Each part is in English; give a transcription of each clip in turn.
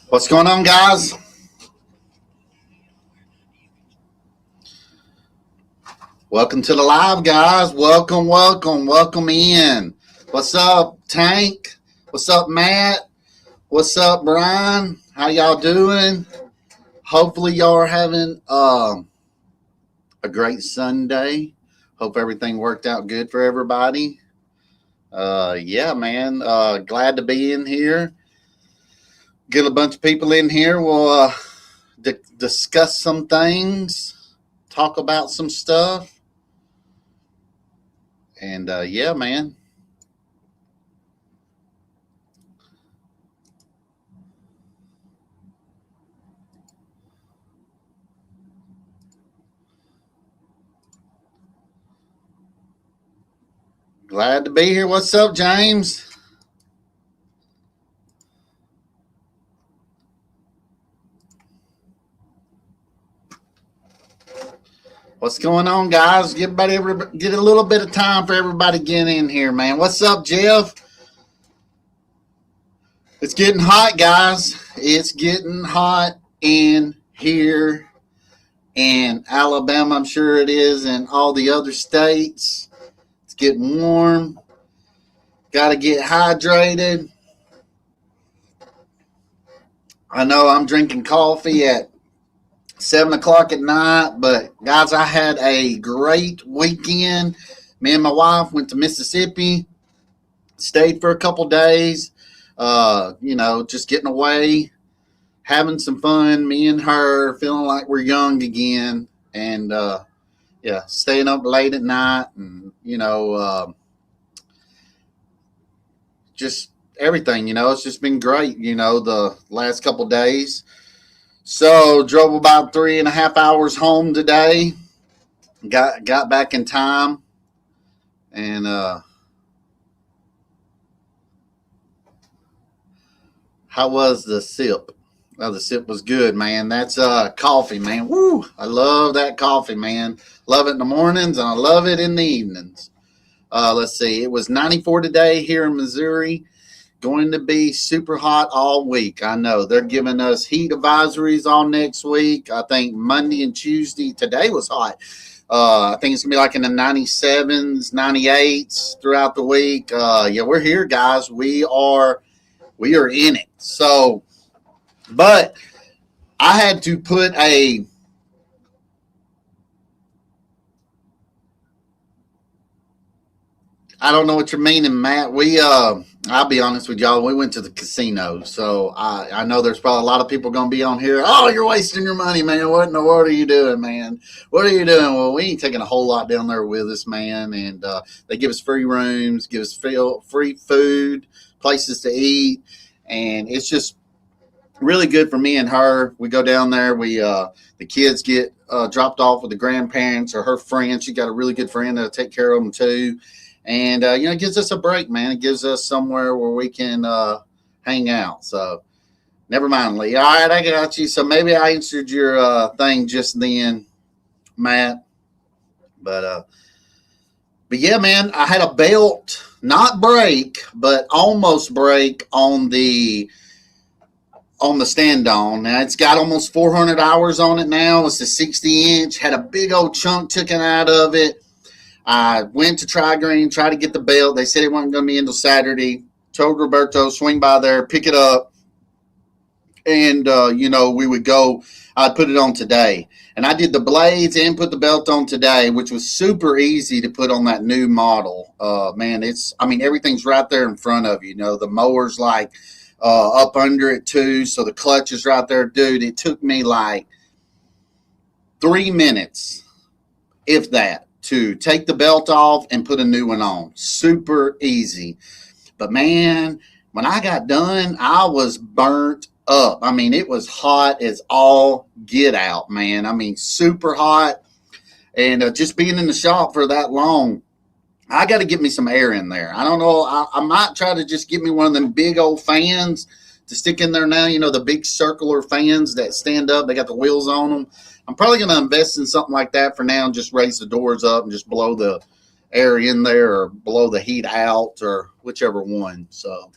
What's going on, guys? Welcome to the live, guys. Welcome in. What's up, Tank? What's up, Matt? What's up, Brian? How y'all doing? Hopefully y'all are having a great Sunday. Hope everything worked out good for everybody. Yeah, man. Glad to be in here. Get a bunch of people in here. We'll discuss some things, talk about some stuff. And yeah, man. Glad to be here. What's up, James? What's going on, guys? Get a little bit of time for everybody to get in here, man. What's up, Jeff? It's getting hot, guys. It's getting hot in here in Alabama. I'm sure it is in all the other states. It's getting warm. Got to get hydrated. I know I'm drinking coffee at 7 o'clock at night, but guys, I had a great weekend. Me and my wife went to Mississippi, stayed for a couple days, just getting away, having some fun. Me and her feeling like we're young again, and staying up late at night, and just everything. It's just been great. The last couple days. So drove about 3.5 hours home today. Got back in time, and how was the sip? Well, the sip was good, man. That's coffee, man. Woo! I love that coffee, man. Love it in the mornings, and I love it in the evenings. Let's see. It was 94 today here in Missouri. Going to be super hot all week. I know they're giving us heat advisories all next week. I think Monday and Tuesday. Today was hot. I think it's gonna be like in the 97s, 98s throughout the week. We're here, guys. We are in it. So, but I had to put a. I don't know what you're meaning, Matt. I'll be honest with y'all. We went to the casino, so I know there's probably a lot of people going to be on here. Oh, you're wasting your money, man. What in the world are you doing, man? What are you doing? Well, we ain't taking a whole lot down there with us, man. And they give us free rooms, give us free food, places to eat, and it's just really good for me and her. We go down there. The kids get dropped off with the grandparents or her friends. She got a really good friend that'll take care of them too. And, it gives us a break, man. It gives us somewhere where we can hang out. So, never mind, Lee. All right, I got you. So, maybe I answered your thing just then, Matt. But yeah, man, I had a belt, not break, but almost break on the stand-on. Now, it's got almost 400 hours on it now. It's a 60-inch. Had a big old chunk taken out of it. I went to Tri-Green, tried to get the belt. They said it wasn't going to be until Saturday. Told Roberto, swing by there, pick it up. And, we would go. I'd put it on today. And I did the blades and put the belt on today, which was super easy to put on that new model. Everything's right there in front of you. The mower's like up under it too. So the clutch is right there. Dude, it took me like 3 minutes, if that, to take the belt off and put a new one on. Super easy. But, man, when I got done, I was burnt up. It was hot as all get out, man. Super hot. And just being in the shop for that long, I got to get me some air in there. I don't know. I might try to just get me one of them big old fans to stick in there now. The big circular fans that stand up. They got the wheels on them. I'm probably going to invest in something like that for now and just raise the doors up and just blow the air in there or blow the heat out or whichever one. So,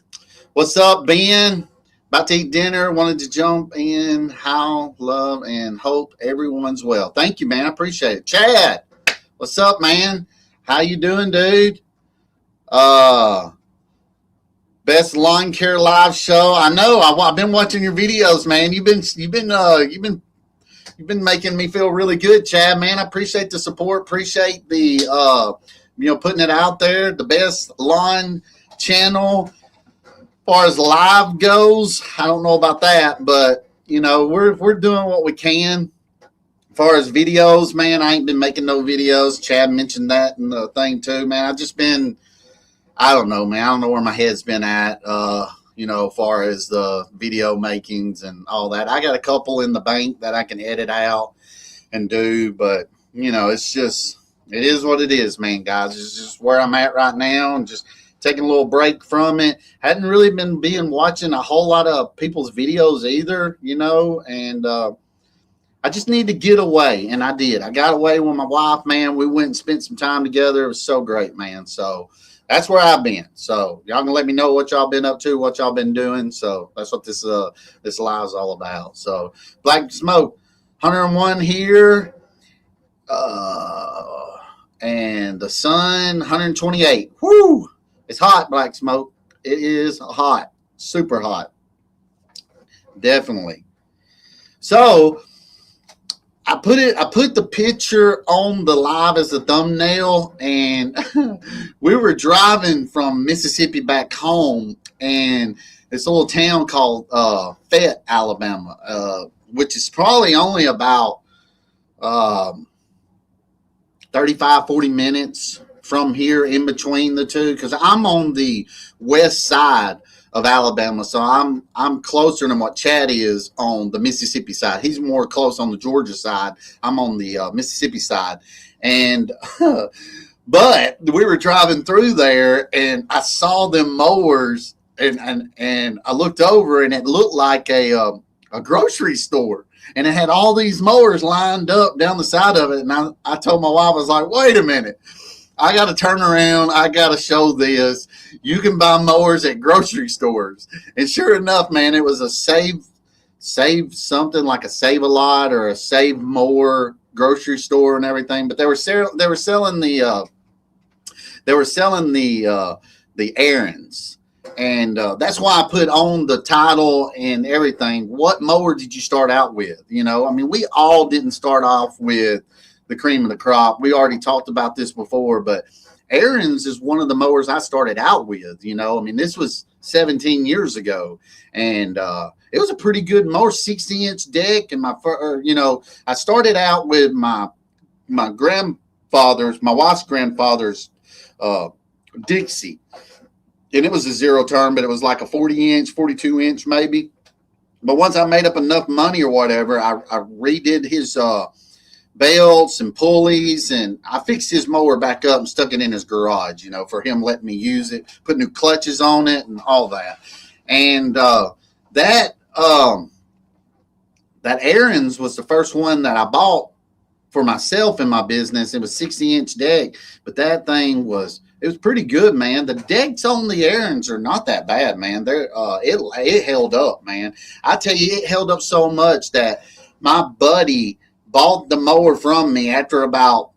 what's up, Ben? About to eat dinner. Wanted to jump in. How, love, and hope everyone's well. Thank you, man. I appreciate it. Chad, what's up, man? How you doing, dude? Uh, Best lawn care live show. I know. I've been watching your videos, man. You've been making me feel really good, Chad. Man, I appreciate the support. Appreciate the putting it out there. The best lawn channel as far as live goes. I don't know about that, but we're doing what we can. As far as videos, man, I ain't been making no videos. Chad mentioned that in the thing too, man. I've just been, I don't know, man. I don't know where my head's been at, as far as the video makings and all that. I got a couple in the bank that I can edit out and do, but, it is what it is, man, guys. It's just where I'm at right now and just taking a little break from it. Hadn't really been watching a whole lot of people's videos either, and I just need to get away, and I did. I got away with my wife, man. We went and spent some time together. It was so great, man. So that's where I've been. So y'all can let me know what y'all been up to, what y'all been doing. So that's what this live is all about. So Black Smoke, 101 here, and the sun, 128. Whoo! It's hot, Black Smoke. It is hot, super hot, definitely. So I put the picture on the live as a thumbnail, and we were driving from Mississippi back home, and this little town called Fayette, Alabama, which is probably only about 35, 40 minutes from here in between the two, because I'm on the west side of Alabama, so I'm closer than what Chad is on the Mississippi side. He's more close on the Georgia side. I'm on the Mississippi side, and but we were driving through there, and I saw them mowers, and I looked over, and it looked like a grocery store, and it had all these mowers lined up down the side of it, and I told my wife, I was like, wait a minute. I got to turn around. I got to show this. You can buy mowers at grocery stores. And sure enough, man, it was a save something like a Save a Lot or a Save More grocery store and everything. But they were selling the errands. And that's why I put on the title and everything. What mower did you start out with? We all didn't start off with the cream of the crop. We already talked about this before, but Aaron's is one of the mowers I started out with. This was 17 years ago, and it was a pretty good mower, 60-inch deck. And I started out with my wife's grandfather's Dixie, and it was a zero turn, but it was like a 40-inch, 42-inch maybe. But once I made up enough money or whatever, I redid his belts and pulleys, and I fixed his mower back up and stuck it in his garage, for him letting me use it, put new clutches on it and all that. And that Aaron's was the first one that I bought for myself in my business. It was 60-inch deck, but that thing was pretty good, man. The decks on the Aaron's are not that bad, man. It held up, man. I tell you, it held up so much that my buddy bought the mower from me after about,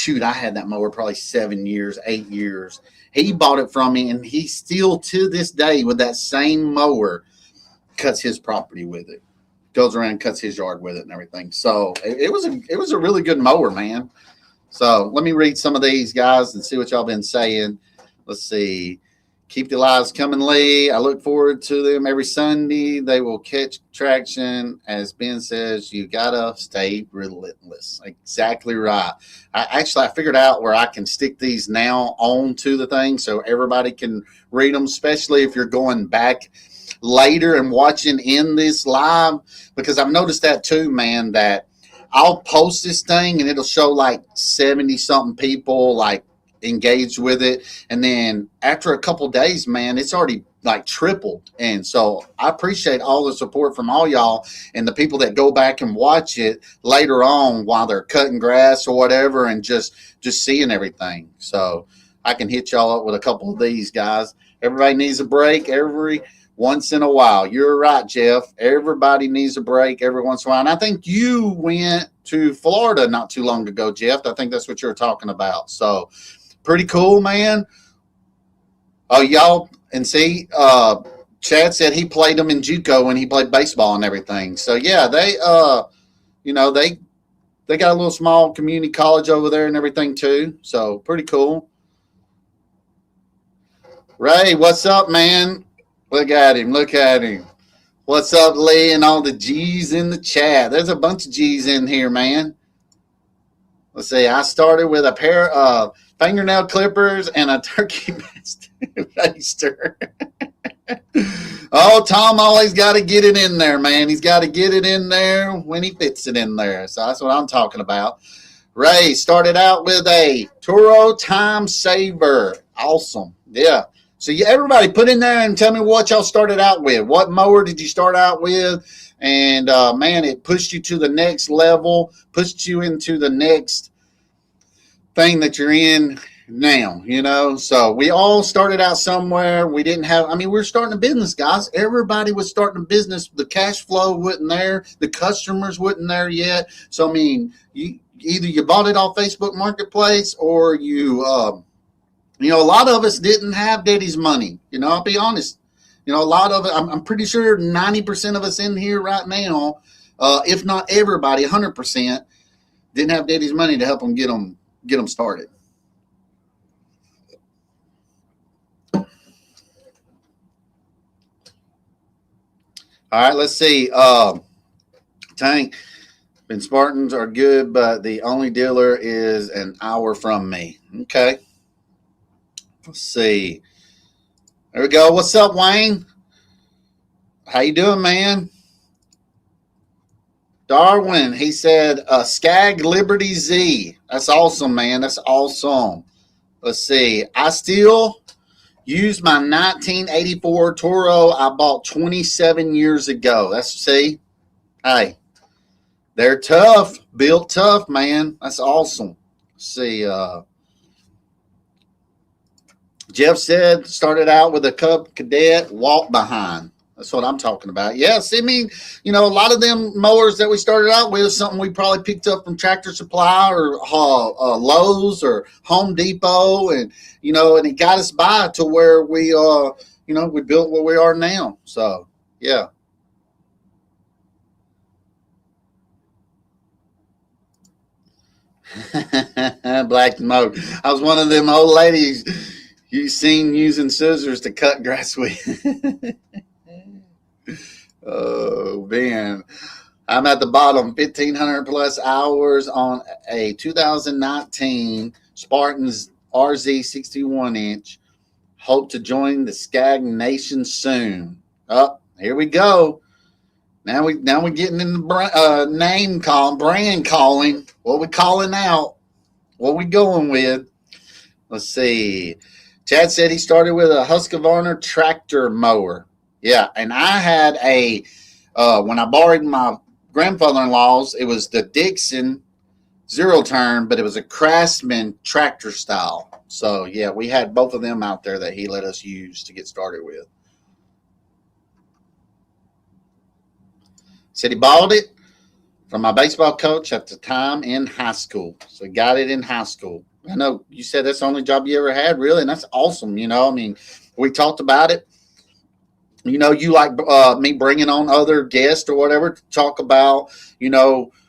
I had that mower probably 7 years, 8 years. He bought it from me, and he still, to this day, with that same mower, cuts his property with it. Goes around and cuts his yard with it and everything. So it was a really good mower, man. So let me read some of these, guys, and see what y'all been saying. Let's see. Keep the lives coming, Lee. I look forward to them every Sunday. They will catch traction. As Ben says, you got to stay relentless. Exactly right. I figured out where I can stick these now onto the thing so everybody can read them, especially if you're going back later and watching in this live, because I've noticed that too, man, that I'll post this thing and it'll show like 70-something people like engaged with it, and then after a couple days, man, it's already like tripled. And so I appreciate all the support from all y'all and the people that go back and watch it later on while they're cutting grass or whatever, and just seeing everything. So I can hit y'all up with a couple of these, guys. Everybody needs a break every once in a while. You're right, Jeff. Everybody needs a break every once in a while. And I think you went to Florida not too long ago, Jeff. I think that's what you're talking about. So pretty cool, man. Oh, y'all, and see, Chad said he played them in JUCO when he played baseball and everything. So yeah, they got a little small community college over there and everything too. So pretty cool. Ray, what's up, man? Look at him. Look at him. What's up, Lee, and all the G's in the chat? There's a bunch of G's in here, man. Let's see. I started with a pair of fingernail clippers and a turkey baster. Oh, Tom always got to get it in there, man. He's got to get it in there when he fits it in there. So that's what I'm talking about. Ray started out with a Toro Time Saver. Awesome. Yeah. So everybody put in there and tell me what y'all started out with. What mower did you start out with? And, man, it pushed you to the next level, pushed you into the next thing that you're in now, So we all started out somewhere. We didn't have, we were starting a business, guys. Everybody was starting a business. The cash flow wasn't there. The customers wasn't there yet. So, either you bought it off Facebook Marketplace or a lot of us didn't have daddy's money. I'll be honest. A lot of it, I'm pretty sure 90% of us in here right now, if not everybody, 100%, didn't have daddy's money to help them get them started. All right, let's see. Tank and Spartans are good, but the only dealer is an hour from me. Okay. Let's see. There we go. What's up, Wayne? How you doing, man? Darwin, he said, Skag Liberty Z. That's awesome, man. That's awesome. Let's see. I still use my 1984 Toro I bought 27 years ago. Hey, they're tough. Built tough, man. That's awesome. Let's see. Jeff said, started out with a Cub Cadet walk behind. That's what I'm talking about. Yes, a lot of them mowers that we started out with is something we probably picked up from Tractor Supply or Lowe's or Home Depot, and it got us by to where we we built what we are now. So yeah. Black smoke. I was one of them old ladies you seen using scissors to cut grass with. Oh, man. I'm at the bottom. 1,500 plus hours on a 2019 Spartans RZ 61 inch. Hope to join the Skag Nation soon. Oh, here we go. Now we're getting in the name calling, brand calling. What we calling out? What we going with? Let's see. Chad said he started with a Husqvarna tractor mower. Yeah, and I had when I borrowed my grandfather-in-law's, it was the Dixon zero turn, but it was a Craftsman tractor style. So, yeah, we had both of them out there that he let us use to get started with. Said he bought it from my baseball coach at the time in high school. So he got it in high school. I know you said that's the only job you ever had, really, and that's awesome. We talked about it. You like me bringing on other guests or whatever to talk about,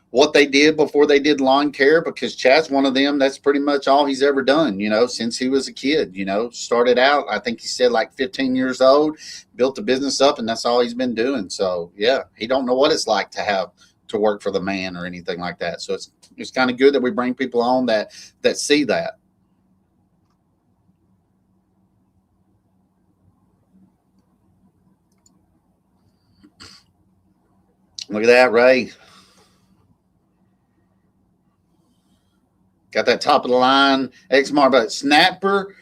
what they did before they did lawn care, because Chad's one of them. That's pretty much all he's ever done, since he was a kid, started out, I think he said like 15 years old, built the business up, and that's all he's been doing. So, yeah, he don't know what it's like to have to work for the man or anything like that. So it's kind of good that we bring people on that see that. Look at that, Ray. Got that top of the line Exmar, but Snapper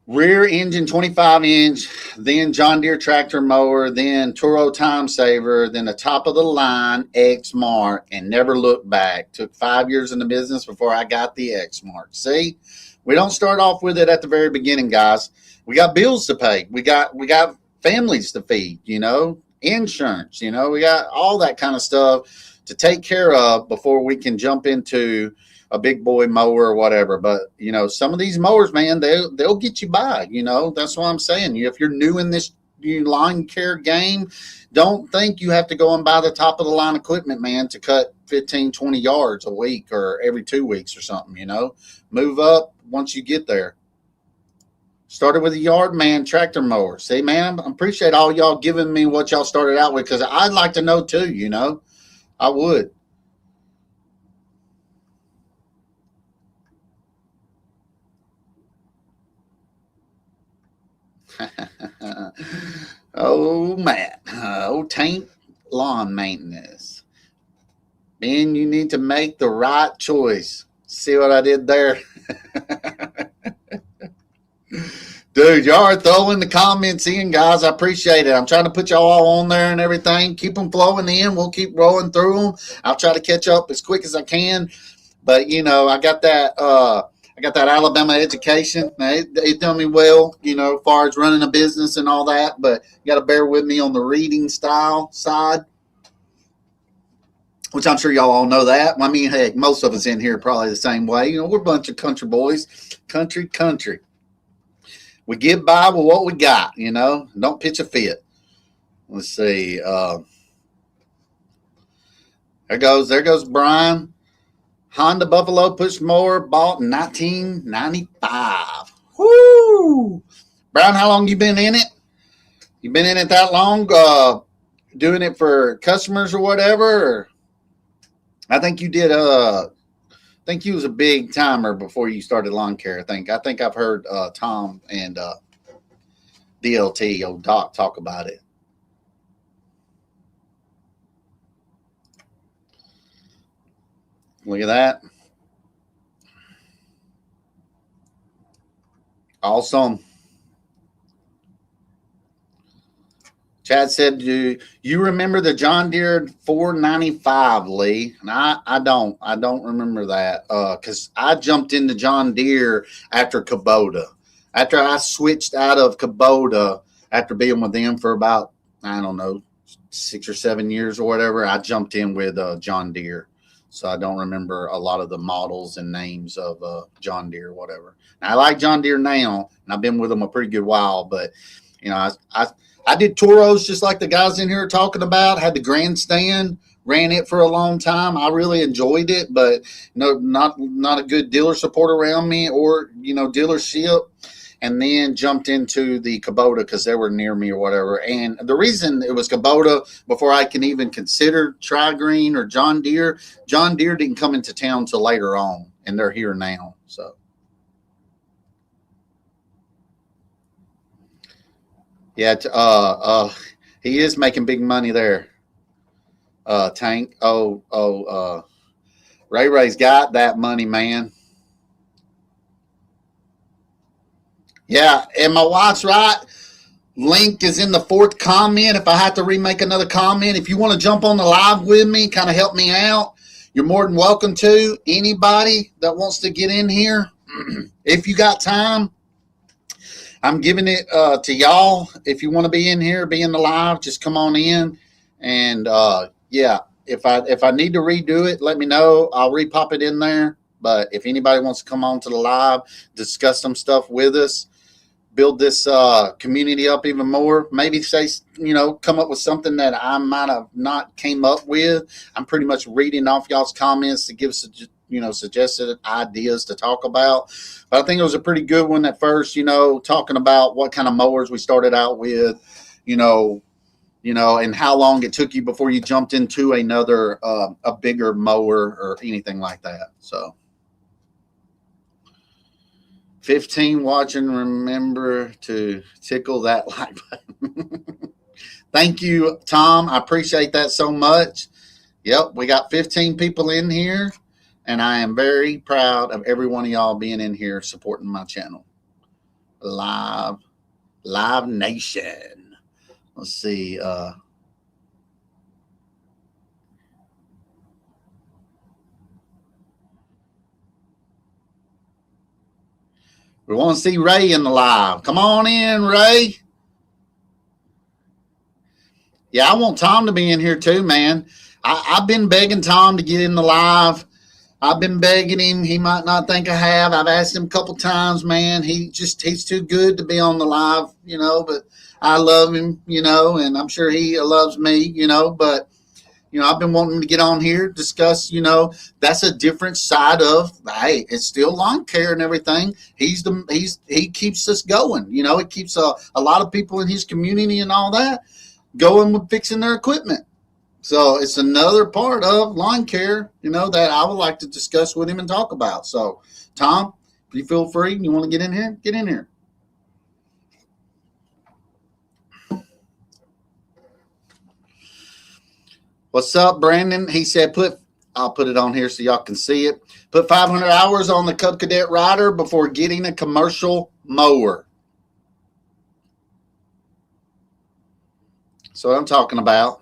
Rear engine 25-inch, then John Deere tractor mower, then Toro time saver, then the top of the line X Mark, and never looked back. Took 5 years in the business before I got the X Mark. See, we don't start off with it at the very beginning, guys. We got bills to pay. We got families to feed. Insurance. We got all that kind of stuff to take care of before we can jump into a big boy mower or whatever. But some of these mowers, man, they'll get you by. That's what I'm saying. If you're new in this lawn care game, don't think you have to go and buy the top of the line equipment, man, to cut 15, 20 yards a week or every 2 weeks or something. Move up once you get there. Started with a yard man tractor mower. See, man, I appreciate all y'all giving me what y'all started out with, because I'd like to know too. I would. Oh, Matt. Tank lawn maintenance. Ben, you need to make the right choice. See what I did there? Dude, y'all are throwing the comments in, guys. I appreciate it. I'm trying to put y'all all on there and everything. Keep them flowing in. We'll keep rolling through them. I'll try to catch up as quick as I can. But, I got that Alabama education. They done me well, as far as running a business and all that. But you got to bear with me on the reading style side, which I'm sure y'all all know that. I mean, heck, most of us in here are probably the same way. We're a bunch of country boys. Country. We get by with what we got, Don't pitch a fit. Let's see. There goes Brian. Honda Buffalo push mower bought in 1995. Woo! Brown, how long you been in it? You been in it that long? Doing it for customers or whatever? Or? I think you did. I think you was a big timer before you started lawn care. I think I've heard Tom and DLT, old Doc, talk about it. Look at that. Awesome. Chad said, "Do you remember the John Deere 495, Lee?" And I don't remember that because I jumped into John Deere after Kubota. After I switched out of Kubota after being with them for about, I don't know, 6 or 7 years or whatever, I jumped in with John Deere. So I don't remember a lot of the models and names of John Deere or whatever. Now, I like John Deere now, and I've been with them a pretty good while, but I did Toros just like the guys in here are talking about. Had the grandstand, ran it for a long time. I really enjoyed it, but not a good dealer support around me or dealership. And then jumped into the Kubota because they were near me or whatever. And the reason it was Kubota before I can even consider Tri-Green or John Deere didn't come into town till later on, and they're here now. So. Yeah, he is making big money there. Tank. Ray's got that money, man. Yeah, and my wife's right. Link is in the 4th comment. If I have to remake another comment, if you want to jump on the live with me, kind of help me out, you're more than welcome to. Anybody that wants to get in here, if you got time, I'm giving it to y'all. If you want to be in here, be in the live, just come on in. And yeah, if I need to redo it, let me know. I'll repop it in there. But if anybody wants to come on to the live, discuss some stuff with us, build this community up even more, maybe say, come up with something that I might have not came up with. I'm pretty much reading off y'all's comments to give suggested ideas to talk about. But I think it was a pretty good one at first, talking about what kind of mowers we started out with, and how long it took you before you jumped into another, a bigger mower or anything like that. So 15 watching, remember to tickle that like button. Thank you, Tom. I appreciate that so much. Yep, we got 15 people in here, and I am very proud of every one of y'all being in here supporting my channel. Live Nation. Let's see. We want to see Ray in the live. Come on in, Ray. Yeah, I want Tom to be in here too, man. I've been begging Tom to get in the live. I've been begging him. He might not think I have. I've asked him a couple times, man. He's too good to be on the live, but I love him, and I'm sure he loves me, but I've been wanting to get on here, discuss, that's a different side of, hey, it's still lawn care and everything. He keeps us going, it keeps a lot of people in his community and all that going with fixing their equipment. So it's another part of lawn care, that I would like to discuss with him and talk about. So, Tom, if you feel free, you want to get in here, get in here. What's up, Brandon? He said, I'll put it on here so y'all can see it. Put 500 hours on the Cub Cadet rider before getting a commercial mower. So what I'm talking about.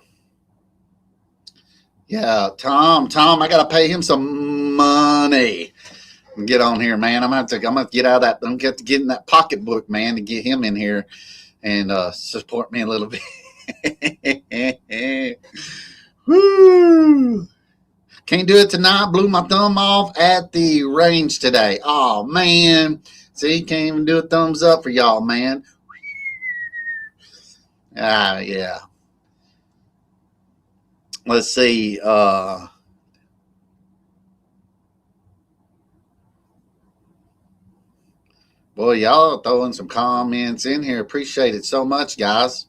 Yeah, Tom, I got to pay him some money. Get on here, man. I'm going to get out of that. I'm going to get in that pocketbook, man, to get him in here and support me a little bit. Woo! Can't do it tonight. Blew my thumb off at the range today. Oh, man. See, can't even do a thumbs up for y'all, man. Yeah. Let's see. Boy, y'all throwing some comments in here. Appreciate it so much, guys.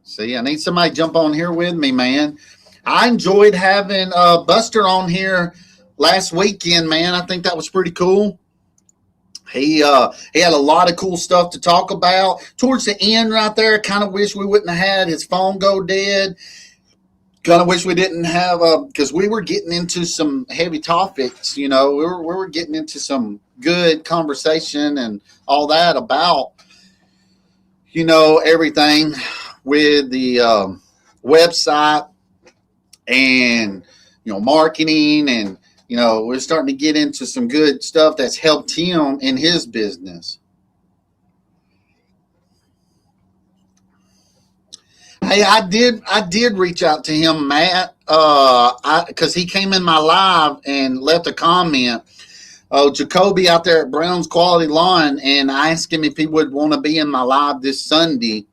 See, I need somebody to jump on here with me, man. I enjoyed having Buster on here last weekend, man. I think that was pretty cool. He had a lot of cool stuff to talk about. Towards the end right there, I kind of wish we wouldn't have had his phone go dead. Kind of wish we didn't have, because we were getting into some heavy topics, we were getting into some good conversation and all that about, everything with the website and, marketing and, we're starting to get into some good stuff that's helped him in his business. Hey, I did reach out to him, Matt, because he came in my live and left a comment. Jacoby out there at Brown's Quality Lawn, and I asked him if he would want to be in my live this Sunday,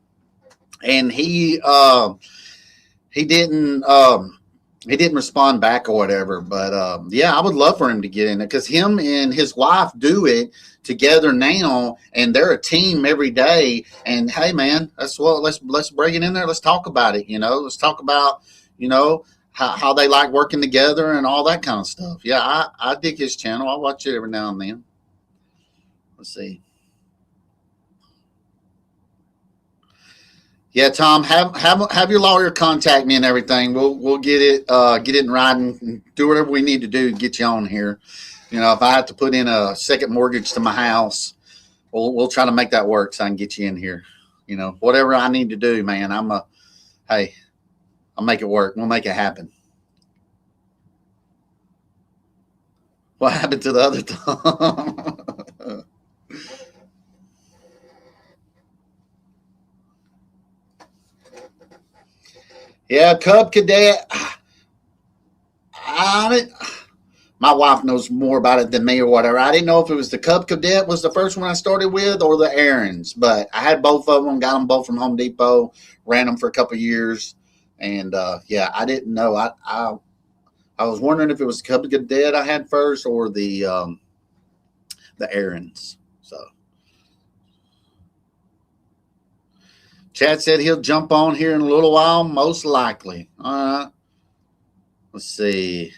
and he didn't respond back or whatever. But yeah, I would love for him to get in it because him and his wife do it together now, and they're a team every day. And hey, man, that's what let's bring it in there. Let's talk about it. Let's talk about how they like working together and all that kind of stuff. Yeah, I dig his channel. I watch it every now and then. Let's see. Yeah, Tom, have your lawyer contact me and everything. We'll get it in writing and do whatever we need to do to get you on here. If I have to put in a second mortgage to my house, we'll try to make that work so I can get you in here. Whatever I need to do, man. I'll make it work. We'll make it happen. What happened to the other Tom? Yeah, Cub Cadet. My wife knows more about it than me or whatever. I didn't know if it was the Cub Cadet was the first one I started with or the Aaron's, but I had both of them, got them both from Home Depot, ran them for a couple of years, and yeah, I didn't know. I was wondering if it was the Cub Cadet I had first or the Aaron's. So Chad said he'll jump on here in a little while, most likely. All right. Let's see.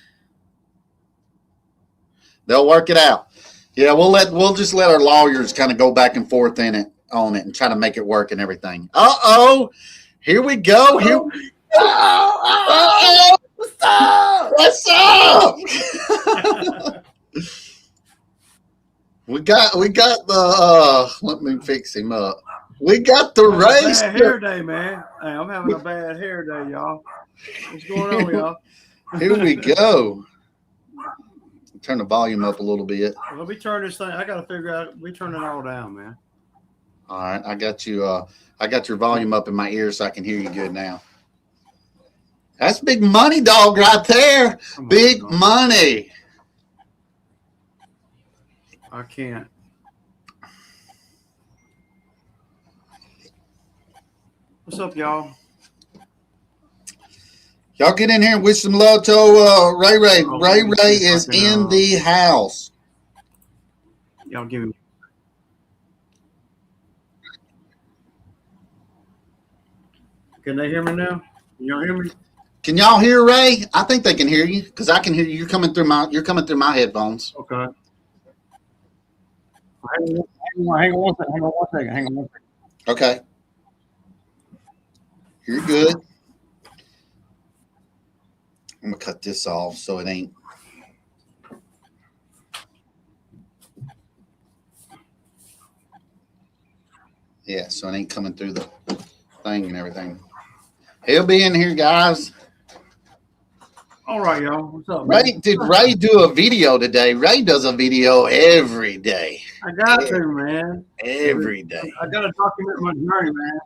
They'll work it out. Yeah, we'll just let our lawyers kind of go back and forth on it and try to make it work and everything. Here we go. What's up? We got the let me fix him up. We got the race. Bad hair day, man. Hey, I'm having a bad hair day, y'all. What's going on, y'all? Here we go. Turn the volume up a little bit. Let me turn this thing. I gotta figure out. We turn it all down, man. All right, I got you. I got your volume up in my ear so I can hear you good now. That's big money, dog, right there. Big money. I can't. What's up, y'all? Y'all get in here and wish some love to Ray Ray. Ray Ray is in the house. Y'all give me. Can they hear me now? Can y'all hear me? Can y'all hear Ray? I think they can hear you because I can hear you. You're coming through my headphones. Okay. Hang on one second. Okay. You're good. I'm gonna cut this off so it ain't. Yeah, so it ain't coming through the thing and everything. He'll be in here, guys. All right, y'all. What's up, Ray, man? did Ray do a video today? Ray does a video every day. I got to, man. Every day. I got to document my journey, man.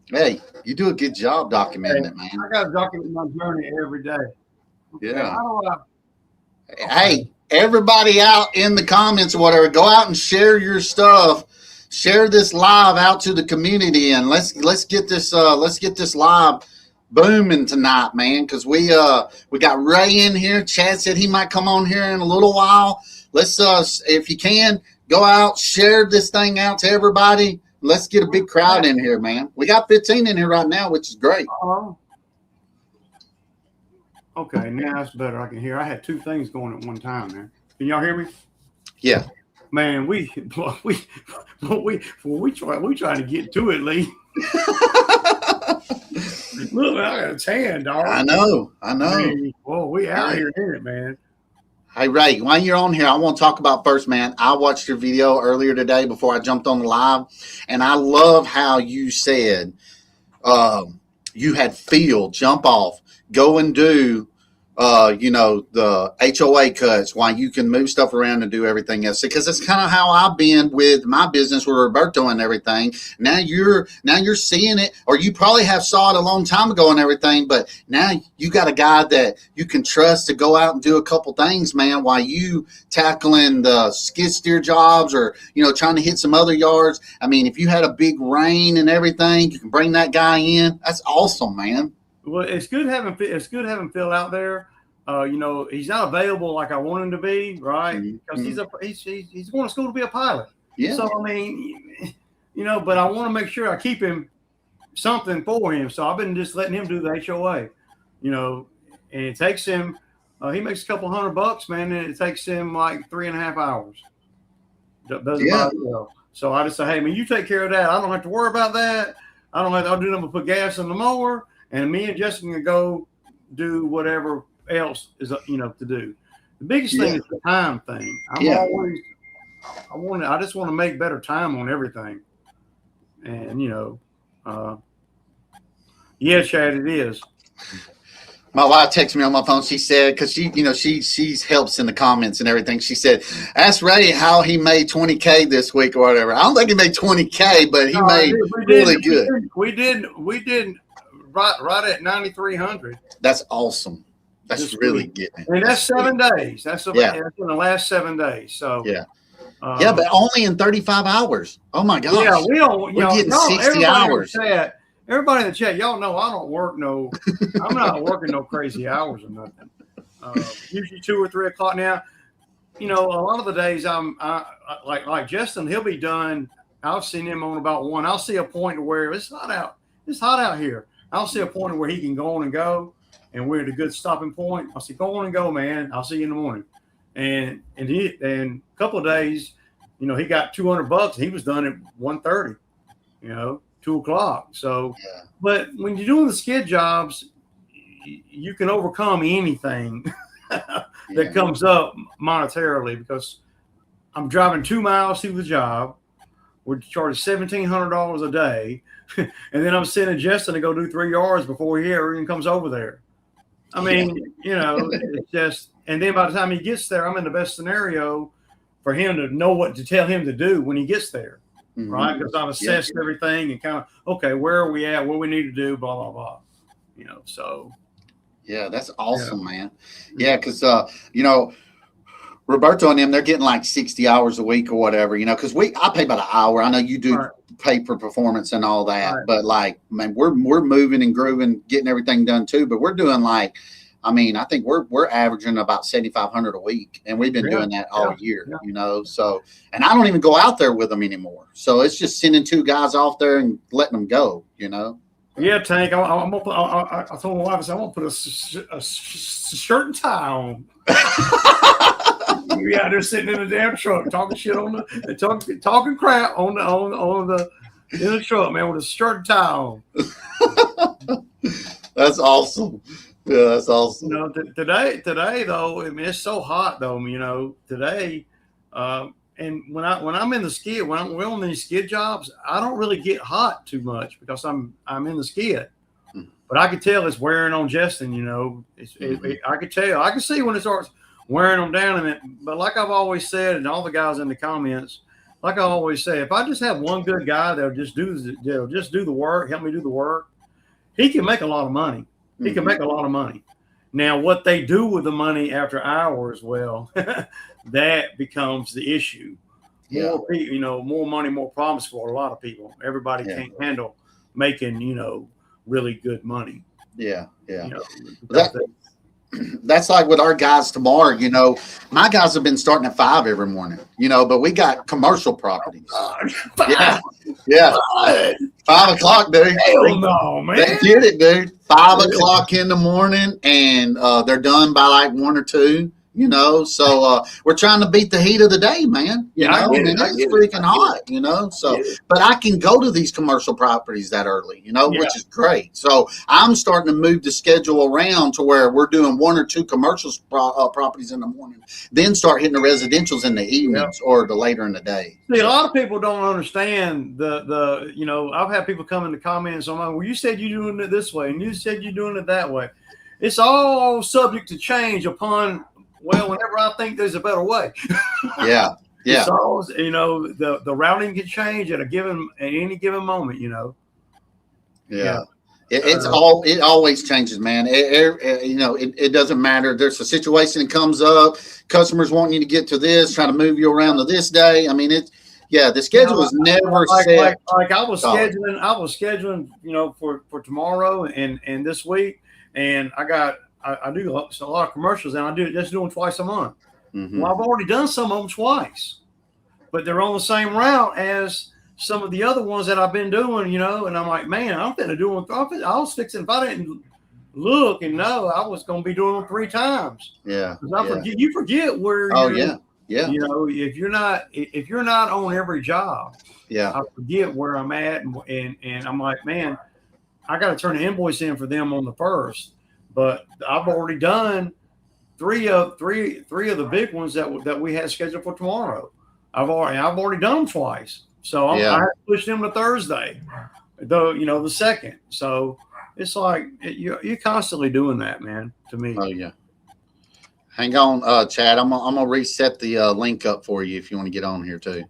Hey, you do a good job documenting it, man. I got to document my journey every day. Okay, yeah. How do I... Hey, everybody out in the comments or whatever, go out and share your stuff. Share this live out to the community, and let's get this live booming tonight, man. Because we got Ray in here. Chad said he might come on here in a little while. Let's if you can go out, share this thing out to everybody. Let's get a big crowd in here, man. We got 15 in here right now, which is great. Okay, now that's better. I can hear. I had two things going at one time, man. Can y'all hear me? Yeah. Man, we trying to get to it, Lee. Look, I got a tan, dog. I know. Hey, well, we out here in it, man. Hey, Ray, while you're on here, I want to talk about first, man. I watched your video earlier today before I jumped on the live, and I love how you said you had Phil jump off, go and do the HOA cuts while you can move stuff around and do everything else. Because that's kind of how I've been with my business with Roberto and everything. Now you're seeing it, or you probably have saw it a long time ago and everything, but now you got a guy that you can trust to go out and do a couple things, man, while you tackling the skid steer jobs or, trying to hit some other yards. I mean, if you had a big rain and everything, you can bring that guy in. That's awesome, man. Well, it's good having Phil out there. He's not available like I want him to be, right? Because he's going to school to be a pilot. Yeah. So I mean, but I want to make sure I keep him something for him. So I've been just letting him do the HOA, and it takes him. He makes a couple $100, man, and it takes him like 3.5 hours. So I just say, hey, man, you take care of that. I don't have to worry about that. I'll do nothing but put gas in the mower. And me and Jessica can go do whatever else is to do. The biggest thing is the time thing. I just want to make better time on everything. And Chad, it is. My wife texted me on my phone. She said, because she helps in the comments and everything. She said, ask Ray how he made 20K this week or whatever. I don't think he made 20K, but he made really good. We did. Right at 9,300. That's awesome. That's really good. And that's 7 days. That's in the last 7 days. So but only in 35 hours. Oh my gosh. Yeah, we're getting 60 hours. Everybody in the chat, y'all know I don't work I'm not working no crazy hours or nothing. Usually 2 or 3 o'clock now. A lot of the days like Justin, he'll be done. I've seen him on about 1. I'll see a point where it's hot out. It's hot out here. I'll see a point where he can go on and go, and we're at a good stopping point. I'll say, go on and go, man. I'll see you in the morning. And a couple of days, he got $200. He was done at 1:30, 2 o'clock. So, but when you're doing the skid jobs, you can overcome anything that comes up monetarily because I'm driving 2 miles to the job. We're charged $1,700 a day, and then I'm sending Justin to go do 3 yards before he ever even comes over there. I mean, it's just, and then by the time he gets there, I'm in the best scenario for him to know what to tell him to do when he gets there, right? Because I've assessed everything and kind of, okay, where are we at? What we need to do, blah, blah, blah. So. Yeah, that's awesome, man. Yeah, because, Roberto and them, they're getting like 60 hours a week or whatever, because I pay by the hour. I know you do pay for performance and all that, but like, man, we're moving and grooving, getting everything done too. But we're doing I think we're averaging about 7,500 a week, and we've been doing that all year, So, and I don't even go out there with them anymore. So it's just sending 2 guys off there and letting them go, Yeah, Tank. I'm gonna put, I told my wife, I said, I'm gonna put a shirt and tie on. We out there sitting in the damn truck talking shit talking crap on the in the truck, man, with a shirt and tie on. That's awesome. Yeah, that's awesome. Today though, I mean, it's so hot though. Today, and when I'm in the skid, when we're on these skid jobs, I don't really get hot too much because I'm in the skid. But I can tell it's wearing on Justin. I could tell. I can see when it starts wearing them down. But like I've always said, and all the guys in the comments, like I always say, if I just have one good guy that'll just do the work, help me do the work, he can make a lot of money. He can make a lot of money. Now, what they do with the money after hours, well, that becomes the issue. Yeah. More money, more problems for a lot of people. Everybody can't handle making, really good money. Yeah. Yeah. That's like with our guys tomorrow, my guys have been starting at 5 every morning, but we got commercial properties. Yeah. 5 o'clock, dude. Hell no, man. They get it, dude. 5 o'clock in the morning, and they're done by like 1 or 2. So we're trying to beat the heat of the day, man. It's freaking hot, So, but I can go to these commercial properties that early, which is great. So I'm starting to move the schedule around to where we're doing 1 or 2 commercial properties in the morning, then start hitting the residentials in the evenings or the later in the day. See, a lot of people don't understand the I've had people come in the comments on, well, you said you're doing it this way, and you said you're doing it that way. It's all subject to change upon. Well, whenever I think there's a better way. Yeah. It's always, the routing can change at any given moment, Yeah. It always changes, man. It doesn't matter. There's a situation that comes up, customers want you to get to this, trying to move you around to this day. I mean, the schedule is never set. Like I was scheduling, for tomorrow and this week, and I do a lot of commercials, and I do them twice a month. Well, I've already done some of them twice, but they're on the same route as some of the other ones that I've been doing, and I'm like, man, I'm going to do them. I was fixing, if I didn't look and know, I was going to be doing them 3 times. Yeah. You forget where yeah. If you're not on every job, I forget where I'm at. And I'm like, man, I got to turn the invoice in for them on the 1st. But I've already done three of the big ones that we had scheduled for tomorrow. I've already done them twice, so I have to push them to Thursday, the 2nd. So it's like you're constantly doing that, man. To me. Oh yeah. Hang on, Chad. I'm gonna reset the link up for you if you want to get on here too.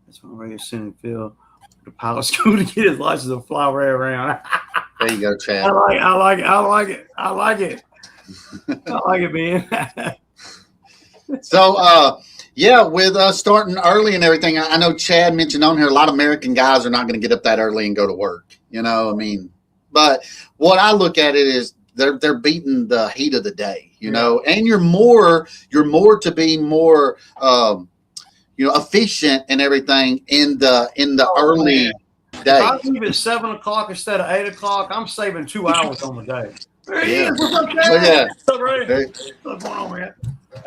That's what I'm sending Phil to pilot school to get his license to fly right around. There you go, Chad. I like it. I like it, man. So, with us starting early and everything, I know Chad mentioned on here, a lot of American guys are not going to get up that early and go to work. But what I look at it is they're beating the heat of the day, and you're more to be more, efficient and everything in the early. If I leave at 7 o'clock instead of 8 o'clock, I'm saving 2 hours on the day. Yeah. What's up, Chad? What's up, Ray? Hey. What's going on, man?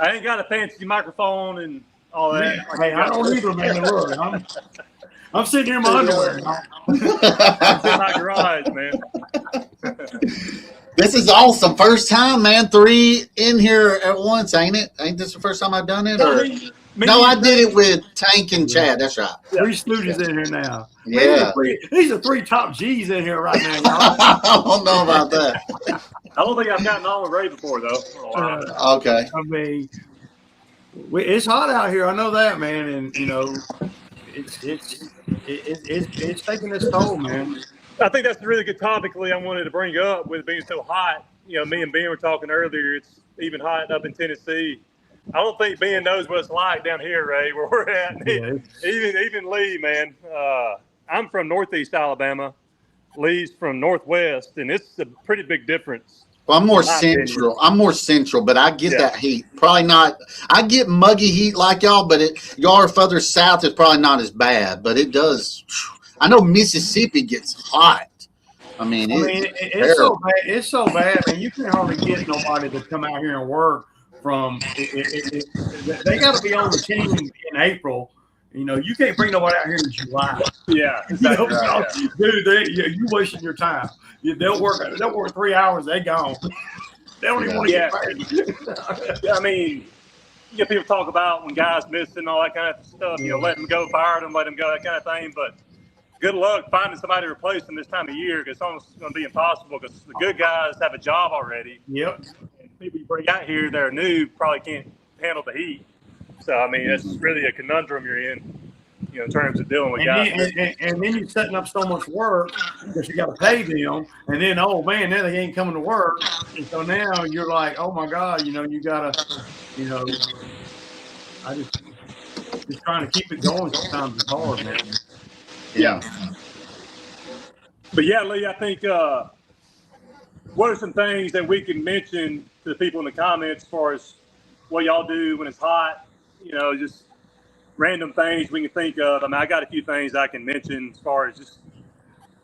I ain't got a fancy microphone and all that. Hey, I don't either, man. Look, I'm sitting here in my underwear. I'm in my garage, man. This is awesome. First time, man. 3 in here at once, ain't it? Ain't this the first time I've done it? Or? No, I did it with Tank and Chad. That's right. Three Stooges in here now. Yeah. These are three top G's in here right now, y'all. I don't know about that. I don't think I've gotten on with Ray before, though. Okay. I mean, it's hot out here. I know that, man, and you know, it's taking its toll, man. I think that's a really good topic, Lee. I wanted to bring up with it being so hot. You know, me and Ben were talking earlier. It's even hot up in Tennessee. I don't think Ben knows what it's like down here, Ray, where we're at. Yeah. Even Lee, man. I'm from Northeast Alabama. Lee's from Northwest, and it's a pretty big difference. Well, I'm more central. I'm more central, but I get that heat. Probably not. I get muggy heat like y'all, but y'all are further south. It's probably not as bad, but it does. I know Mississippi gets hot. I mean, it's so bad. It's so bad, man. You can't hardly get nobody to come out here and work. They got to be on the team in April. You know, you can't bring nobody out here in July. Yeah, exactly. Dude, you wasting your time. They'll work 3 hours. They gone. They don't even want to get paid. I mean, you know, people talk about when guys missing all that kind of stuff. You know, let them go, fire them, let them go, that kind of thing. But good luck finding somebody to replace them this time of year, because it's almost going to be impossible. Because the good guys have a job already. Yep. And people you bring out here that are new probably can't handle the heat. So, I mean, it's really a conundrum you're in, you know, in terms of dealing with guys. And then you're setting up so much work because you got to pay them. And then, oh, man, now they ain't coming to work. And so now you're like, oh, my God, you know, you got to, you know, I just trying to keep it going sometimes is hard, man. Yeah. But, yeah, Lee, I think what are some things that we can mention to the people in the comments as far as what y'all do when it's hot? You know, just random things we can think of. I mean, I got a few things I can mention as far as just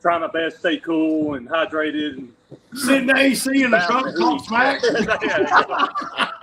trying my best to stay cool and hydrated. And sitting in the AC in the truck and talk smack.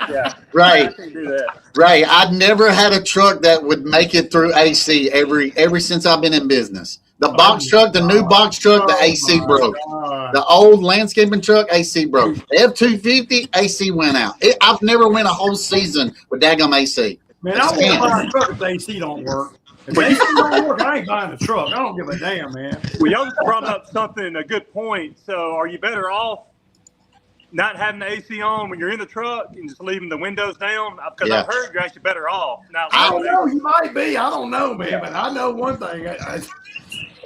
Yeah. Right. Do that. Right. I've never had a truck that would make it through AC ever since I've been in business. The box truck, the new box truck, the AC broke. The old landscaping truck, AC broke. The F-250, AC went out. I've never went a whole season with daggum AC. Man, I won't buy a truck if the AC don't work. If the AC don't work, I ain't buying a truck. I don't give a damn, man. Well, y'all brought up a good point. So are you better off not having the AC on when you're in the truck and just leaving the windows down? Because I've heard you're actually better off. Now, I don't know. You might be. I don't know, man. But I know one thing.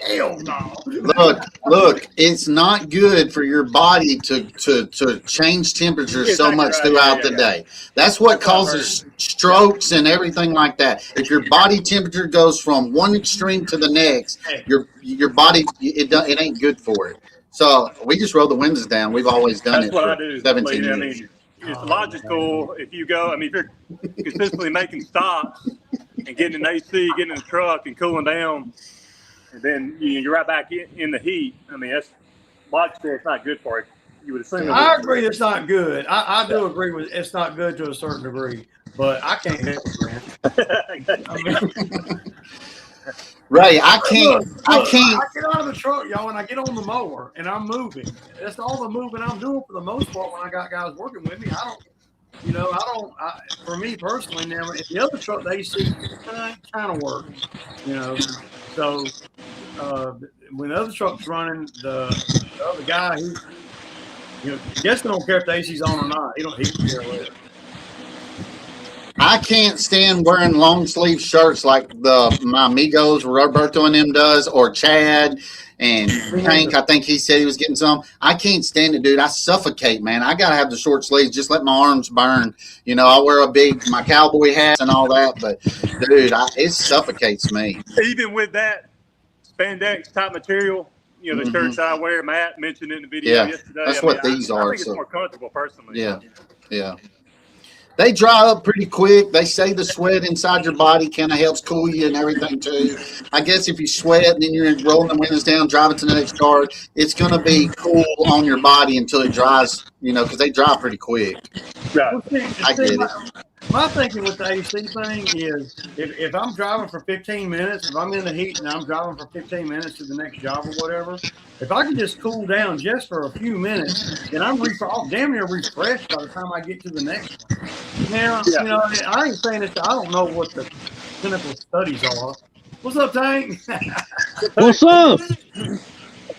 Hell no. Look, it's not good for your body to change temperatures so much throughout the day. That's what causes strokes and everything like that. If your body temperature goes from one extreme to the next, your body it ain't good for it. So we just roll the windows down. We've always done it for 17 years. I mean, it's logical if you go. I mean, if you're consistently making stops and getting an AC, getting in the truck and cooling down, and then you're right back in the heat. I mean, that's logically it's not good for you. You would assume. I agree, it's not good. I do agree with it's not good to a certain degree, but I can't help it, man. Right, I can't. I get out of the truck, y'all, and I get on the mower, and I'm moving. That's all the moving I'm doing for the most part when I got guys working with me. For me personally, now, if the other truck, the AC kind of works, you know. So when the other truck's running, the other guy, guess don't care if the AC's on or not. He don't care what. I can't stand wearing long sleeve shirts like my amigos, Roberto and them does, or Chad and Hank. I think he said he was getting some. I can't stand it, dude. I suffocate, man. I gotta have the short sleeves. Just let my arms burn. You know, I wear my cowboy hat and all that, but dude, it suffocates me. Even with that spandex type material, you know, the shirts I wear, Matt mentioned in the video yesterday. That's what these are. I think it's more comfortable personally. Yeah. They dry up pretty quick. They say the sweat inside your body kind of helps cool you and everything too. I guess if you sweat and then you're rolling the windows down, driving to the next car, it's going to be cool on your body until it dries because they dry pretty quick. Right. Well, see, I get it. my thinking with the AC thing is if I'm driving for 15 minutes, if I'm in the heat and I'm driving for 15 minutes to the next job or whatever, if I can just cool down just for a few minutes, then I'm damn near refreshed by the time I get to the next one. Now, I ain't saying this. I don't know what the clinical studies are. What's up, Tank? What's up?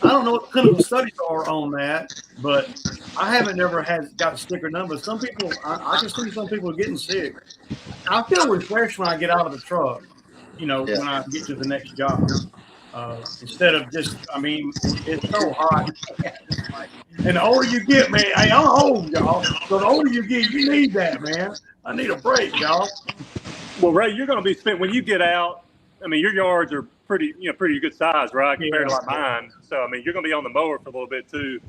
I don't know what the clinical studies are on that, but I haven't never got a sticker number. Some people, I can see some people getting sick. I feel refreshed when I get out of the truck, when I get to the next job. Instead of just, it's so hot. And the older you get, man, I'm old, y'all. So the older you get, you need that, man. I need a break, y'all. Well, Ray, you're going to be spent when you get out. Your yards are pretty good size, right, compared to like mine. So, you're going to be on the mower for a little bit too.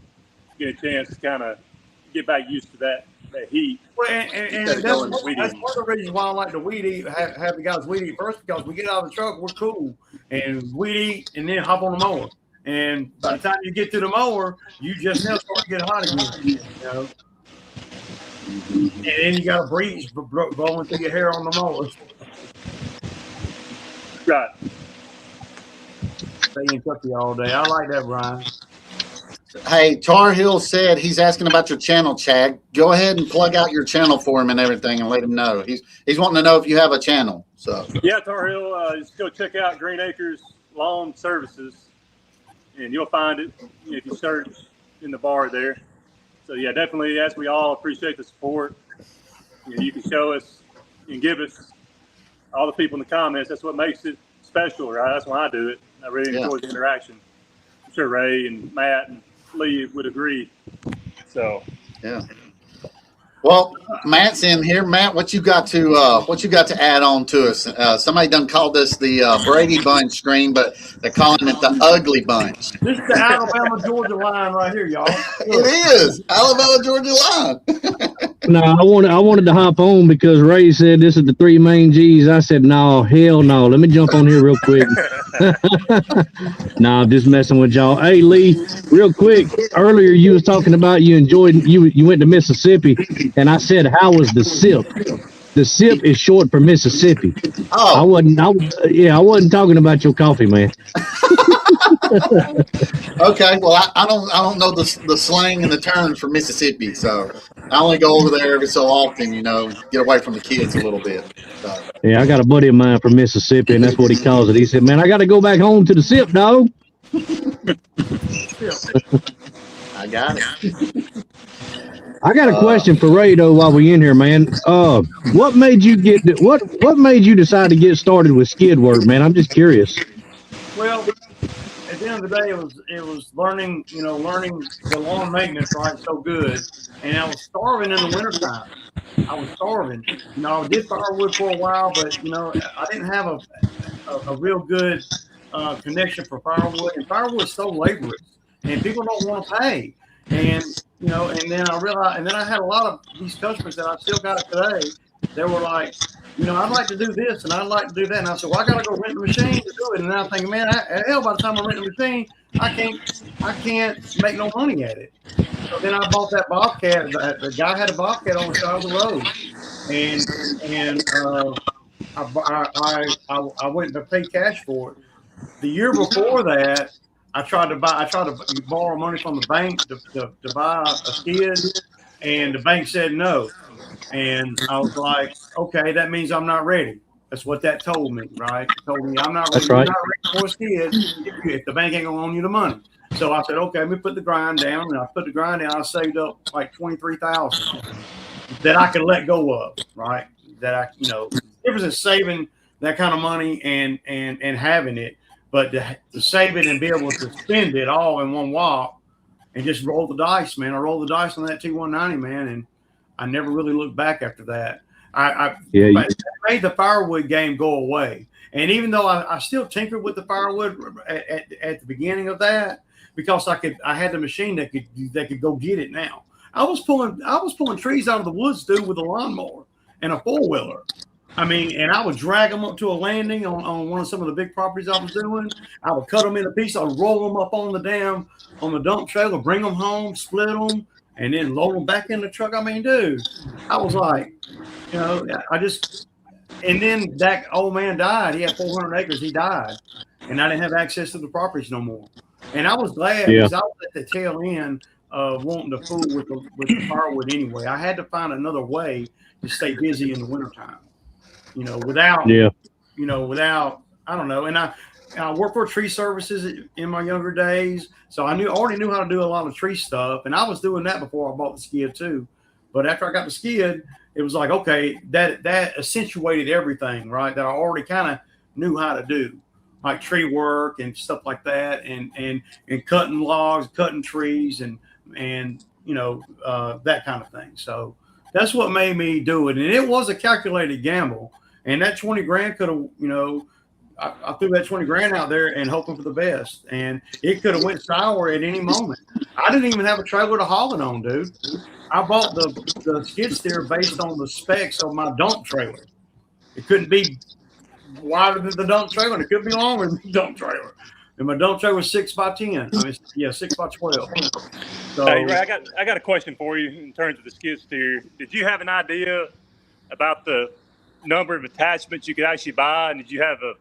Get a chance to kind of get back used to that heat. Well, and that's one of the reasons why I like to weed eat, have the guys weed eat first, because we get out of the truck, we're cool, and weed eat, and then hop on the mower. And by the time you get to the mower, you just now start to get hot again. And then you got a breeze blowing through your hair on the mower. Right. Stay in Kentucky all day. I like that, Brian. Hey, Tar Heel said he's asking about your channel, Chad. Go ahead and plug out your channel for him and everything, and let him know. He's wanting to know if you have a channel. So yeah, Tar Heel, just go check out Green Acres Lawn Services, and you'll find it if you search in the bar there. So yeah, definitely, as we all appreciate the support, you can show us and give us all the people in the comments. That's what makes it special, right? That's why I do it. I really enjoy the interaction. I'm sure Ray and Matt and Lee would agree. So yeah. Well, Matt's in here. Matt, what you got to add on to us? Somebody done called us the Brady Bunch screen, but they're calling it the Ugly Bunch. This is the Alabama-Georgia line right here, y'all. It is Alabama-Georgia line. No, I wanted to hop on because Ray said this is the three main G's. I said, no, hell no. Let me jump on here real quick. Nah, I'm just messing with y'all. Hey, Lee, real quick. Earlier you was talking about you went to Mississippi, and I said, how was the SIP? The SIP is short for Mississippi. Oh, I wasn't talking about your coffee, man. Okay, well, I don't know the slang and the terms for Mississippi, so I only go over there every so often, get away from the kids a little bit. So. Yeah, I got a buddy of mine from Mississippi, and that's what he calls it. He said, man, I got to go back home to the SIP, dog. I got it. I got a question for Ray though while we in here, man. What made you what made you decide to get started with skid work, man? I'm just curious. Well, at the end of the day, it was learning the lawn maintenance right so good, and I was starving in the wintertime. I was starving. I did firewood for a while, but I didn't have a real good connection for firewood, and firewood is so laborious, and people don't want to pay. And and then I realized, and then I had a lot of these customers that I still got today. They were like, I'd like to do this and I'd like to do that. And I said, well, I got to go rent the machine to do it. And then I'm thinking, man, hell, by the time I rent the machine, I can't make no money at it. So then I bought that Bobcat. The guy had a Bobcat on the side of the road, and I went to pay cash for it. The year before that, I tried to borrow money from the bank to buy a skid, and the bank said no. And I was like, okay, that means I'm not ready. That's what that told me, right? It told me I'm not ready, right. not ready for a skid if the bank ain't gonna loan you the money. So I said, okay, let me put the grind down. And I put the grind down. I saved up like $23,000 that I could let go of, right? That the difference is saving that kind of money and having it. But to save it and be able to spend it all in one walk and just roll the dice, man. I rolled the dice on that T190, man, and I never really looked back after that. I made the firewood game go away. And even though I still tinkered with the firewood at the beginning of that, because I had the machine that could go get it now. I was pulling trees out of the woods, dude, with a lawnmower and a 4-wheeler. And I would drag them up to a landing on one of some of the big properties I was doing. I would cut them into pieces. I would roll them up on the dump trailer, bring them home, split them, and then load them back in the truck. I mean, dude, I was like, and then that old man died. He had 400 acres. He died, and I didn't have access to the properties no more. And I was glad because I was at the tail end of wanting to fool with the firewood anyway. I had to find another way to stay busy in the wintertime, without I don't know. And I worked for tree services in my younger days, so I already knew how to do a lot of tree stuff, and I was doing that before I bought the skid too. But after I got the skid, it was like, okay, that accentuated everything, right? That I already kind of knew how to do, like tree work and stuff like that, and cutting logs, cutting trees, and that kind of thing. So that's what made me do it, and it was a calculated gamble. And that 20 grand could have, I threw that 20 grand out there and hoping for the best, and it could have went sour at any moment. I didn't even have a trailer to haul it on, dude. I bought the skid steer based on the specs of my dump trailer. It couldn't be wider than the dump trailer, and it couldn't be longer than the dump trailer. And my dump trailer was 6x10. 6x12. So, hey, Ray, I got a question for you in terms of the skid steer. Did you have an idea about the number of attachments you could actually buy, and did you have a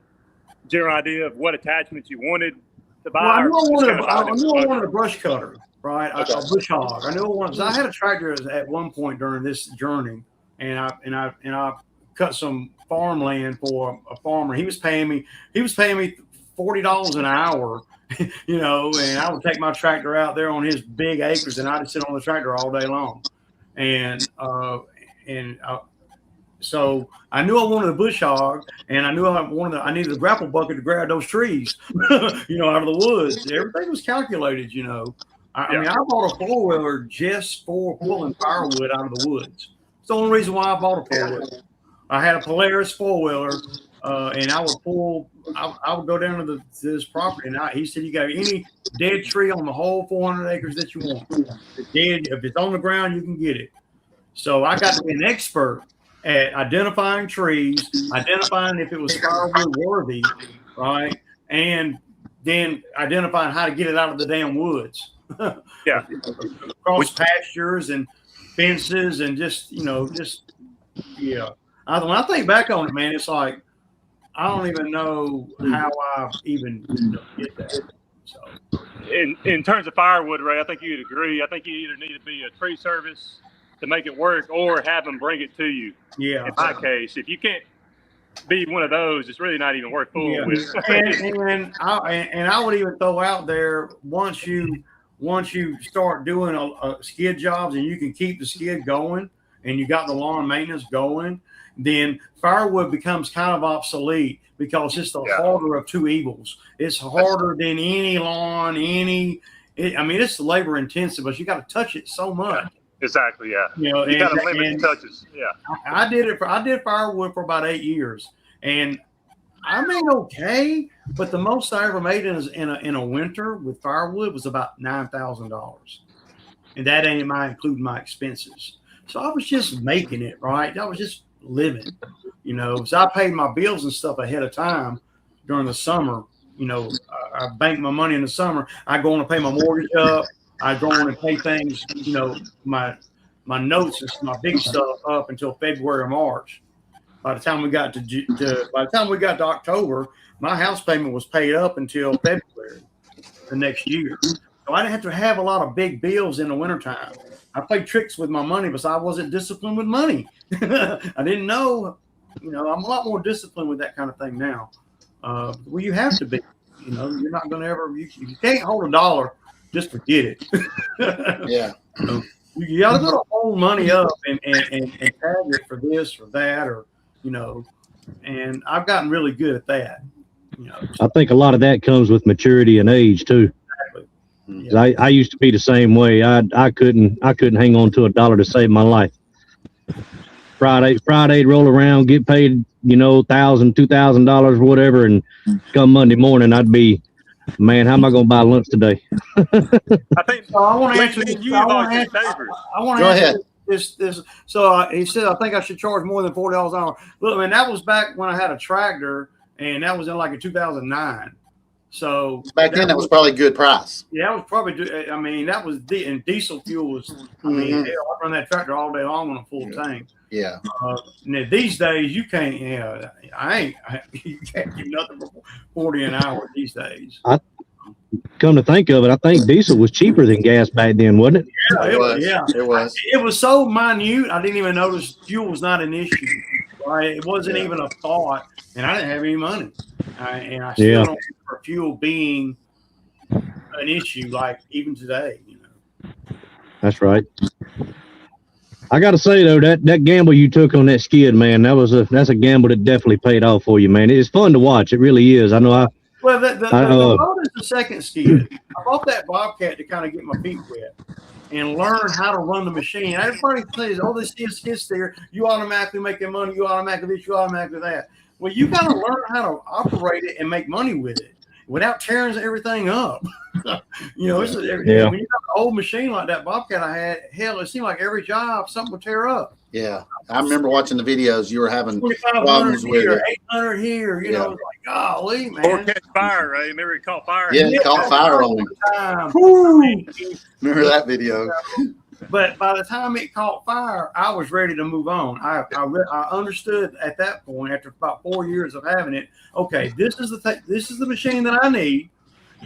general idea of what attachments you wanted to buy? Well, I knew I wanted a brush cutter, right? Okay. A bush hog. I knew I wanted. I had a tractor at one point during this journey, and I cut some farmland for a farmer. He was paying me $40 an hour, and I would take my tractor out there on his big acres, and I'd just sit on the tractor all day long, so I knew I wanted a bush hog, and I knew I needed a grapple bucket to grab those trees, out of the woods. Everything was calculated, I mean, I bought a 4-wheeler just for pulling firewood out of the woods. It's the only reason why I bought a 4-wheeler. I had a Polaris 4-wheeler, and I would go down to this property, and he said, you got any dead tree on the whole 400 acres that you want. If it's on the ground, you can get it. So I got to be an expert at identifying trees, identifying if it was firewood worthy, right? And then identifying how to get it out of the damn woods. Yeah. Across pastures and fences and yeah. When I think back on it, man, it's like, I don't even know how I even get that. So, in terms of firewood, Ray, I think you'd agree. I think you either need to be a tree service to make it work, or have them bring it to you. Yeah. In my case, if you can't be one of those, it's really not even worth fooling with. and I would even throw out there, once you start doing a skid jobs and you can keep the skid going and you got the lawn maintenance going, then firewood becomes kind of obsolete because it's the harder of two evils. It's harder than any lawn, it's labor intensive, but you got to touch it so much. Exactly. Yeah. You got to limit the touches. Yeah. I did firewood for about 8 years, and I made okay, but the most I ever made in a winter with firewood was about $9,000, and that ain't including my expenses. So I was just making it, right? I was just living, So I paid my bills and stuff ahead of time during the summer. I banked my money in the summer. I go on and pay my mortgage up. I go on and pay things, my notes and my big stuff up until February or March. By the time we got to October, my house payment was paid up until February the next year. So I didn't have to have a lot of big bills in the wintertime. I played tricks with my money because I wasn't disciplined with money. I didn't know, I'm a lot more disciplined with that kind of thing now. Well, you have to be, you're not going to ever, you can't hold $1. Just forget it. Yeah. You got to go to hold money up and tag it for this or that, or, and I've gotten really good at that. I think a lot of that comes with maturity and age too. Exactly. Yeah. I used to be the same way. I couldn't hang on to $1 to save my life. Friday'd roll around, get paid, $1,000, $2,000, whatever, and come Monday morning, I'd be, man, how am I going to buy lunch today? I think I want to answer you about your favors. Go ahead. This. So he said, I think I should charge more than $40 an hour. Look, man, that was back when I had a tractor, and that was in like in 2009. So Back then, that was probably a good price. Yeah, that was probably. I mean, that was and diesel fuel was. I mean, hell, I run that tractor all day long on a full tank. Yeah. Now these days, you can't. You can't do nothing for 40 an hour these days. Come to think of it, I think diesel was cheaper than gas back then, wasn't it? Yeah, It was. Yeah, It was. It was so minute, I didn't even notice fuel was not an issue. Right? It wasn't even a thought, and I didn't have any money, and I still don't remember fuel being an issue like even today. You know. That's right. I got to say though, that gamble you took on that skid, man, that's a gamble that definitely paid off for you, man. It's fun to watch. It really is. I know. Well, the boat is the second skid. I bought that Bobcat to kind of get my feet wet and learn how to run the machine. Everybody says, "Oh, this is skid steer. You automatically making money. You automatically this. You automatically that." Well, you got to learn how to operate it and make money with it without tearing everything up. You know, when you got an old machine like that Bobcat I had, hell, it seemed like every job something would tear up. Yeah, I remember watching the videos. You were having problems with it. 800 here. You know, it's like, golly, man. Or catch fire, right? Remember it caught fire? Yeah, it caught fire on him. Remember that video? But by the time it caught fire, I was ready to move on. I understood at that point, after about 4 years of having it, okay, this is the machine that I need.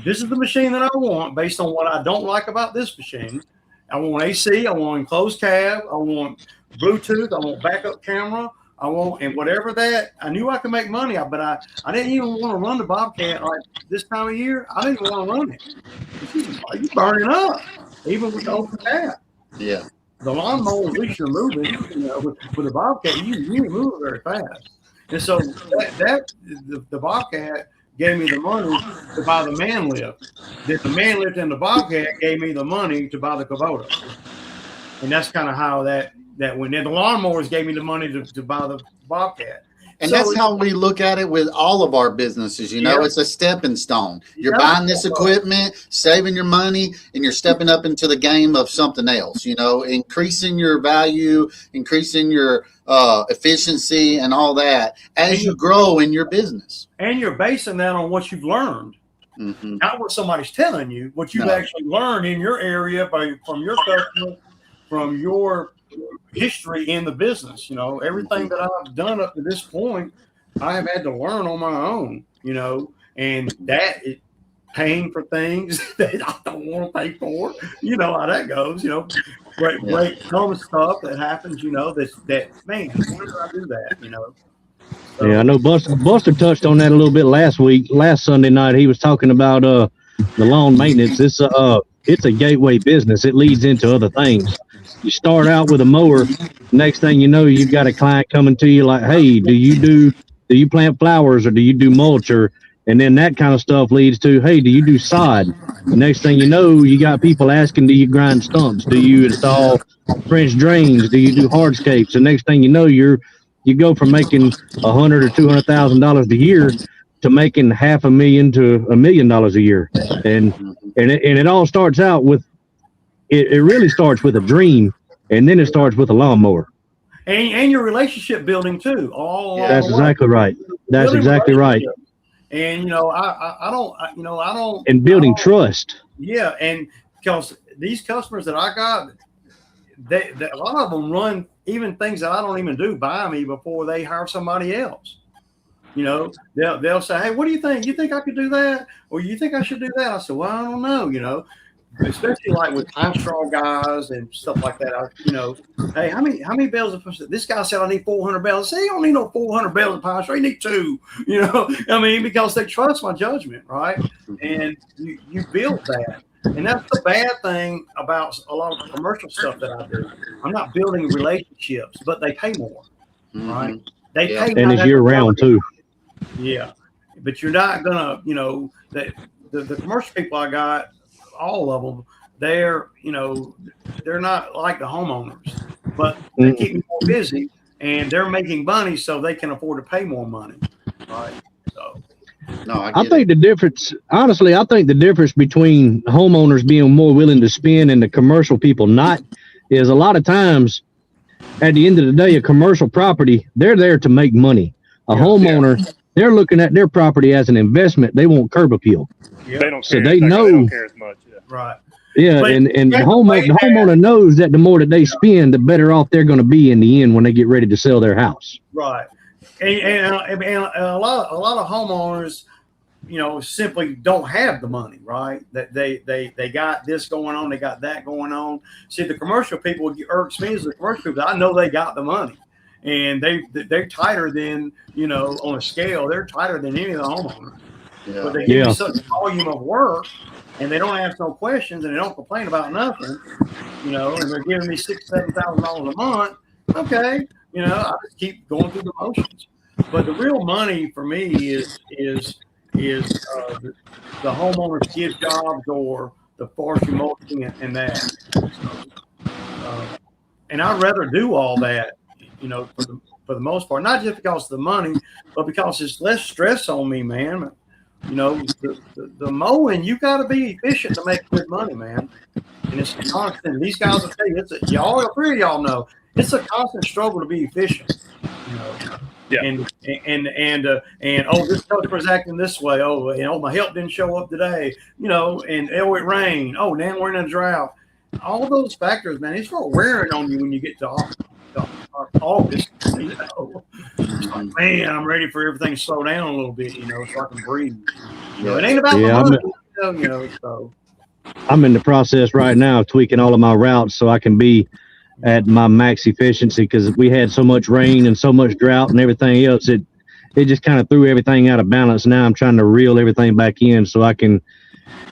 This is the machine that I want based on what I don't like about this machine. I want AC. I want enclosed cab. I want Bluetooth. I want backup camera. And whatever that, I knew I could make money, but I didn't even want to run the Bobcat like this time of year. I didn't even want to run it. You burning up, even with the open cab. Yeah. The lawnmower, at least you're moving. You know, with the Bobcat, you move very fast. And so the Bobcat gave me the money to buy the man lift. Then the man lift and the Bobcat gave me the money to buy the Kubota. And that's kind of how that went. Then the lawnmowers gave me the money to buy the Bobcat. And that's how we look at it with all of our businesses. You know, it's a stepping stone. You're buying this equipment, saving your money, and you're stepping up into the game of something else, you know, increasing your value, increasing your efficiency and all that as you grow in your business. And you're basing that on what you've learned. Mm-hmm. Not what somebody's telling you, what you've actually learned in your area from your customer, from your history in the business. You know, everything that I've done up to this point, I have had to learn on my own, you know, and that is paying for things that I don't want to pay for. You know how that goes, you know, great common stuff that happens, you know, that man, why did I do that, you know? So, yeah, I know Buster touched on that a little bit last Sunday night. He was talking about the lawn maintenance. It's a gateway business. It leads into other things. You start out with a mower. Next thing you know, you've got a client coming to you like, hey, do you plant flowers or do you do mulch? And then that kind of stuff leads to, hey, do you do sod? The next thing you know, you got people asking, do you grind stumps? Do you install French drains? Do you do hardscapes? The next thing you know, you go from making $100,000 or $200,000 a year to making $500,000 to $1 million a year. And it all starts out with, it really starts with a dream, and then it starts with a lawnmower. And your relationship building too. That's exactly right. That's exactly right. And you know, I don't. And building trust. Yeah, and because these customers that I got, a lot of them run even things that I don't even do by me before they hire somebody else. You know, they'll say, hey, what do you think? You think I could do that? Or you think I should do that? I said, well, I don't know, you know. Especially like with Pine Straw guys and stuff like that. You know, hey, how many bales of this guy said I need 400 bales. I say, you don't need no 400 bales of Pine Straw. You need 2. You know, I mean, because they trust my judgment, right? And you build that. And that's the bad thing about a lot of the commercial stuff that I do. I'm not building relationships, but they pay more, right? They pay more. And it's year round too. Yeah, but you're not gonna, you know, the commercial people I got. All of them, they're not like the homeowners, but they keep me more busy and they're making money so they can afford to pay more money. Right. So I think the difference, honestly, I think the difference between homeowners being more willing to spend and the commercial people not is a lot of times at the end of the day, a commercial property, they're there to make money. A homeowner, they're looking at their property as an investment. They want curb appeal. Yeah. They don't So care. they They know- don't care as much. Yeah. Right. Yeah, But and you the have to weigh homeowner knows that the more that they spend, the better off they're going to be in the end when they get ready to sell their house. Right. And a lot of homeowners, simply don't have the money, right? That they got this going on, they got that going on. See, the commercial people, what irks me is the commercial people. I know they got the money, and they're tighter than on a scale. They're tighter than any of the homeowners. Yeah. But they give me such volume of work, and they don't ask no questions, and they don't complain about nothing. And they're giving me $6,000-7,000 a month. Okay, I just keep going through the motions. But the real money for me is the homeowners give jobs or the forestry mulching and that. And I'd rather do all that, for the most part, not just because of the money, but because it's less stress on me, man. The mowing, you got to be efficient to make good money, man. And it's constant. These guys will tell you, y'all, all three of y'all know, it's a constant struggle to be efficient. Yeah. And this customer's acting this way. My help didn't show up today. And it rained. Oh, now we're in a drought. All those factors, man, they start wearing on you when you get to August. It's like, man, I'm ready for everything to slow down a little bit, so I can breathe. It ain't about the money, so. I'm in the process right now of tweaking all of my routes so I can be at my max efficiency, because we had so much rain and so much drought and everything else. It just kind of threw everything out of balance. Now I'm trying to reel everything back in so I can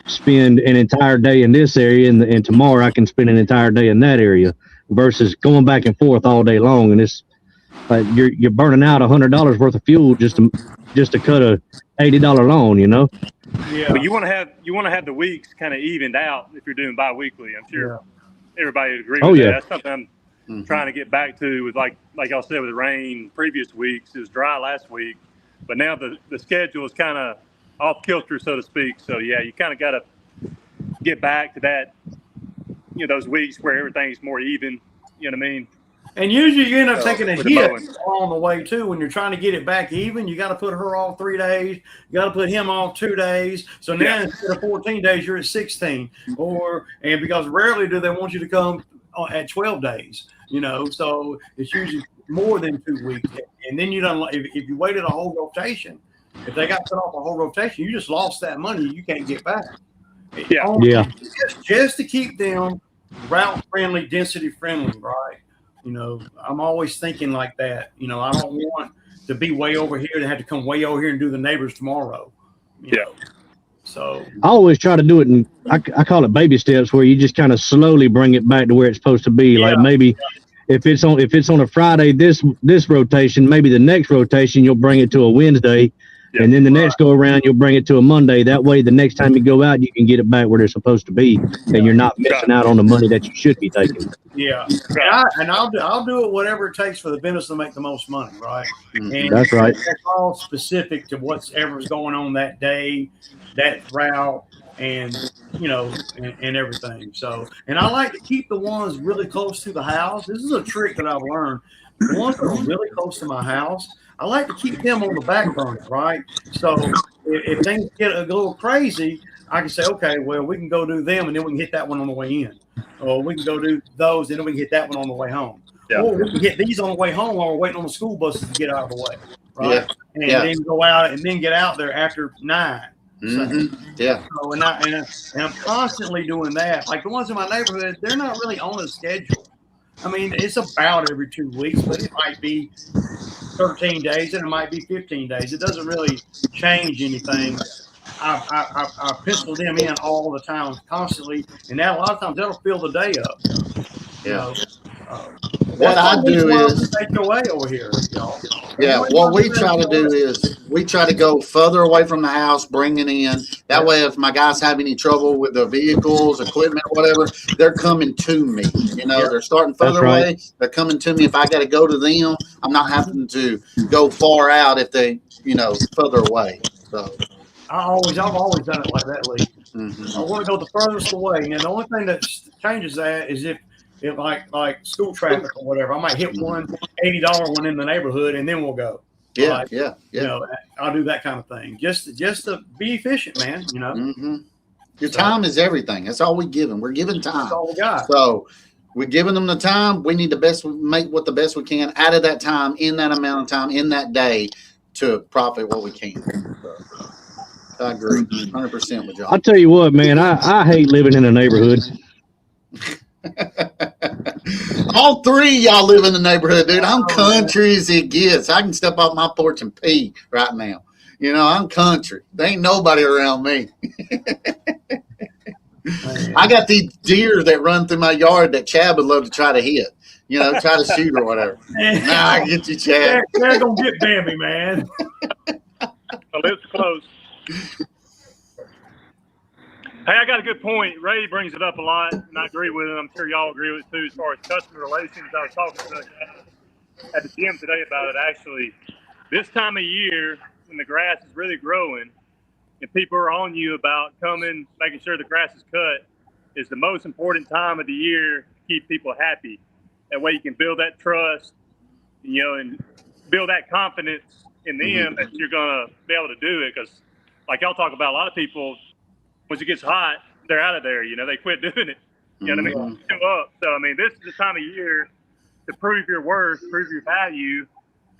spend an entire day in this area, and tomorrow I can spend an entire day in that area, versus going back and forth all day long. And it's like you're burning out $100 worth of fuel just to cut a $80 lawn, Yeah. But you want to have the weeks kind of evened out if you're doing bi-weekly. I'm sure everybody would agree with that. That's something I'm trying to get back to with like y'all said, with the rain previous weeks. It was dry last week, but now the schedule is kind of off kilter, so to speak. So yeah, you kind of got to get back to that, those weeks where everything's more even. You know what I mean? And usually you end up taking a with hit mowing. along the way too. When you're trying to get it back even, you got to put her off 3 days. You got to put him off 2 days. So now instead of 14 days, you're at 16. And because rarely do they want you to come at 12 days. So it's usually more than 2 weeks. And then if you waited a whole rotation, if they got cut off a whole rotation, you just lost that money. You can't get back. Yeah. Just to keep them route friendly, density friendly, right? I'm always thinking like that. I don't want to be way over here and have to come way over here and do the neighbors tomorrow. You know? So I always try to do it in, I call it baby steps, where you just kind of slowly bring it back to where it's supposed to be. Like maybe if it's on a Friday, this rotation, maybe the next rotation, you'll bring it to a Wednesday. And then the next go around, you'll bring it to a Monday. That way, the next time you go out, you can get it back where they're supposed to be, and you're not missing out on the money that you should be taking. Yeah, and I'll do it whatever it takes for the business to make the most money, right? And that's right. That's all specific to whatever's going on that day, that route, and and everything. So, and I like to keep the ones really close to the house. This is a trick that I've learned. The ones that are really close to my house, I like to keep them on the back burner, right? So if things get a little crazy, I can say, okay, well, we can go do them, and then we can hit that one on the way in. Or we can go do those, and then we can hit that one on the way home. Yeah. Or we can hit these on the way home while we're waiting on the school buses to get out of the way, right? Yeah. And then go out and then get out there after 9. So, and I'm constantly doing that. Like the ones in my neighborhood, they're not really on a schedule. I mean, it's about every 2 weeks, but it might be 13 days and it might be 15 days. It doesn't really change anything. I pencil them in all the time, constantly, and now a lot of times that'll fill the day up. What I do is take it away over here, y'all. What we try to do is we try to go further away from the house, bring it in. That way, if my guys have any trouble with their vehicles, equipment, whatever, they're coming to me. They're starting further away. They're coming to me. If I got to go to them, I'm not having to go far out if they, further away. So I've always done it like that, Lee. I want to go the furthest away. And the only thing that changes that is if like school traffic or whatever, I might hit one $80 one in the neighborhood, and then we'll go. Yeah, yeah. You know, I'll do that kind of thing. Just to be efficient, man. You know. Mm-hmm. Your time is everything. That's all we give them. We're giving time. That's all we got. So we're giving them the time. We need make what the best we can out of that time, in that amount of time, in that day, to profit what we can. So, I agree 100% with y'all. I'll tell you what, man, I hate living in a neighborhood. All three of y'all live in the neighborhood, dude. I'm country as it gets. I can step off my porch and pee right now. You know, I'm country. There ain't nobody around me. I got these deer that run through my yard that Chad would love to try to hit. You know, try to shoot or whatever. Nah, I get you, Chad. They're gonna get Bambi, man. Well, it's close. Hey, I got a good point. Ray brings it up a lot, and I agree with it. I'm sure y'all agree with it too. As far as customer relations, I was talking to a guy at the gym today about it. Actually, this time of year when the grass is really growing and people are on you about coming, making sure the grass is cut, is the most important time of the year to keep people happy. That way you can build that trust, you know, and build that confidence in them that you're going to be able to do it. Because like y'all talk about, a lot of people, once it gets hot, they're out of there. You know, they quit doing it. You know what I mean? Show up. So, I mean, this is the time of year to prove your worth, prove your value,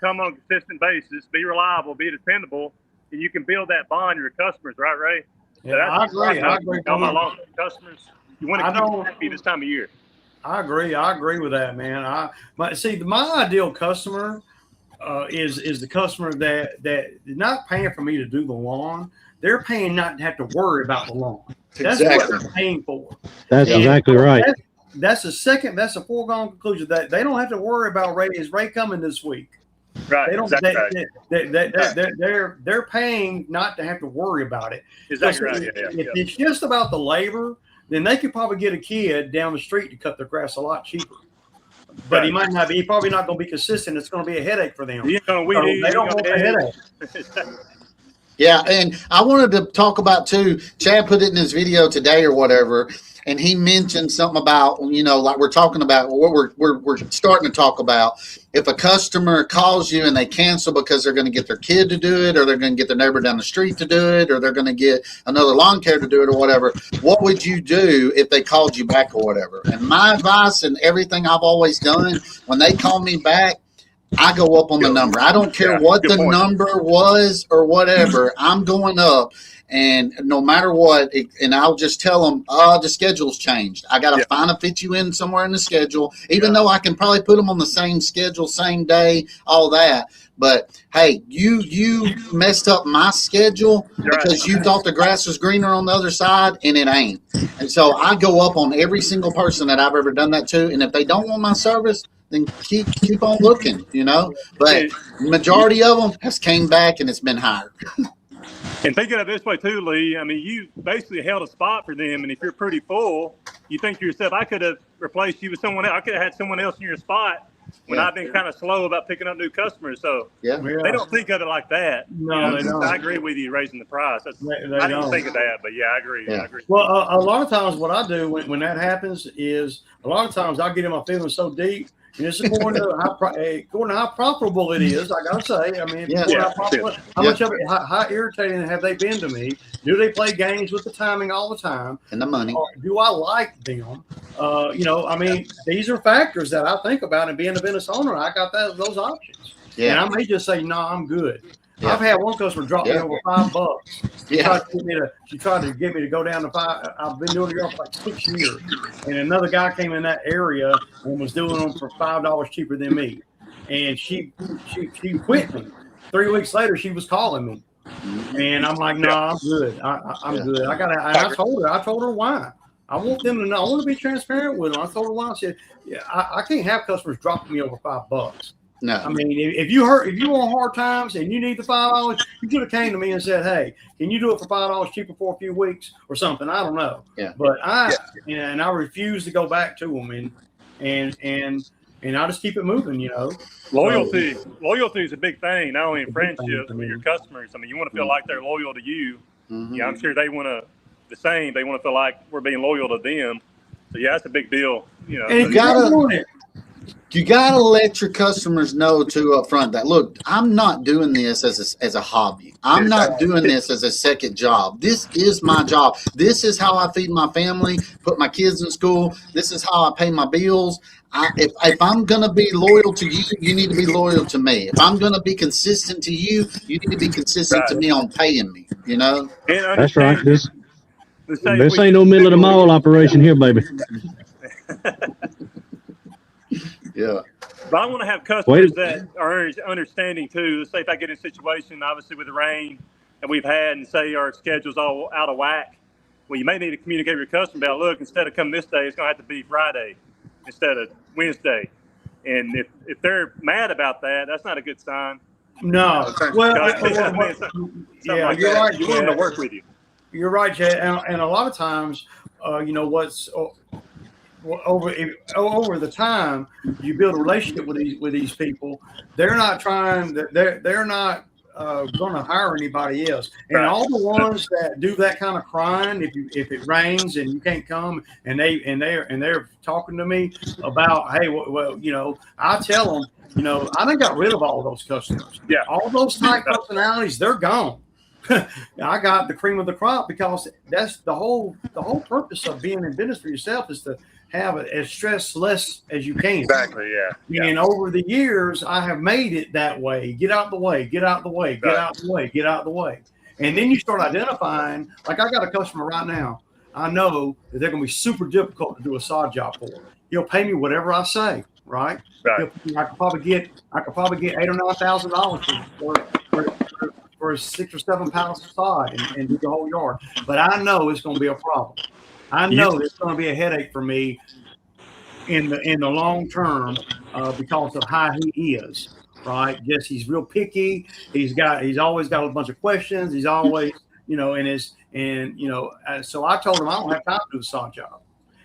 come on a consistent basis, be reliable, be dependable, and you can build that bond with your customers, right, Ray? Yeah, so I agree. All my long-term customers, you want to keep them happy this time of year. I agree with that, man. My ideal customer is the customer that is not paying for me to do the lawn. They're paying not to have to worry about the lawn. That's what they're paying for. That's exactly right. That's a foregone conclusion that they don't have to worry about Ray. Is Ray coming this week? Right. They don't. They're paying not to have to worry about it. Exactly right. If it's just about the labor, then they could probably get a kid down the street to cut their grass a lot cheaper. But he might not be. He's probably not going to be consistent. It's going to be a headache for them. They don't want a headache. Yeah, and I wanted to talk about too. Chad put it in his video today or whatever, and he mentioned something about, you know, like we're talking about what we're starting to talk about. If a customer calls you and they cancel because they're going to get their kid to do it, or they're going to get their neighbor down the street to do it, or they're going to get another lawn care to do it, or whatever, what would you do if they called you back or whatever? And my advice and everything I've always done, when they call me back, I go up on the number. I don't care what the number was or whatever. I'm going up, and no matter what, and I'll just tell them, the schedule's changed. I got to find a fit you in somewhere in the schedule, even though I can probably put them on the same schedule, same day, all that. But hey, you messed up my schedule because you thought the grass was greener on the other side, and it ain't. And so I go up on every single person that I've ever done that to, and if they don't want my service, then keep on looking, you know. But majority of them has came back and it's been higher. And thinking of it this way too, Lee, I mean, you basically held a spot for them, and if you're pretty full, you think to yourself, I could have replaced you with someone else. I could have had someone else in your spot when I've been kind of slow about picking up new customers. So they don't think of it like that. No, they don't. I agree with you raising the price. I didn't think of that, but I agree. Yeah. I agree. Well, a lot of times what I do when that happens is a lot of times I'll get in my feelings so deep. And it's according to how profitable it is. I gotta say, I mean, how much of it, how irritating have they been to me? Do they play games with the timing all the time? And the money. Or do I like them? You know, I mean, these are factors that I think about. And being a business owner, I got those options. Yeah. And I may just say, no, I'm good. Yeah. I've had one customer drop me over $5. She tried to get me to go down to $5. I've been doing it for like 6 years. And another guy came in that area and was doing them for $5 cheaper than me. And she quit me. 3 weeks later, she was calling me. And I'm like, no, I'm good. I'm good. I told her why. I want them to know. I want to be transparent with them. I told her why. I said, I can't have customers dropping me over $5. No, I mean, if you on hard times and you need the $5, you could have came to me and said, "Hey, can you do it for $5 cheaper for a few weeks or something?" I don't know. Yeah. But I refuse to go back to them, and I just keep it moving. You know, loyalty is a big thing, not only in friendships with your customers. I mean, you want to feel like they're loyal to you. Mm-hmm. Yeah, I'm sure they want to the same. They want to feel like we're being loyal to them. So that's a big deal. You know, and You got to let your customers know too up front that, look, I'm not doing this as a hobby. I'm not doing this as a second job. This is my job. This is how I feed my family, put my kids in school. This is how I pay my bills. If I'm going to be loyal to you, you need to be loyal to me. If I'm going to be consistent to you, you need to be consistent to me on paying me, you know? That's right. This ain't no middle of the mall operation here, baby. Yeah. But I want to have customers that are understanding too. Let's say if I get in a situation, obviously with the rain that we've had, and say our schedule's all out of whack, well, you may need to communicate with your customer about, look, instead of coming this day, it's going to have to be Friday instead of Wednesday. And if they're mad about that, that's not a good sign. No. Well, yeah, you're right. You want them to work with you. You're right, Jay. And a lot of times, what's over the time you build a relationship with these people, they're not trying. They're not going to hire anybody else. And all the ones that do that kind of crying, if it rains and you can't come, and they're talking to me about, hey, well, I tell them, I done got rid of all those customers. Yeah, all those type personalities, they're gone. I got the cream of the crop, because that's the whole purpose of being in business for yourself, is to have it as stress less as you can. Exactly. Yeah. And over the years, I have made it that way. Get out the way. Get out the way. Get out the way. Get out the way. And then you start identifying. Like, I got a customer right now. I know that they're going to be super difficult to do a sod job for. He'll pay me whatever I say. Right. I could probably get $8,000 or $9,000 for 6 or 7 pounds of sod and do the whole yard. But I know it's going to be a problem. I know it's going to be a headache for me in the long term because of how he is, right? Yes, he's real picky. He's always got a bunch of questions. He's always, so I told him I don't have time to do the sod job.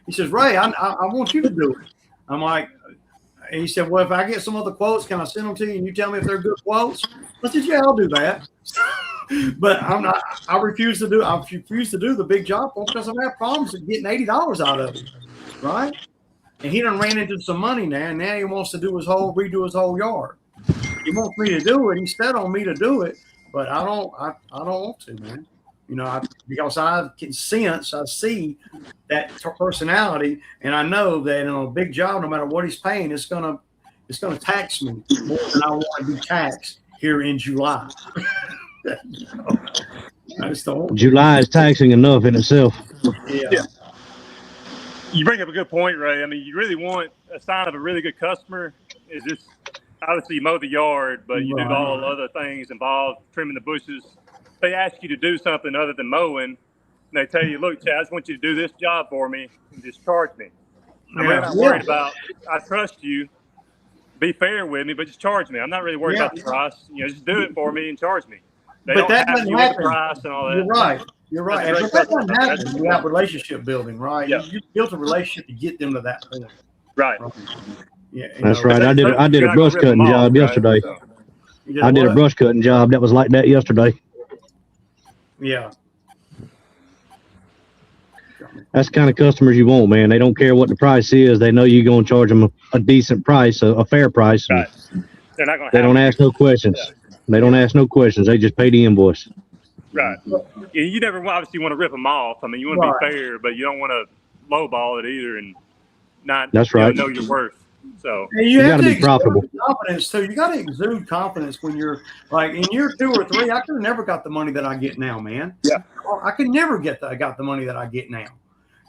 He says, Ray, I want you to do it. I'm like, and he said, well, if I get some other quotes, can I send them to you and you tell me if they're good quotes? I said, yeah, I'll do that. But I refuse to do the big job for him because I've had problems with getting $80 out of him, right? And he done ran into some money now, and now he wants to redo his whole yard. He wants me to do it. He said on me to do it, but I don't want to, man. Because I can sense, I see that personality, and I know that in a big job, no matter what he's paying, it's gonna tax me more than I want to be taxed here in July. I just don't. July is taxing enough in itself. Yeah. You bring up a good point, Ray. I mean, you really want a sign of a really good customer is just obviously you mow the yard, but you do all the other things involved, trimming the bushes. They ask you to do something other than mowing, and they tell you, look, Chad, I just want you to do this job for me and just charge me. I'm not worried about, I trust you, be fair with me, but just charge me. I'm not really worried about the price. Just do it for me and charge me. But that doesn't happen. Price and all that. You're right. But that doesn't happen without relationship building, right? Yeah. You built a relationship to get them to that point. Right. Yeah. That's right. I did a brush cutting job yesterday. I did a brush cutting job that was like that yesterday. Yeah. That's the kind of customers you want, man. They don't care what the price is. They know you're going to charge them a decent price, a fair price. Right. They're not going to. They don't ask no questions. Yeah. They don't ask no questions. They just pay the invoice. Right. You never obviously want to rip them off. I mean, you want to be fair, but you don't want to lowball it either and not know your worth. So you got to be profitable. Confidence too. You got to exude confidence when you're like in year 2 or 3. I could have never got the money that I get now, man. Yeah. I could never got the money that I get now.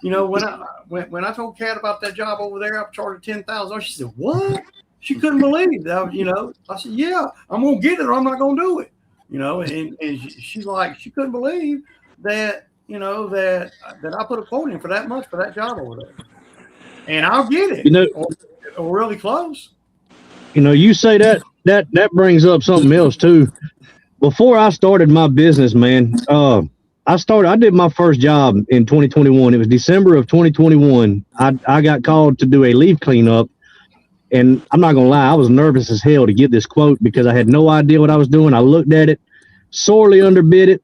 When I told Kat about that job over there, I charged her $10,000. She said, "What?" She couldn't believe that. I said, "Yeah, I'm gonna get it, or I'm not gonna do it." And she's like, she couldn't believe that that I put a quote in for that much for that job over there, and I'll get it. Or really close. You say that brings up something else too. Before I started my business, man, I did my first job in 2021. It was December of 2021. I got called to do a leaf cleanup, and I'm not gonna lie, I was nervous as hell to get this quote because I had no idea what I was doing. I looked at it, sorely underbid it.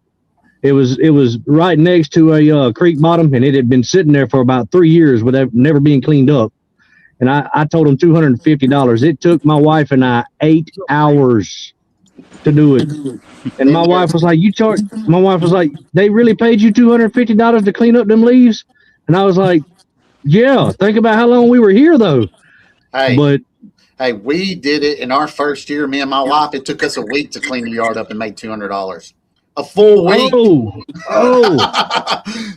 It was right next to a creek bottom, and it had been sitting there for about 3 years without never being cleaned up. and I told him $250. It took my wife and I 8 hours to do it. And my wife was like, my wife was like, they really paid you $250 to clean up them leaves? And I was like, yeah, think about how long we were here though. Hey, we did it in our first year, me and my wife. It took us a week to clean the yard up and made $200. A full week. Oh.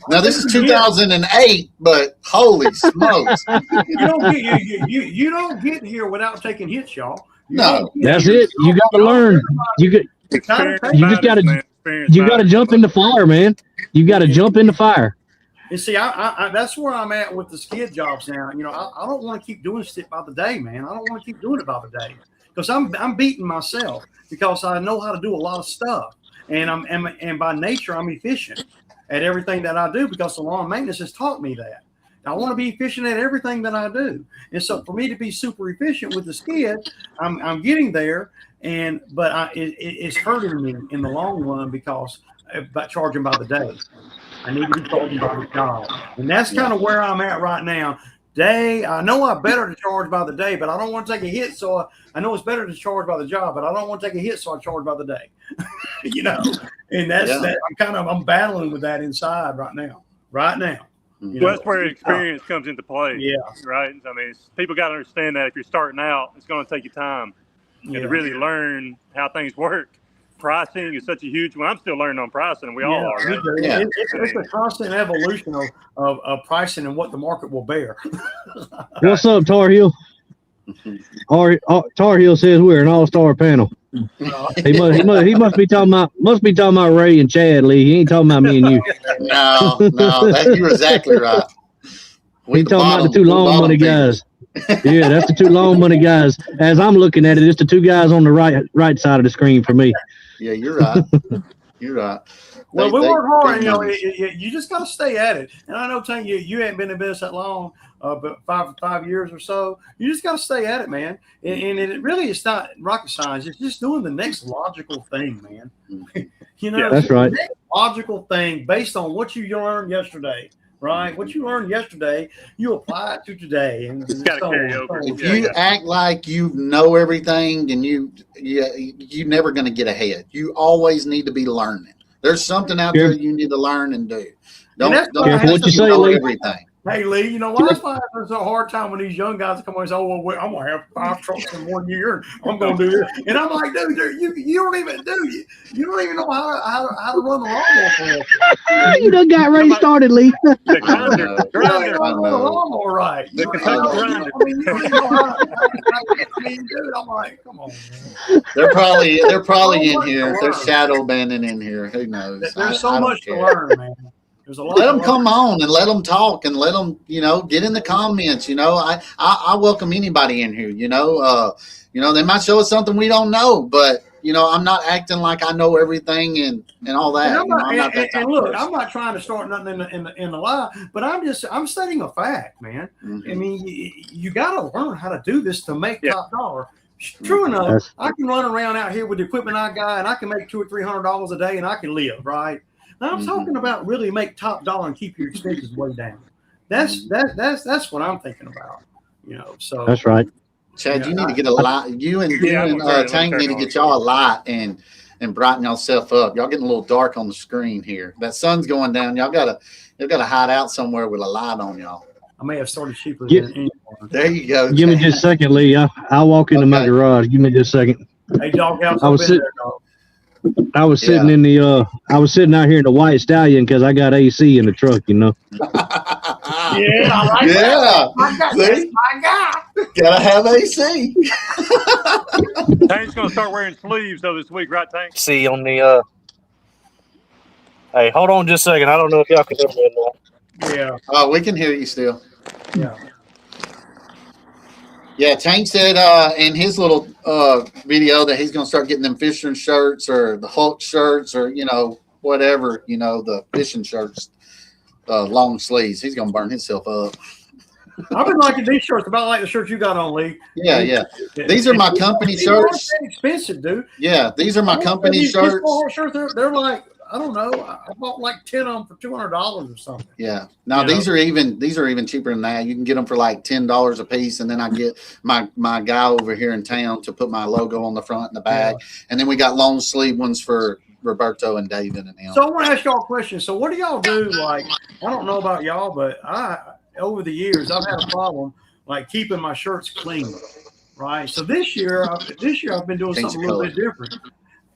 Now this is 2008, but holy smokes. You don't get here without taking hits, y'all. That's it. You got to learn. You just got to jump in the fire, man. You got to jump in the fire. And see, I that's where I'm at with the skid jobs now. I don't want to keep doing shit by the day, man. I don't want to keep doing it by the day because I'm beating myself because I know how to do a lot of stuff, and by nature I'm efficient at everything that I do because the lawn maintenance has taught me that. I want to be efficient at everything that I do, and so for me to be super efficient with the skid, I'm getting there, but it's hurting me in the long run because by charging by the day. I need to be charging by the job. And that's kind of where I'm at right now. I know I'm better to charge by the day, but I don't want to take a hit. So I know it's better to charge by the job, but I don't want to take a hit. So I charge by the day, and I'm battling with that inside right now. Well, that's where experience comes into play. Yeah. Right. I mean, people got to understand that if you're starting out, it's going to take you time and to really learn how things work. Pricing is such a huge one. I'm still learning on pricing, and we all are. Right? Yeah. It's a constant evolution of pricing and what the market will bear. What's up, Tar Heel? Tar Heel says we're an all-star panel. He must be talking about Ray and Chad Lee. He ain't talking about me and you. No, you're exactly right. He's talking about the two long money guys. Yeah, that's the two long money guys. As I'm looking at it, it's the two guys on the right side of the screen for me. Yeah, you're right. You're right. Well, we work hard. You just got to stay at it. And I know, Tank, you ain't been in business that long, but 5 years or so. You just got to stay at it, man. And it really is not rocket science. It's just doing the next logical thing, man. That's right. The next logical thing based on what you learned yesterday. Right, what you learned yesterday, you apply it to today, and it's got to carry over. If you act like you know everything, and you're never going to get ahead. You always need to be learning. There's something out there you need to learn and do. Don't what you say, Lee. Everything. Hey, Lee, you know why that's why it's a hard time when these young guys come on and say, "Oh, well, I'm gonna have 5 trucks in 1 year. I'm gonna do this," and I'm like, "Dude, you don't even know how to run the lawnmower. You done got Ray started, Lee. You don't run the lawnmower right. I mean, you don't know how. Dude, I'm like, come on, man. They're probably in here. They're shadow banding in here. Who knows? There's so much to learn, man. Let them come on and let them talk and let them, get in the comments. I welcome anybody in here. They might show us something we don't know, but I'm not acting like I know everything and all that. I'm not that type of person. I'm not trying to start nothing in the lie, but I'm stating a fact, man. Mm-hmm. I mean, you got to learn how to do this to make top dollar. True enough, I can run around out here with the equipment I got, and I can make $200 or $300 a day, and I can live right. Now I'm talking about really make top dollar and keep your expenses way down. That's what I'm thinking about. So that's right. Chad, you need to get a lot. You and Tank need to get y'all a lot and brighten yourself up. Y'all getting a little dark on the screen here. That sun's going down. Y'all gotta hide out somewhere with a light on y'all. I may have started cheaper than anyone. There you go. Give me just a second, Lee. I'll walk into my garage. Give me just a second. Hey, doghouse. I was sitting in the I was sitting out here in the White Stallion because I got AC in the truck, Yeah, I like that. I got. Gotta have AC. Tank's gonna start wearing sleeves though this week, right, Tank? See on the Hey, hold on just a second. I don't know if y'all can hear me or not. Yeah. Oh, we can hear you still. Yeah. Yeah, Tank said in his little video that he's going to start getting them fishing shirts or the Hulk shirts or, whatever, the fishing shirts, long sleeves. He's going to burn himself up. I've been liking these shirts about like the shirts you got on, Lee. Yeah. These are my company shirts. They're expensive, dude. Yeah, these are my company shirts. These shirts, they're like I don't know. I bought like 10 of them for $200 or something. Yeah. Now these are even cheaper than that. You can get them for like $10 a piece, and then I get my guy over here in town to put my logo on the front and the back, and then we got long sleeve ones for Roberto and David and him. So I want to ask y'all a question. So what do y'all do? Like, I don't know about y'all, but over the years I've had a problem like keeping my shirts clean, right? So this year I've been doing something a little bit different.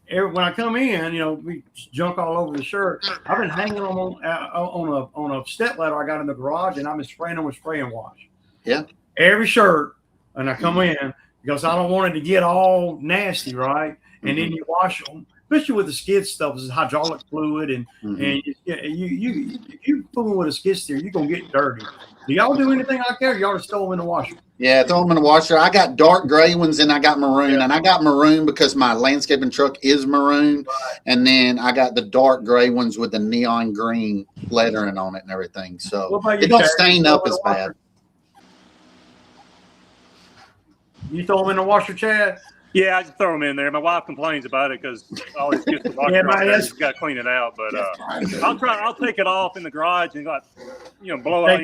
When I come in, we junk all over the shirt. I've been hanging them on a step ladder I got in the garage, and I've been spraying them with spray and wash. Yeah. Every shirt, and I come in because I don't want it to get all nasty, right? And then you wash them, especially with the skid stuff. This is hydraulic fluid, and you fooling with a skid steer, you're gonna get dirty. Do y'all do anything like that? Or y'all just throw them in the washer? Yeah, throw them in the washer. I got dark gray ones and I got maroon. And I got maroon because my landscaping truck is maroon. And then I got the dark gray ones with the neon green lettering on it and everything. So it don't stain up as bad. You throw them in the washer, Chad? Yeah, I just throw them in there. My wife complains about it because I always get the washer off there. She's got to clean it out. But I'll take it off in the garage and blow out,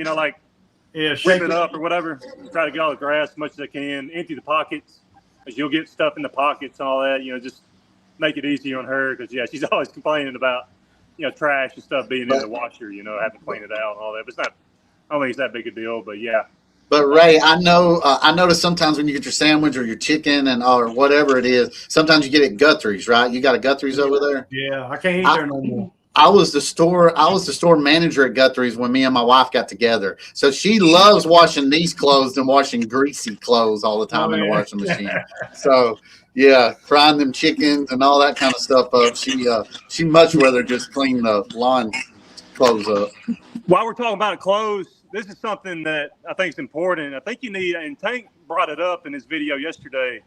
rip it up or whatever. Try to get all the grass as much as I can. Empty the pockets, because you'll get stuff in the pockets and all that. Just make it easier on her because she's always complaining about trash and stuff being in the washer. Having to clean it out and all that. But I don't think it's that big a deal. But yeah. But Ray, I notice sometimes when you get your sandwich or your chicken or whatever it is, sometimes you get it Guthrie's, right? You got a Guthrie's over there? Yeah, I can't eat there no more. I was the store manager at Guthrie's when me and my wife got together. So she loves washing these clothes and washing greasy clothes all the time in the washing machine. So yeah, frying them chickens and all that kind of stuff up. She much rather just clean the lawn clothes up. While we're talking about clothes, this is something that I think is important. I think you need, and Tank brought it up in his video yesterday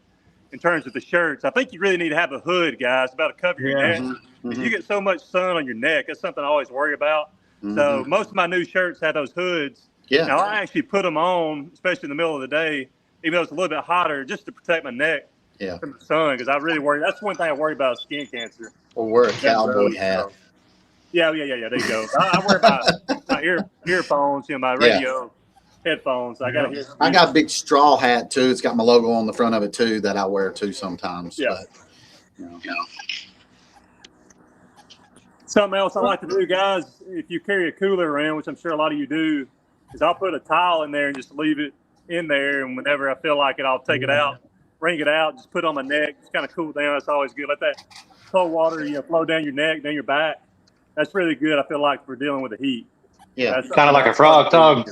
in terms of the shirts. I think you really need to have a hood, guys, about to cover your neck. If you get so much sun on your neck, that's something I always worry about. So most of my new shirts have those hoods. Yeah. Now I actually put them on, especially in the middle of the day, even though it's a little bit hotter, just to protect my neck from the sun. Because I really worry. That's one thing I worry about is skin cancer. Or wear a cowboy hat. Yeah. There you go. I wear my earphones, my radio headphones. I got a big straw hat too. It's got my logo on the front of it too that I wear too sometimes. Yeah. But, Something else I like to do, guys, if you carry a cooler around, which I'm sure a lot of you do, is I'll put a towel in there and just leave it in there. And whenever I feel like it, I'll take it out, wring it out, just put it on my neck. Just kind of cool down. That's always good. Let that cold water flow down your neck, down your back. That's really good, I feel like, for dealing with the heat. Yeah. Kind of like a frog tog.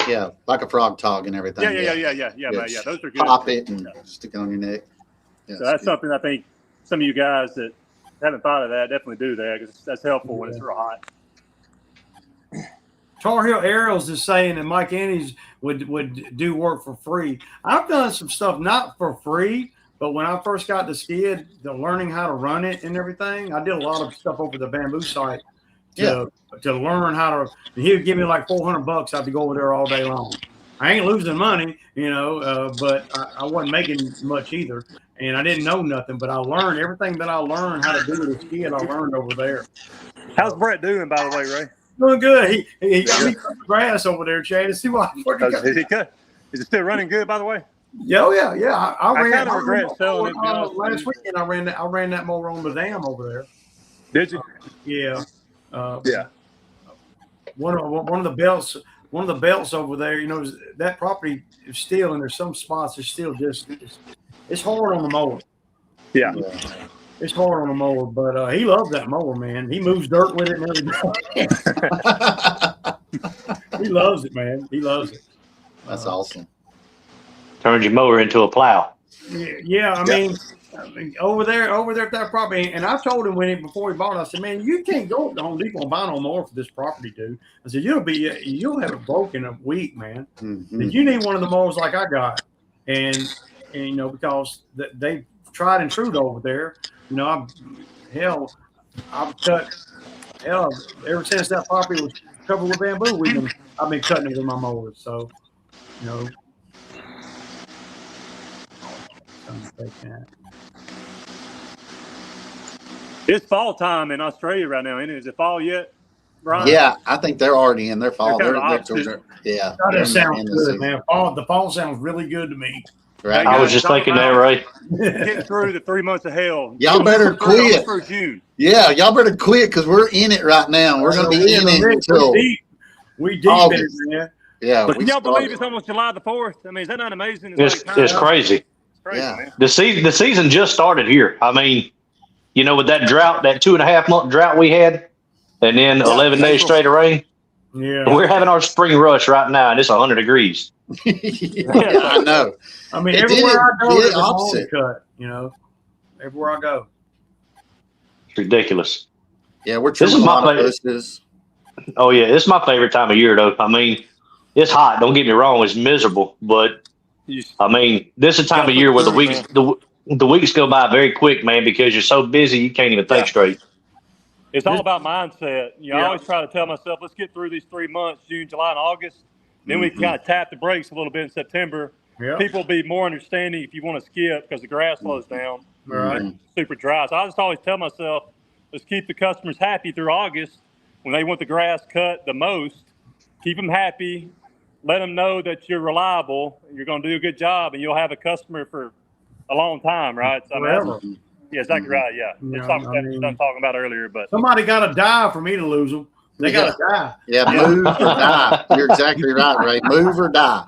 Yeah, like a frog tog and everything. Yeah. Those are good. Pop it and stick it on your neck. Yeah, so that's something I think some of you guys that haven't thought of that definitely do that, because that's helpful when it's real hot. Tar Heel Aerials is saying that Mike Andes would do work for free. I've done some stuff not for free, but when I first got the skid, learning how to run it and everything, I did a lot of stuff over the bamboo site to learn how to. He would give me like $400. I'd go over there all day long. I ain't losing money, but I wasn't making much either, and I didn't know nothing. But I learned everything that I learned how to do with the skid. I learned over there. How's Brett doing, by the way, Ray? Doing good. He got me cut the grass over there, Chad. See what? Is it still running good, by the way? Yeah. I kind of regret selling it. Last weekend, I ran that mower on the dam over there. Did you? Yeah. One of the belts. One of the belts over there, that property is still, and there's some spots it's still it's hard on the mower. Yeah. It's hard on the mower, but he loves that mower, man. He moves dirt with it and everything. He loves it, man. He loves it. That's awesome. Turns your mower into a plow. Yeah, I mean, over there at that property, and I told him before he bought it, I said, man, you can't go to Home Depot and buy no more for this property, dude. I said, you'll have it broken in a week, man. And you need one of the mowers like I got, and because they tried and true over there. I've cut ever since that property was covered with bamboo. I've been cutting it with my mowers, so It's fall time in Australia right now, isn't it? Is it fall yet, Brian? Yeah, I think they're already in their fall. They're They're, kind of they're towards yeah. Oh, they're that in the sounds end of the good, season. man. The fall sounds really good to me. Right. I was just thinking that, Ray. Get through the 3 months of hell. Y'all better quit. Through June. Yeah, y'all better quit because we're in it right now. We're going to be in it until we deep in it, man. Yeah. But can y'all believe it's almost July the 4th? I mean, is that not amazing? It's crazy. It's crazy, Yeah. man. The season just started here. I mean, you know, with that drought, that 2.5 month drought we had, and then 11 days straight of rain. Yeah. We're having our spring rush right now, and it's 100 degrees. Yeah, I know. I mean, It everywhere I go, did there's a opposite. lawn cut, you know, everywhere I go. It's ridiculous. Yeah, we're This trimming is a my lot of favorite. bushes. Oh, yeah, it's my favorite time of year, though. I mean, it's hot. Don't get me wrong. It's miserable. But, I mean, this is the time of year where the weeks go by very quick, man, because you're so busy you can't even think straight. It's all about mindset. I always try to tell myself, let's get through these 3 months, June, July, and August. Then we can kind of tap the brakes a little bit in September. Yeah. People will be more understanding if you want to skip because the grass slows down. Right. It's super dry. So I just always tell myself, let's keep the customers happy through August when they want the grass cut the most. Keep them happy. Let them know that you're reliable. You're going to do a good job, and you'll have a customer for a long time, right? So Forever. yeah, exactly right. Yeah, it's something I was talking about earlier, but somebody got to die for me to lose them. They got to die. Yeah, move or die. You're exactly right, Ray. Move or die.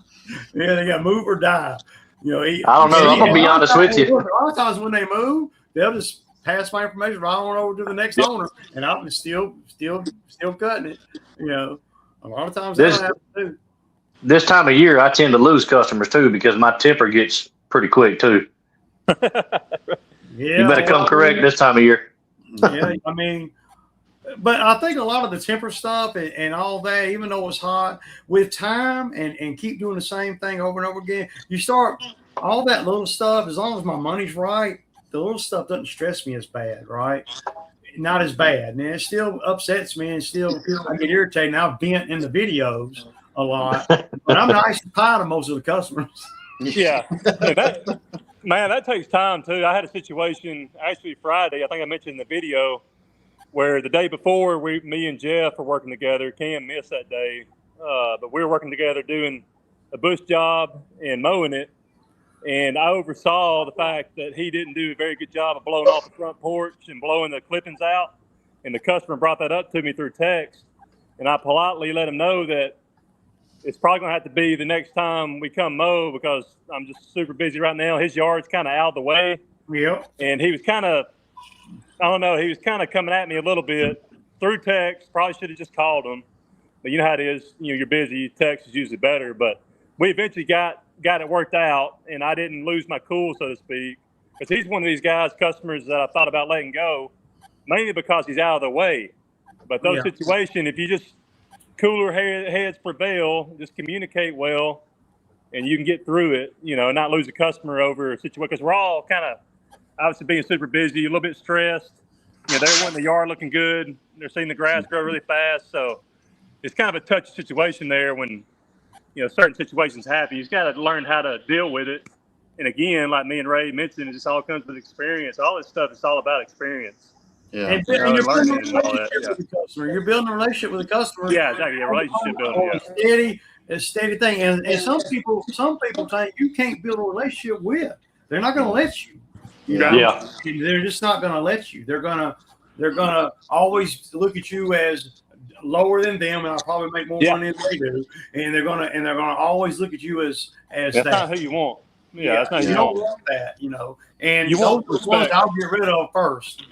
Yeah, they got to move or die. You know, I don't know. I'm gonna be honest with you. A lot of times when they move, they'll just pass my information right on over to the next owner, and I'm still cutting it. You know, a lot of times they don't have to do. This time of year, I tend to lose customers too because my temper gets pretty quick too. Yeah, You better come correct this time of year. Yeah, I mean, but I think a lot of the temper stuff and all that, even though it's hot, with time and keep doing the same thing over and over again, you start all that little stuff. As long as my money's right, the little stuff doesn't stress me as bad, right? Not as bad. And it still upsets me, and still I get irritated. And I vent in the videos a lot, but I'm nice and kind to most of the customers. Yeah, that takes time too. I had a situation actually Friday. I think I mentioned in the video where the day before me and Jeff were working together. Cam missed that day, but we were working together doing a bush job and mowing it. And I oversaw the fact that he didn't do a very good job of blowing off the front porch and blowing the clippings out. And the customer brought that up to me through text, and I politely let him know that it's probably going to have to be the next time we come mow because I'm just super busy right now. His yard's kind of out of the way. Yep. And he was kind of, I don't know, he was kind of coming at me a little bit through text. Probably should have just called him. But you know how it is. You're busy. Text is usually better. But we eventually got it worked out, and I didn't lose my cool, so to speak. Because he's one of these guys, customers that I thought about letting go, mainly because he's out of the way. But those situations, if you just cooler heads prevail, just communicate well, and you can get through it, and not lose a customer over a situation. Because we're all kind of obviously being super busy, a little bit stressed. They're wanting the yard looking good. They're seeing the grass grow really fast. So it's kind of a touchy situation there when, certain situations happen. You just got to learn how to deal with it. And again, like me and Ray mentioned, it just all comes with experience. All this stuff is all about experience. Yeah. And you're building a relationship with the customer. You're building a relationship with the customer. Yeah, exactly. Relationship building. A steady thing. And some people think you can't build a relationship with. They're not going to let you. Yeah. They're just not going to let you. They're gonna always look at you as lower than them, and I'll probably make more money than they do. And they're gonna always look at you as that's that. not who you want. Yeah, that's not who you you don't want. want that, And You want those ones I'll get rid of first.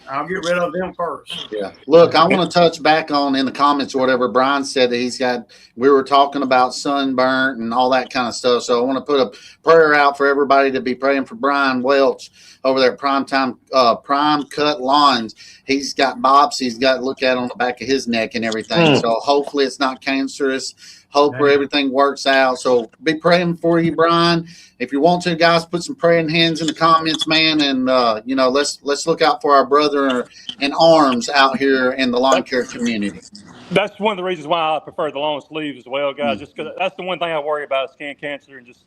I'll get rid of them first. Yeah. Look, I want to touch back on in the comments or whatever Brian said that we were talking about sunburnt and all that kind of stuff. So I want to put a prayer out for everybody to be praying for Brian Welch over there at Prime Cut Lawns. He's got bops. He's got to look at on the back of his neck and everything. So hopefully it's not cancerous. Hope where everything works out. So be praying for you, Brian. If you want to, guys, put some praying hands in the comments, man. And let's look out for our brother in arms out here in the lawn care community. That's one of the reasons why I prefer the long sleeves as well, guys. Just because that's the one thing I worry about is skin cancer, and just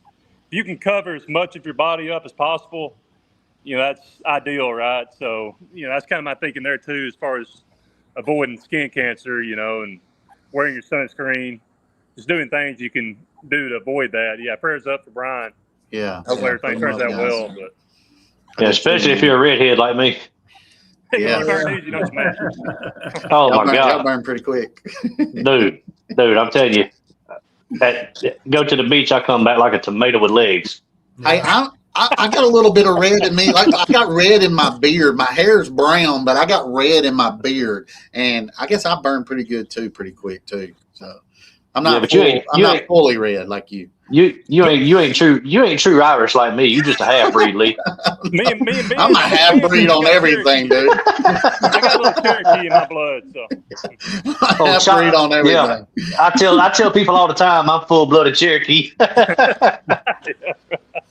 if you can cover as much of your body up as possible, that's ideal, right? So, that's kind of my thinking there too, as far as avoiding skin cancer, and wearing your sunscreen, just doing things you can do to avoid that. Yeah, prayers up for Brian. Yeah. Hopefully everything turns out well. But Yeah, especially if you're a redhead like me. Yeah. turn easy, don't you, man? Oh my Y'all God, burn pretty quick. dude, I'm telling you, go to the beach, I come back like a tomato with legs. Hey, I got a little bit of red in me. Like I got red in my beard. My hair's brown, but I got red in my beard, and I guess I burn pretty good too, pretty quick too. So I'm not I'm not fully red like you. You ain't true Irish like me. You just a half breed, Lee. me and Ben, I'm a half breed on everything, dude. I got a little Cherokee in my blood, so Half breed on everything. Yeah. I tell people all the time I'm full blooded Cherokee.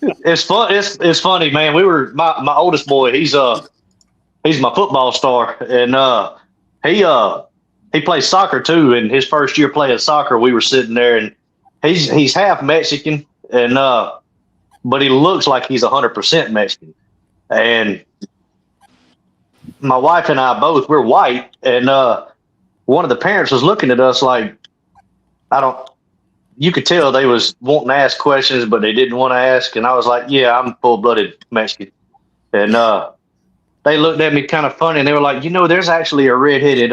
It's fun. It's funny, man. We were my oldest boy. He's my football star, and he plays soccer too. And his first year playing soccer, we were sitting there, and he's half Mexican, and but he looks like he's 100% Mexican. And my wife and I both, we're white, and one of the parents was looking at us like, you could tell they was wanting to ask questions, but they didn't want to ask. And I was like, yeah, I'm full-blooded Mexican. And they looked at me kind of funny, and they were like, there's actually a redheaded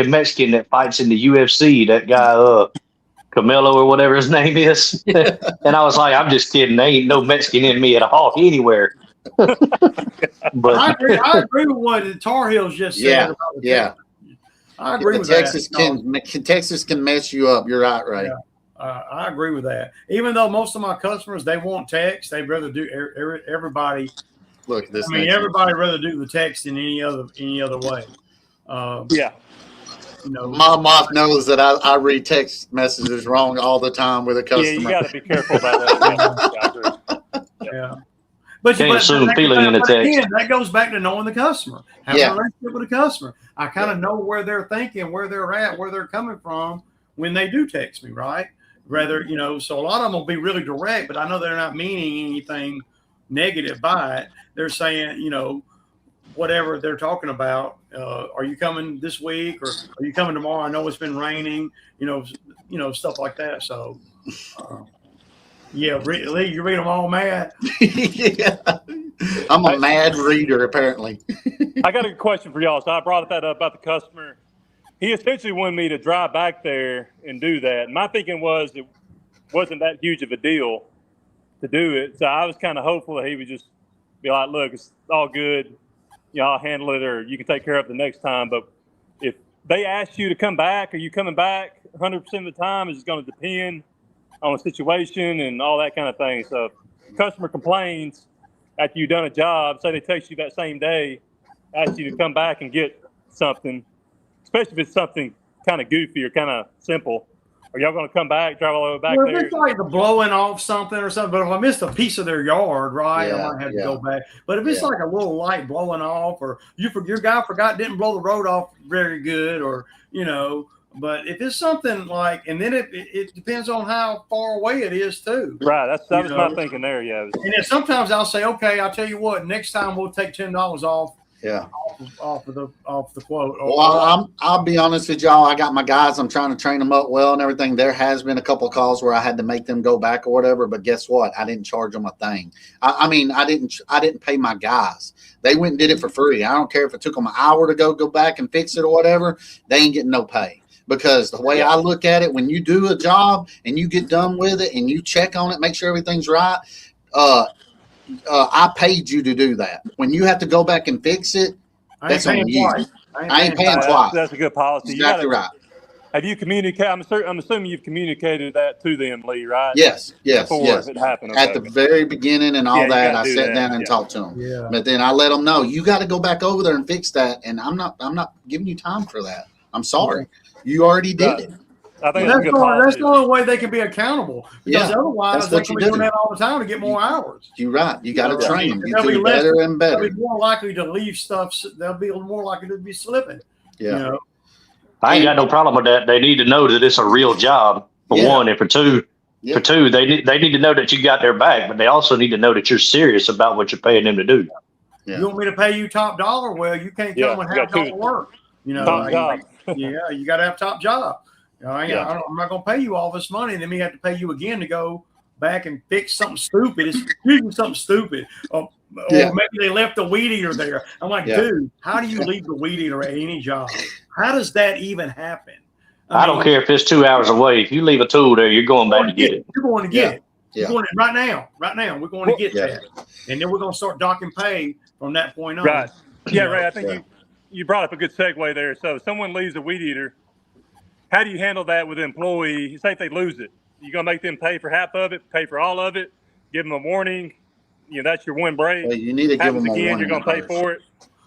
Mexican that fights in the UFC, that guy, Camelo or whatever his name is. And I was like, I'm just kidding. There ain't no Mexican in me at all anywhere. But I agree with what the Tar Heels just said. Yeah. I agree with Texas that. Texas can mess you up. You're right, Ray. Yeah, I agree with that. Even though most of my customers, they want text, they'd rather do everybody. Look at this. Everybody rather do the text in any other way. Yeah. My mom knows that I read text messages wrong all the time with a customer. Yeah, you got to be careful about that. Yeah. But can't assume feeling in the text. Again, that goes back to knowing the customer. Having a relationship with the customer. I kind of know where they're thinking, where they're at, where they're coming from when they do text me, right? Rather, so a lot of them will be really direct, but I know they're not meaning anything negative by it. They're saying, whatever they're talking about. Are you coming this week, or are you coming tomorrow? I know it's been raining, stuff like that. So, Lee, you read them all mad. Yeah. I'm a mad reader, apparently. I got a question for y'all. So I brought that up about the customer. He essentially wanted me to drive back there and do that. And my thinking was it wasn't that huge of a deal to do it. So I was kind of hopeful that he would just be like, look, it's all good. I'll handle it, or you can take care of it the next time. But if they ask you to come back, are you coming back 100% of the time? It's going to depend on the situation and all that kind of thing. So if the customer complains after you've done a job, say they text you that same day, ask you to come back and get something, especially if it's something kind of goofy or kind of simple. Are y'all going to come back, drive all the way back there? If it's like the blowing off something or something, but if I missed a piece of their yard, right, I might have to go back. But if it's like a little light blowing off, or your guy didn't blow the road off very good, or, but if it's something like, and then it depends on how far away it is too. Right. That was my thinking there. Yeah. And then sometimes I'll say, okay, I'll tell you what, next time we'll take $10 off. Yeah. Off the quote. Well, I'll be honest with y'all. I got my guys. I'm trying to train them up well and everything. There has been a couple of calls where I had to make them go back or whatever. But guess what? I didn't charge them a thing. I didn't pay my guys. They went and did it for free. I don't care if it took them an hour to go back and fix it or whatever. They ain't getting no pay. Because the way I look at it, when you do a job and you get done with it and you check on it, make sure everything's right. I paid you to do that. When you have to go back and fix it, that's on you. I ain't paying twice. That's a good policy. Exactly right. Have you communicated? I'm assuming you've communicated that to them, Lee, right? Yes. Before it happened. At the very beginning and all that, I sat down and talked to them. Yeah. But then I let them know, you got to go back over there and fix that. And I'm not giving you time for that. I'm sorry. You already did it. I think that's the only way they can be accountable. Because otherwise, they can be doing that all the time to get more hours. You're right. You got to train them. You do better and better. They'll be more likely to leave stuff. They'll be more likely to be slipping. Yeah. I ain't got no problem with that. They need to know that it's a real job, for one. And for two, Yeah. For two, they need to know that you got their back, but they also need to know that you're serious about what you're paying them to do. You want me to pay you top dollar? Well, you can't come and have dollar work. You know, top job. Yeah, you got to have top job. You know, I'm not going to pay you all this money, and then we have to pay you again to go back and fix something stupid. It's usually something stupid. Or maybe they left the weed eater there. I'm like, dude, how do you leave the weed eater at any job? How does that even happen? I don't care if it's 2 hours away. If you leave a tool there, you're going back to get it. You're going to get it. Yeah. You're going to, right now, we're going to get that. And then we're going to start docking pay from that point on. Right. Yeah, Ray, I think you brought up a good segue there. So if someone leaves a weed eater, how do you handle that with an employee? Say if they lose it, you going to make them pay for half of it, pay for all of it, give them a warning? You know, that's your one break. Well, you need to give them a warning. You're going to pay for it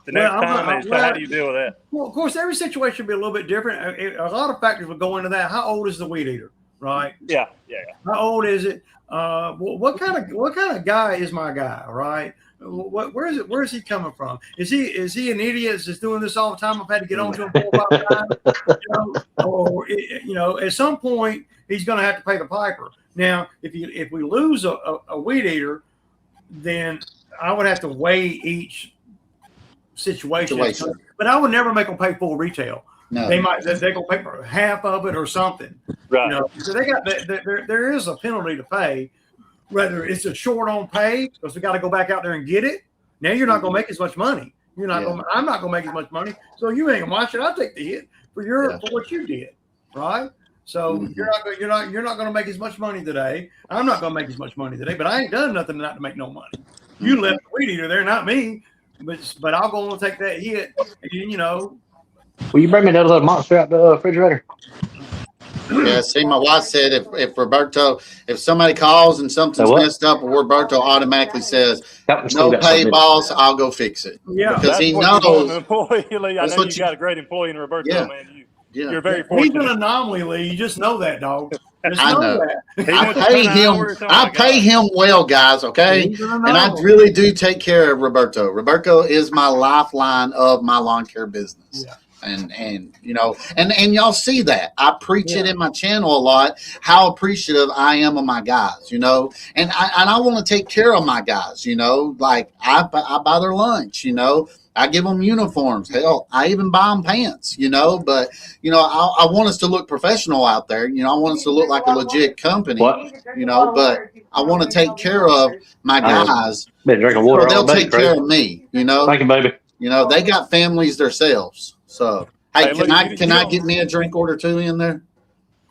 the next time. So how do you deal with that? Well, of course, every situation will be a little bit different. A lot of factors will go into that. How old is the weed eater, right? Yeah. How old is it? What kind of guy is my guy, right? Where is he coming from? Is he an idiot that's doing this all the time? I've had to get on to him 4 or 5 times. Or at some point he's going to have to pay the piper. Now, if we lose a weed eater, then I would have to weigh each situation. But I would never make them pay full retail. No. They're gonna pay for half of it or something. Right. You know, so they got there is a penalty to pay. Whether it's a short on pay because we got to go back out there and get it. Now you're not gonna make as much money. I'm not gonna make as much money. So you ain't gonna watch it. I'll take the hit for what you did, right? So you're not gonna make as much money today. I'm not gonna make as much money today. But I ain't done nothing not to make no money. You left the weed eater there, not me. But I'll go and take that hit. And, Will you bring me that little monster out the refrigerator? Yeah, see, my wife said if somebody calls and something's messed up, Roberto automatically says, no pay, boss, I'll go fix it. Yeah. Because he knows. I know you got a great employee in Roberto, man. You're very fortunate. He's an anomaly, Lee. You just know that, dog. I know. I pay him well, guys, okay? And I really do take care of Roberto. Roberto is my lifeline of my lawn care business. Yeah. And y'all see that. I preach it in my channel a lot, how appreciative I am of my guys, and I want to take care of my guys, like I buy their lunch, I give them uniforms. Hell, I even buy them pants, but I want us to look professional out there. I want us to look like a legit company, but I want to take care of my guys. Been drinking water so all they'll day, take care of me, Thank you, baby. They got families themselves. So, hey, can I get me a drink order too in there?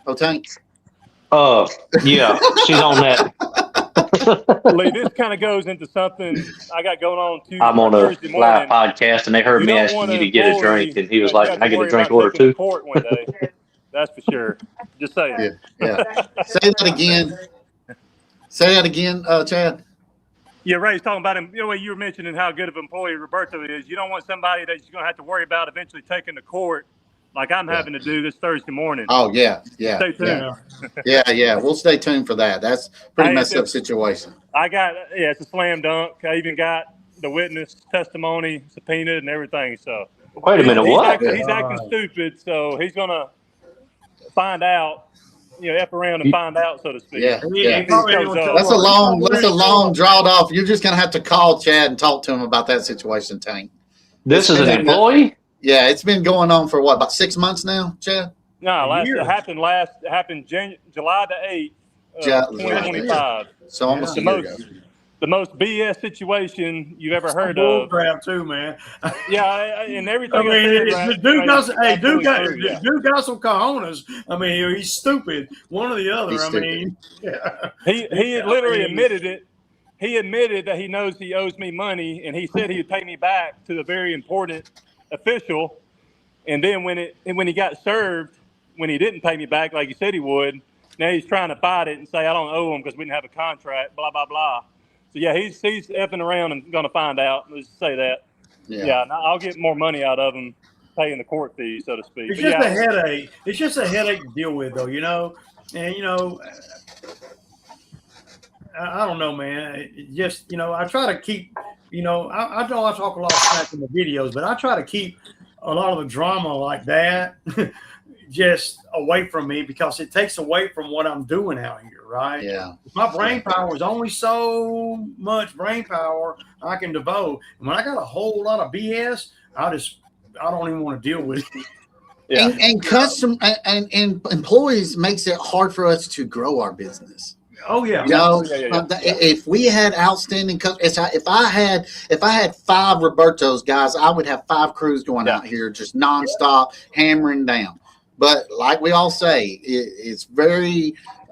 Oh, thanks. Yeah, she's on that. Lee, this kind of goes into something I got going on Tuesday. I'm on a live podcast, and they heard me asking you to get a drink, and he was like, "Can I get a drink order too?" Court one day. That's for sure. Just saying. Yeah. Say that again, Chad. Yeah, Ray's talking about him. You were mentioning how good of an employee Roberto is. You don't want somebody that you're going to have to worry about eventually taking to court, like I'm having to do this Thursday morning. Oh, yeah. Stay tuned. Yeah. We'll stay tuned for that. That's a pretty messed up situation. It's a slam dunk. I even got the witness testimony subpoenaed and everything. So wait a minute, what? He's acting stupid, so he's going to find out. F around and find out, so to speak. Yeah. That's a long drawed off. You're just gonna have to call Chad and talk to him about that situation, Tank. This is an employee? Yeah, it's been going on for about 6 months now, Chad? No, it happened July the 8th, 2025. So almost a year ago. The most BS situation you've ever heard of. Crap too, man. Yeah, and everything. I mean, dude got some cojones. I mean, he's stupid. One or the other. He had literally admitted it. He admitted that he knows he owes me money, and he said he would pay me back to the very important official. And then when he got served, when he didn't pay me back like he said he would, now he's trying to fight it and say I don't owe him because we didn't have a contract. Blah blah blah. So, yeah, he's effing around and going to find out. Let's say that. Yeah, I'll get more money out of him paying the court fees, so to speak. It's just a headache. It's just a headache to deal with, though, And, I don't know, man. I try to keep, I know I talk a lot of smack in the videos, but I try to keep a lot of the drama like that just away from me because it takes away from what I'm doing out here, right? Yeah. My brain power is only so much brain power I can devote. And when I got a whole lot of BS, I don't even want to deal with it. Yeah. And employees makes it hard for us to grow our business. Oh yeah. You know, Yeah. if we had outstanding customers, if I had 5 Robertos guys, I would have 5 crews going out here just nonstop hammering down. But like we all say,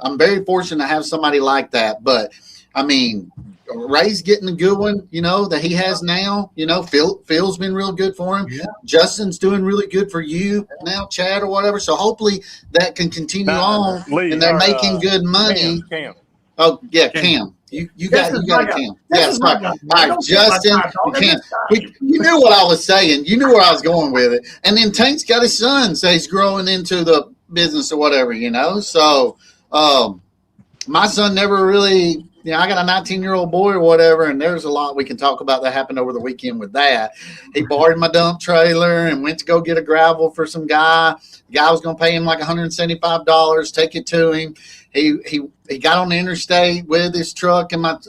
I'm very fortunate to have somebody like that. But I mean, Ray's getting a good one, you know, that he has now. You know, Phil's been real good for him. Yeah. Justin's doing really good for you now, Chad, or whatever. So hopefully that can continue on, Lee, and they're making good money. Cam. Oh yeah, Cam. You got a Cam. Yeah, sorry. All right, Justin, Cam. You knew what I was saying. You knew where I was going with it. And then Tank's got his son, so he's growing into the business or whatever, you know. So my son never really, you know, I got a 19-year-old boy or whatever, and there's a lot we can talk about that happened over the weekend with that. He borrowed my dump trailer and went to go get a gravel for some guy. The guy was going to pay him like $175, take it to him. He got on the interstate with his truck and my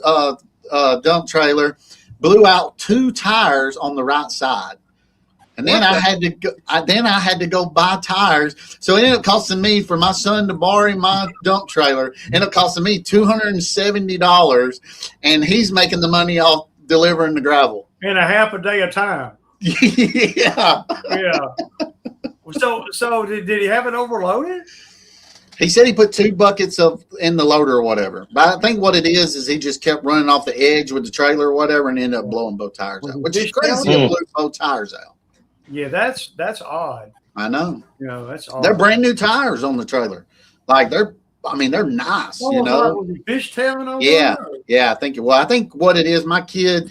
dump trailer, blew out 2 tires on the right side. And then I had to go buy tires. So it ended up costing me for my son to borrow my dump trailer. It ended up costing me $270, and he's making the money off delivering the gravel. In a half a day of time. Yeah. So did he have it overloaded? He said he put 2 buckets in the loader or whatever. But I think what it is he just kept running off the edge with the trailer or whatever and ended up blowing both tires out, which is crazy. It blew both tires out. Yeah, that's odd. I know. You know, that's odd. They're brand new tires on the trailer. Like they're nice, you know. Was he fishtailing over Yeah. there? Yeah, I think what it is, my kid,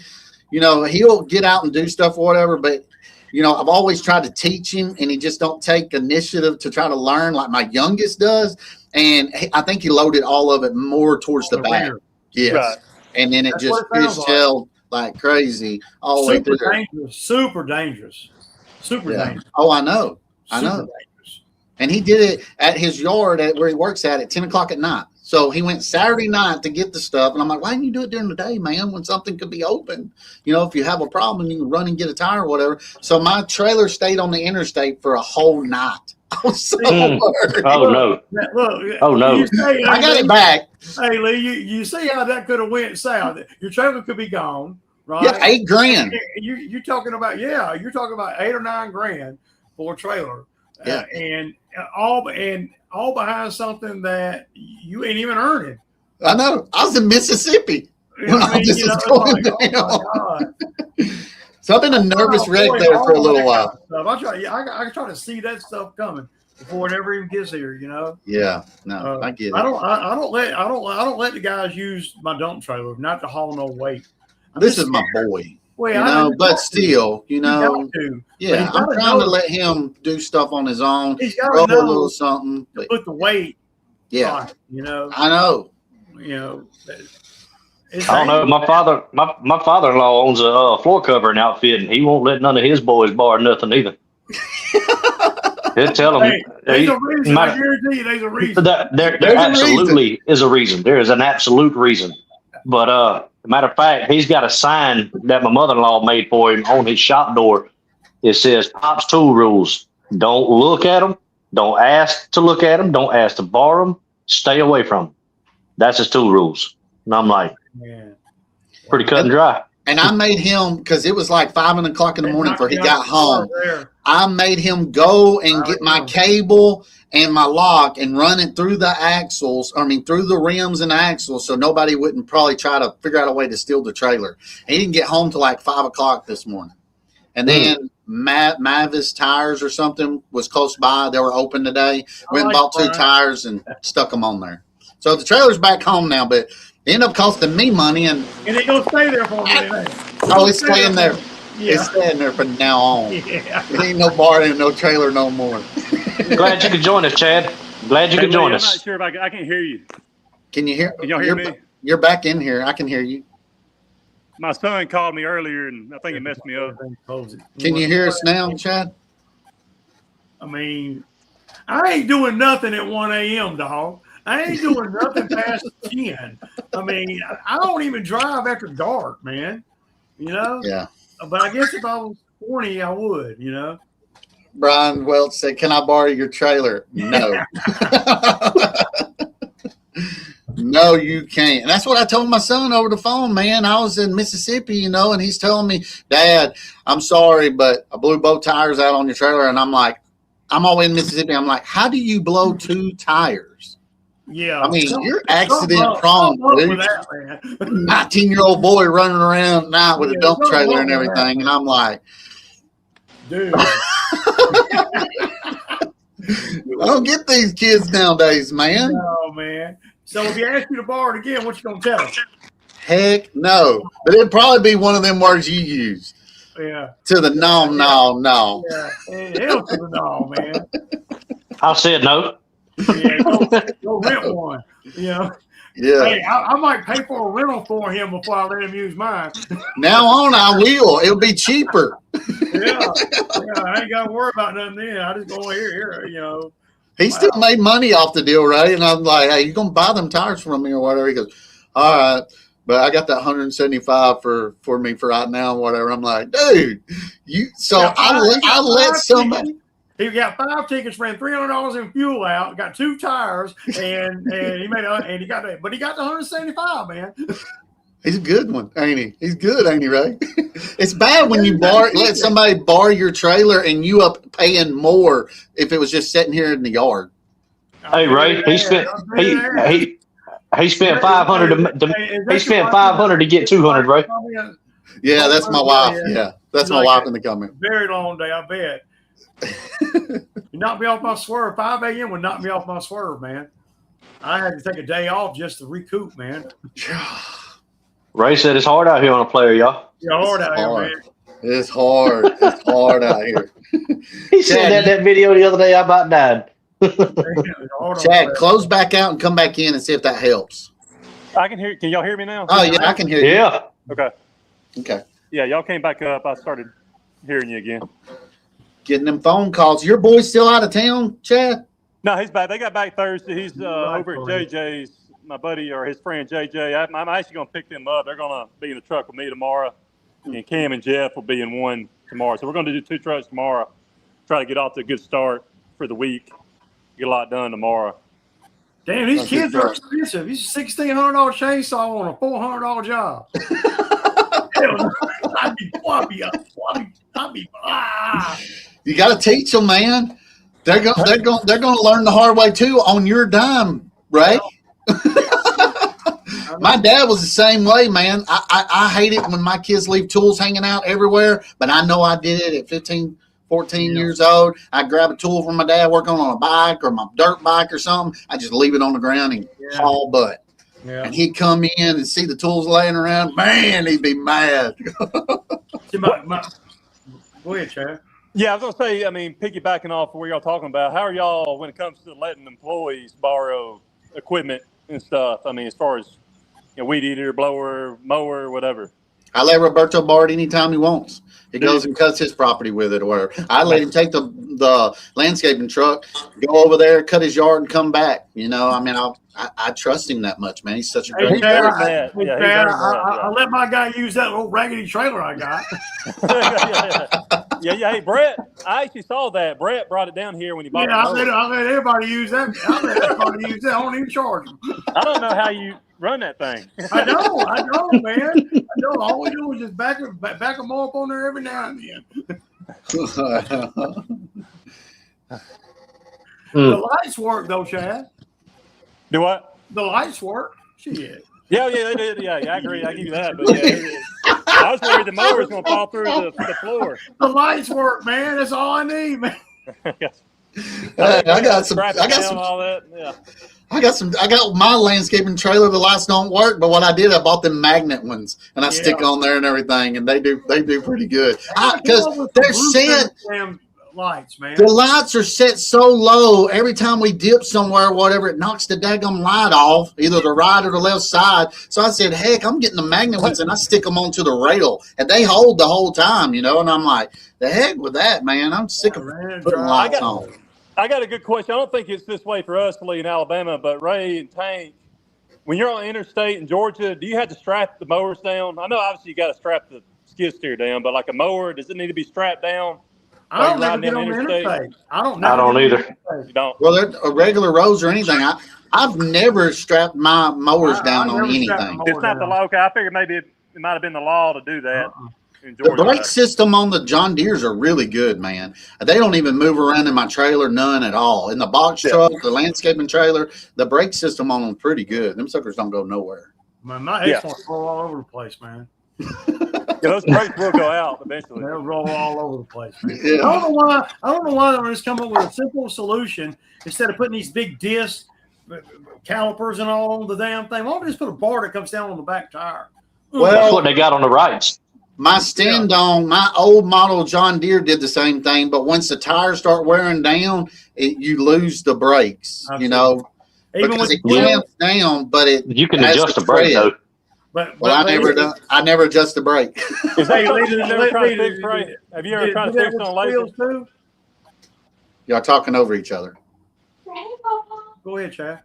you know, he'll get out and do stuff or whatever, but you know, I've always tried to teach him, and he just don't take initiative to try to learn like my youngest does. And I think he loaded all of it more towards the back. Rear. Yes. Right. And then it just fishtailed like crazy all the way through there. Super dangerous. Dangerous. Oh, I know. Dangerous. And he did it at his yard where he works at 10 o'clock at night. So he went Saturday night to get the stuff. And I'm like, why didn't you do it during the day, man, when something could be open? You know, if you have a problem, you can run and get a tire or whatever. So my trailer stayed on the interstate for a whole night. I was so worried. Oh, no. Look, oh, no. I got it back. Hey, Lee, you see how that could have went south. Your trailer could be gone, right? Yeah, $8,000. You're talking about, you're talking about $8 or $9,000 for a trailer. Yeah. And all behind something that you ain't even earning. I know. I was in Mississippi when all this was going down. So I've been a nervous wreck there for a little while. I try to see that stuff coming before it ever even gets here. You know. Yeah. No, I get it. I don't let the guys use my dump trailer not to haul no weight. This is my boy. Well, you know, but still, you know, yeah, I'm trying to let him do stuff on his own. He's got to know a little something. To put the weight. Yeah, on, you know. I know. You know. I don't know. My father-in-law owns a floor covering outfit, and he won't let none of his boys borrow nothing either. He'll tell them. There's a reason. I guarantee you, there's a reason. There absolutely is a reason. There is an absolute reason. But matter of fact, he's got a sign that my mother-in-law made for him on his shop door. It says Pop's Tool Rules. Don't look at them. Don't ask to look at them. Don't ask to borrow them. Stay away from them. That's his tool rules. And I'm like, pretty cut and dry. And I made him, because it was like 5 o'clock in the morning before he got home. I made him go and get my cable and my lock and run it through the through the rims and axles, so nobody wouldn't probably try to figure out a way to steal the trailer. And he didn't get home till like 5 o'clock this morning. And then Mavis Tires or something was close by. They were open today. Went and bought 2 tires and stuck them on there. So the trailer's back home now, but it ended up costing me money. And it's going to stay there for a minute. Oh, it's staying there. Yeah. It's staying there from now on. Yeah. It ain't no borrowing no trailer no more. Glad you could join us, Chad. Glad you could join us. I'm not sure if I can hear you. Can you hear? Can y'all hear me? You're back in here. I can hear you. My son called me earlier, and I think it messed me up. Can you hear us now, Chad? I mean, I ain't doing nothing at 1 a.m., dog. I ain't doing nothing past 10. I mean, I don't even drive after dark, man. You know? Yeah. But I guess if I was 20, I would, you know? Brian Welch said, "Can I borrow your trailer?" No. No, you can't. And that's what I told my son over the phone, man. I was in Mississippi, you know, and he's telling me, "Dad, I'm sorry, but I blew both tires out on your trailer." And I'm like, I'm all in Mississippi. I'm like, how do you blow 2 tires? Yeah. I mean, you're accident prone, dude. 19-year-old boy running around at night with a dump trailer and everything. And I'm like, dude. I don't get these kids nowadays, man. No, man. So if he asks you to borrow it again, what you gonna tell him? Heck no. But it'd probably be one of them words you use. Yeah. To the no. Yeah. Hell to the no, man. I said no. Yeah, go rent one. You know. Yeah. Hey, I might pay for a rental for him before I let him use mine. Now on, I will. It'll be cheaper. Yeah, I ain't got to worry about nothing then. I just go here, you know. He still made money off the deal, right? And I'm like, "Hey, you gonna buy them tires from me or whatever?" He goes, "All right, but I got that 175 for me for right now, and whatever." I'm like, "Dude, you." So I let somebody. He got 5 tickets, ran $300 in fuel out, got 2 tires, and he made and he got that, but he got the 175, man. He's a good one, ain't he? He's good, ain't he, Ray? It's bad when you let somebody borrow your trailer and you up paying more if it was just sitting here in the yard. Hey, Ray, he spent 500 he spent 500 to get 200, Ray. Yeah, that's my wife. Yeah, that's my wife in the comment. Very long day, I bet. You knocked me off my swerve. 5 a.m. would knock me off my swerve, man. I had to take a day off just to recoup, man. Ray said it's hard out here on a player, y'all. It's hard out here, man. It's hard. It's hard out here. He said that video the other day. I about died. Chad, close back out and come back in and see if that helps. I can hear. Can y'all hear me now? Oh yeah, I can hear you. Yeah. Okay. Yeah, y'all came back up. I started hearing you again. Getting them phone calls. Your boy's still out of town, Chad? No, he's back. They got back Thursday. He's over at JJ's. My buddy or his friend JJ. I'm actually going to pick them up. They're going to be in the truck with me tomorrow, and Cam and Jeff will be in one tomorrow. So we're going to do 2 trucks tomorrow. Try to get off to a good start for the week. Get a lot done tomorrow. Damn, these kids are expensive. He's a $1,600 chainsaw on a $400 job. You got to teach them, man. They're going to learn the hard way too on your dime, right? My dad was the same way, man. I hate it when my kids leave tools hanging out everywhere, but I know I did it at 15, 14 years old. I grab a tool from my dad working on a bike or my dirt bike or something. I just leave it on the ground and haul butt. Yeah. And he'd come in and see the tools laying around. Man, he'd be mad. Go ahead, Chad. Yeah, I was going to say, I mean, piggybacking off what y'all talking about, how are y'all when it comes to letting employees borrow equipment and stuff? I mean, as far as weed eater, blower, mower, whatever. I let Roberto borrow it anytime he wants. He goes and cuts his property with it or whatever. I let him take the landscaping truck, go over there, cut his yard, and come back. You know, I mean, I trust him that much, man. He's such a great guy. I let my guy use that old raggedy trailer I got. Yeah. Hey, Brett, I actually saw that. Brett brought it down here when he bought it. I let everybody use that. I let everybody use that. I don't even charge them. I don't know how you run that thing. I know, man. I know. All we do is just back them up on there every now and then. The lights work though, Chad. Do what? The lights work. Shit. Yeah, they did. Yeah, I agree. I give you that. But I was worried the mower was going to fall through the floor. The lights work, man. That's all I need, man. I got some. All that. Yeah. I got my landscaping trailer. The lights don't work, but what I did, I bought them magnet ones, and I stick on there and everything, and they do pretty good. Because they're set. Lights, man. The lights are set so low. Every time we dip somewhere or whatever, it knocks the daggum light off, either the right or the left side. So I said, heck, I'm getting the magnet ones, and I stick them onto the rail, and they hold the whole time, you know. And I'm like, the heck with that, man. I'm sick of putting lights on. I got a good question. I don't think it's this way for us, Lee, in Alabama, but Ray and Tank, when you're on the interstate in Georgia, do you have to strap the mowers down? I know obviously you got to strap the skid steer down, but like a mower, does it need to be strapped down? I don't never get on the interstate. I don't either. You don't? Well, a regular roads or anything. I've never strapped my mowers down on anything. It's not the law. Okay, I figured maybe it might have been the law to do that. In The Georgia. brake system on the John Deeres are really good, man. They don't even move around in my trailer, none at all. In the box truck, the landscaping trailer, the brake system on them pretty good. Them suckers don't go nowhere. Man, my X-ones roll all over the place, man. Those brakes will go out eventually. They'll roll all over the place, man. Yeah. I don't know why they don't just come up with a simple solution instead of putting these big discs, calipers, and all on the damn thing. Why don't we just put a bar that comes down on the back tire? Well, That's what they got on the rights. my stand-on, my old model John Deere did the same thing, but once the tires start wearing down, you lose the brakes, Absolutely. you know, Even because with it clamps down, but You can has adjust to the brake, tread. though. I never adjust the brake. Is that something you never tried to fix, Ray? Have you ever tried to fix it on laser? too? Y'all talking over each other. Go ahead, Chad.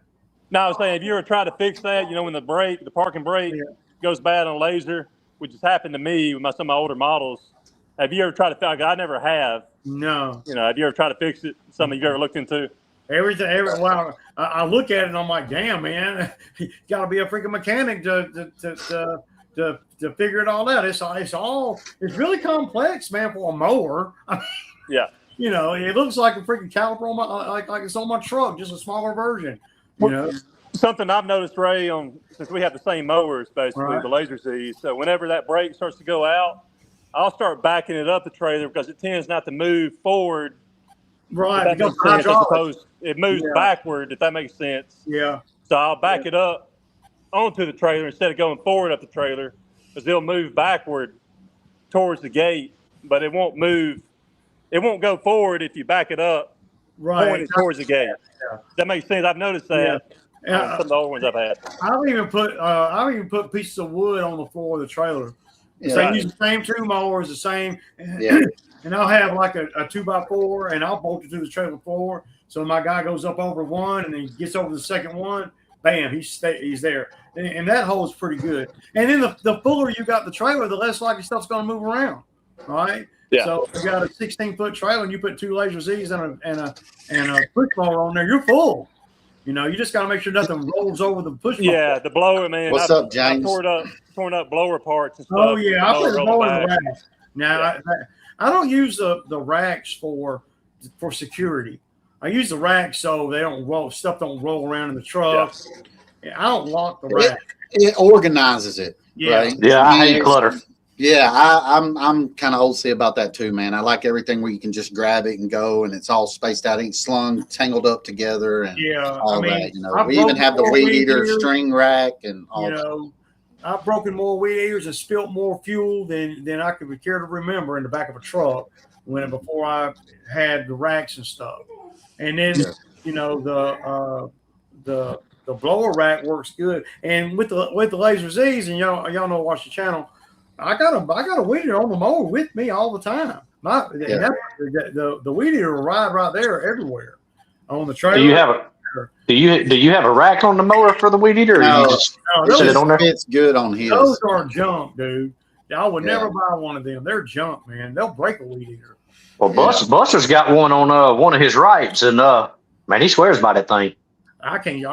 No, I was saying, have you ever tried to fix that? You know, when the parking brake goes bad on laser, which has happened to me with some of my older models. Have you ever tried to fix it? I never have. No. You know, have you ever tried to fix it? Something you've ever looked into? Wow. I look at it and I'm like, damn, man, you got to be a freaking mechanic to figure it all out. It's really complex, man, for a mower. Yeah. You know, it looks like a freaking caliper on like it's on my truck, just a smaller version. You know, Something I've noticed, Ray, since we have the same mowers, basically, Right. the Laser Z's. So whenever that brake starts to go out, I'll start backing it up the trailer because it tends not to move forward. right? That Because makes sense, as hydraulics. opposed, it moves Yeah. backward, if that makes sense. Yeah. So I'll back it up onto the trailer instead of going forward up the trailer, because it'll move backward towards the gate, but it won't move. It won't go forward if you back it up, Right. pointed towards the gate. Yeah. That makes sense. I've noticed that on some of the old ones I've had. I've even put pieces of wood on the floor of the trailer. Yeah. So I use the same two mowers, the same. Yeah. And I'll have like a 2x4, and I'll bolt it to the trailer floor. So my guy goes up over one, and then he gets over the second one. Bam, he's there, and that holds pretty good. And then the fuller you got the trailer, the less likely stuff's going to move around, right? Yeah. So if you got a 16-foot trailer and you put two Laser Z's and a push mower on there, you're full. You know, you just got to make sure nothing rolls over the push mower. Yeah, the blower, man. What's up, James? I torn up blower parts and stuff. Oh yeah, I put the mower in the back. rack. Now I don't use the racks for security. I use the racks so they don't roll around in the truck. Yeah. I don't lock the rack. It organizes it. Yeah. Right? Yeah, I hate clutter. Yeah, I'm kind of old about that too, man. I like everything where you can just grab it and go, and it's all spaced out, ain't slung, tangled up together, and all that. You know, we even have the weed eater string rack and all that. I've broken more weed eaters and spilt more fuel than I could care to remember in the back of a truck before I had the racks and stuff. And then you know the blower rack works good, and with the Laser Z's, and y'all know watch the channel. I got a weed eater on the mower with me all the time. The weed eater will ride right there everywhere on the trailer. Do you have a rack on the mower for the weed eater? Or No, you just those sit it on there? It's good on his. Those are junk, dude. I would never buy one of them. They're junk, man. They'll break a weed eater. Well, Buster's got one on one of his rights, and man, he swears by that thing. I can't.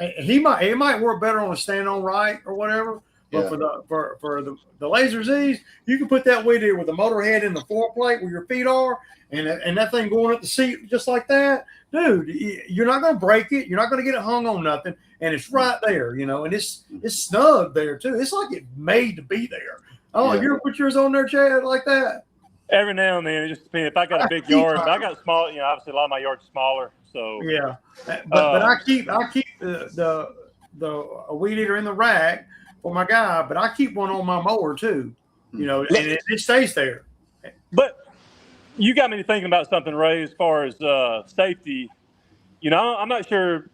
It might work better on a stand-on right or whatever. But for the Laser Z's, you can put that weed eater with the motor head in the foreplate where your feet are, and that thing going up the seat just like that, dude. You're not going to break it. You're not going to get it hung on nothing, and it's right there, you know. And it's snug there too. It's like it's made to be there. Oh, have you ever put yours on there, Chad, like that? Every now and then, it just depends. If I got a big yard, but I got small. You know, obviously a lot of my yard's smaller, so Yeah, but I keep the weed eater in the rack for my guy, but I keep one on my mower too, you know, and it stays there. But you got me thinking about something, Ray, as far as safety. You know, I'm not sure.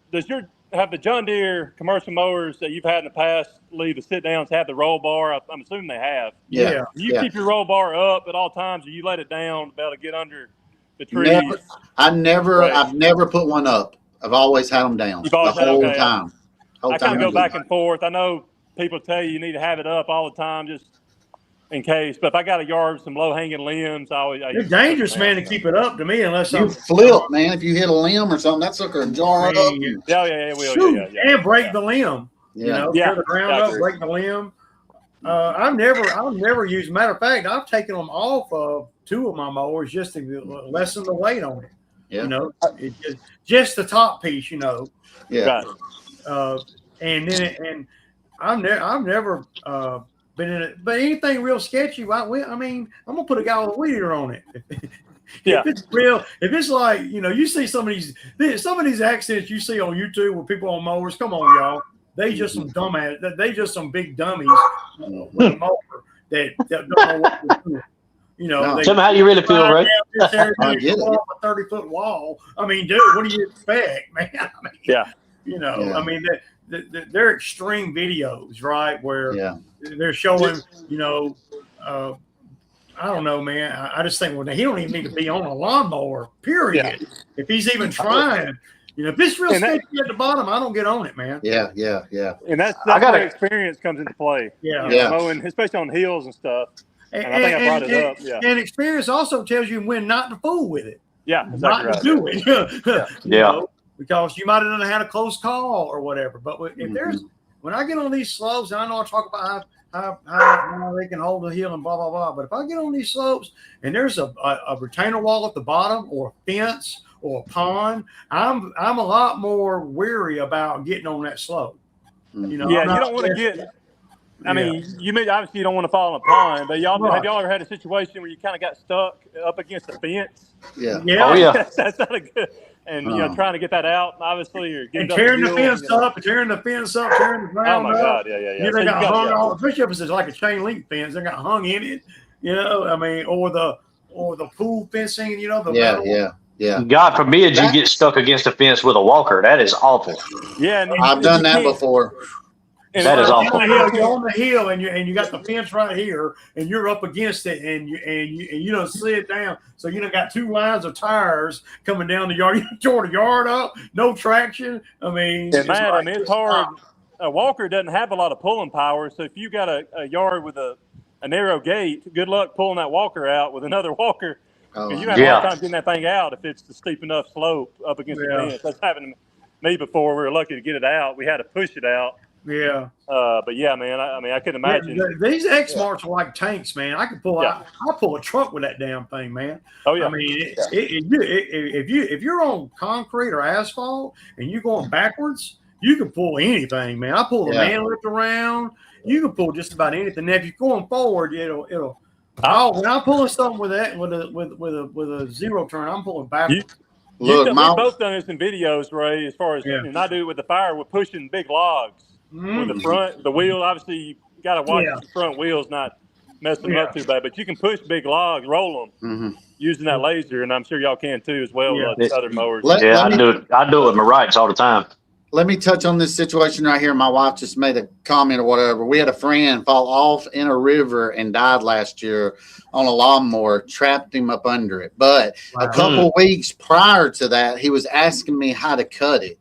Have the John Deere commercial mowers that you've had in the past, Lee, the sit downs have the roll bar? I'm assuming they have. Yeah. Do you keep your roll bar up at all times, or you let it down to be able to get under the trees. I've never put one up. I've always had them down You've always the whole okay. time. I kind of go back and forth. I know people tell you need to have it up all the time just in case. But if I got a yard with some low-hanging limbs, it's dangerous, man, to keep it up to me unless you flip, man. If you hit a limb or something, that sucker will jar up. Yeah, will. Yeah. And break the limb. Yeah. You know, tear the ground up, break the limb. I've never used. Matter of fact, I've taken them off of 2 of my mowers just to lessen the weight on it. Yeah. You know, just the top piece. You know. Yeah. And I've never been in it, but anything real sketchy. I mean, I'm gonna put a guy with a weed eater on it. If it's real, if it's like, you know, you see some of these accidents you see on YouTube with people on mowers. Come on, y'all. They just some dumbass. They just some big dummies with a mower that don't know what to do. You know, tell me how you really feel, right? I get it. A 30-foot wall. I mean, dude, what do you expect, man? I mean, you know, I mean, they're extreme videos, right? Where they're showing, you know, I don't know, man. I just think, well, he don't even need to be on a lawnmower, period. Yeah. If he's even trying, you know, if it's real sketchy at the bottom, I don't get on it, man. Yeah. And that's where experience comes into play. Yeah. Mowing, especially on hills and stuff. And I think I brought it up. Yeah. And experience also tells you when not to fool with it. Yeah, exactly not to do it. You know, because you might have had a close call or whatever. But if there's, when I get on these slopes, and I know I talk about how they can hold the hill and blah, blah, blah. But if I get on these slopes and there's a retainer wall at the bottom or a fence or a pond, I'm a lot more weary about getting on that slope. You know, you don't want to get. I mean, obviously you don't want to fall in a pond, but have y'all ever had a situation where you kind of got stuck up against a fence? Yeah. Oh yeah. That's not a good. And you know, trying to get that out, obviously, or getting tearing the fence up, tearing the ground. Oh my God, yeah. They got hung on, especially if it's like a chain link fence. They got hung in it. You know, I mean, or the pool fencing. You know, Yeah. God forbid you get stuck against a fence with a walker. That is awful. Yeah, and I've done that before. And that is awful. You're on the hill, and you got the fence right here, and you're up against it, and you don't slid down. So you done got 2 lines of tires coming down the yard. You tore the yard up, no traction. I mean, it's hard. A walker doesn't have a lot of pulling power, so if you got a yard with a narrow gate, good luck pulling that walker out with another walker. You have a hard time getting that thing out if it's the steep enough slope up against the fence. That's happened to me before. We were lucky to get it out. We had to push it out. Yeah. But yeah, man, I mean, I couldn't imagine. These X-Marks are like tanks, man. I could pull out. I pull a truck with that damn thing, man. Oh yeah. I mean, if you're on concrete or asphalt and you're going backwards, you can pull anything, man. I pull the man lift around. You can pull just about anything. Now, if you're going forward, it'll. When I'm pulling something with a zero turn, I'm pulling backwards. We've both done this in videos, Ray. As far as and I do with the fire, we're pushing big logs. With the wheel, obviously you got to watch the front wheels not mess them up too bad. But you can push big logs, roll them using that laser, and I'm sure y'all can too as well. Other mowers. I do it with my rights all the time. Let me touch on this situation right here. My wife just made a comment or whatever. We had a friend fall off in a river and died last year on a lawnmower, trapped him up under it. But a couple weeks prior to that, he was asking me how to cut it.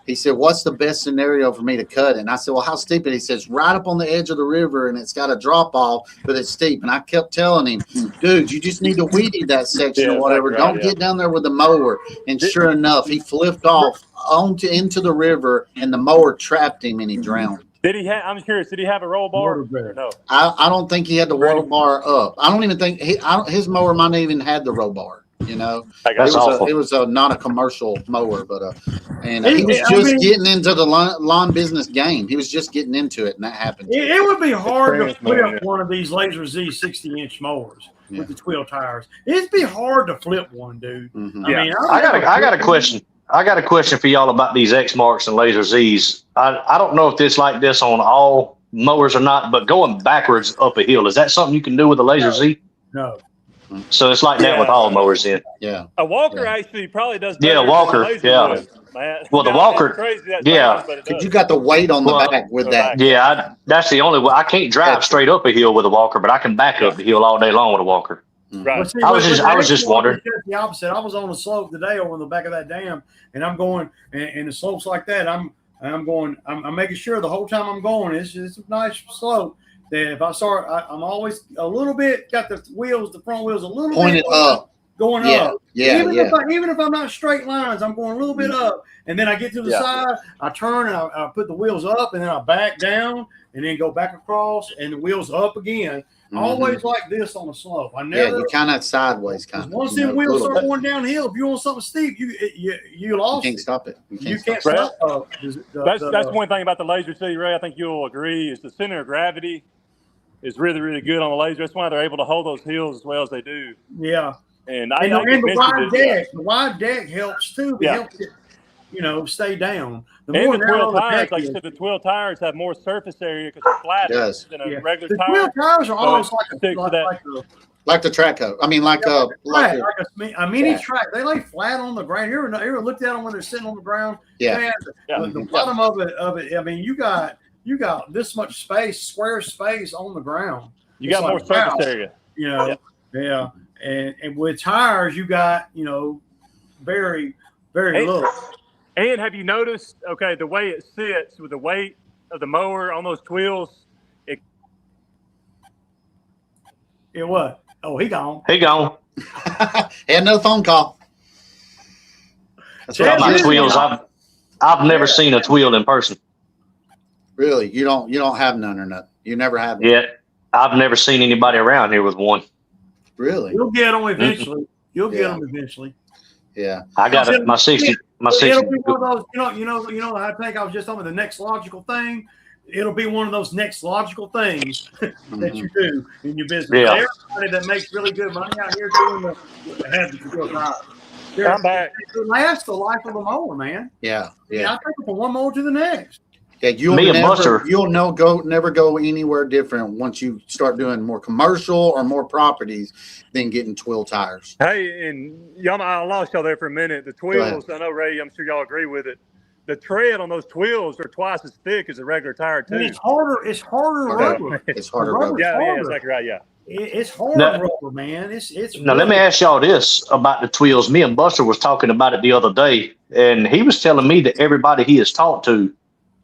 He said, what's the best scenario for me to cut it? And I said, well, how steep? And he says, right up on the edge of the river, and it's got a drop off, but it's steep. And I kept telling him, dude, you just need to weed eat that section or whatever. Don't get down there with the mower. And sure enough, he flipped off into the river, and the mower trapped him, and he drowned. I'm curious, did he have a roll bar? No. I don't think he had the roll bar up. I don't even think his mower might not even had the roll bar. You know, it was not a commercial mower, but he was just getting into the lawn business game. He was just getting into it, and that happened. It would be hard to flip one of these Laser Z 60-inch mowers with the twill tires. It'd be hard to flip one, dude. I mean, I got a question. I got a question for y'all about these X-Marks and Laser Zs. I don't know if it's like this on all mowers or not, but going backwards up a hill, is that something you can do with a Laser Z? No. So it's like that with all mowers then. Yeah. A walker actually probably does better. Yeah, walker. Well, the walker. Because you got the weight on the back with that. Yeah, that's the only way. I can't drive straight up a hill with a walker, but I can back up the hill all day long with a walker. Right. Well, see, I was just wondering. The opposite. I was on a slope today over in the back of that dam, and I'm going, and the slopes like that. I'm making sure the whole time I'm going, it's a nice slope. That if I start, I'm always a little bit got the front wheels a little Pointed bit up. going Yeah, up. yeah, even yeah. even if I'm not straight lines, I'm going a little bit up, and then I get to the side. I turn and I put the wheels up, and then I back down, and then go back across, and the wheels up again. Always like this on the slope. I never. Yeah, you kind of sideways, kind of. Once them wheels start going downhill, if you want something steep, you lost. You can't stop it. You can't stop. That's one thing about the Laser C, Ray. I think you'll agree is the center of gravity is really, really good on the Laser. That's why they're able to hold those hills as well as they do. Yeah. And the wide deck helps too. It helps it, stay down. The 12 tires, like you said, the 12 tires have more surface area because they're flatter than a regular tire. The 12 tires are almost like the track coat. I mean, like a mini track. They lay flat on the ground. You ever looked at them when they're sitting on the ground? Yeah. The bottom of it. I mean, you got this much space, square space on the ground. You got more surface area. Yeah. And with tires, you got, very, very little. And have you noticed, the way it sits with the weight of the mower on those wheels? It what? Oh, he gone. He gone. Had another phone call. That's what about wheels. I've never seen a wheel in person. Really? You don't have none or nothing? You never had one? Yeah. I've never seen anybody around here with one. Really? You'll get them eventually. You'll get them eventually. Yeah. I got it. My 60. It'll be one of those, I think I was just talking about the next logical thing. It'll be one of those next logical things that you do in your business. Yeah. Everybody that makes really good money out here doing the I'm back. It lasts the life of the mower, man. Yeah. I take it from one mower to the next. Yeah, you'll never go anywhere different once you start doing more commercial or more properties than getting twill tires. Hey, and y'all, I lost y'all there for a minute. The twills, I know, Ray, I'm sure y'all agree with it. The tread on those twills are twice as thick as a regular tire, too. And it's harder rubber. It's harder rubber. Yeah, exactly right, yeah. It's hard rubber, man. It's now, let me ask y'all this about the twills. Me and Buster was talking about it the other day, and he was telling me that everybody he has talked to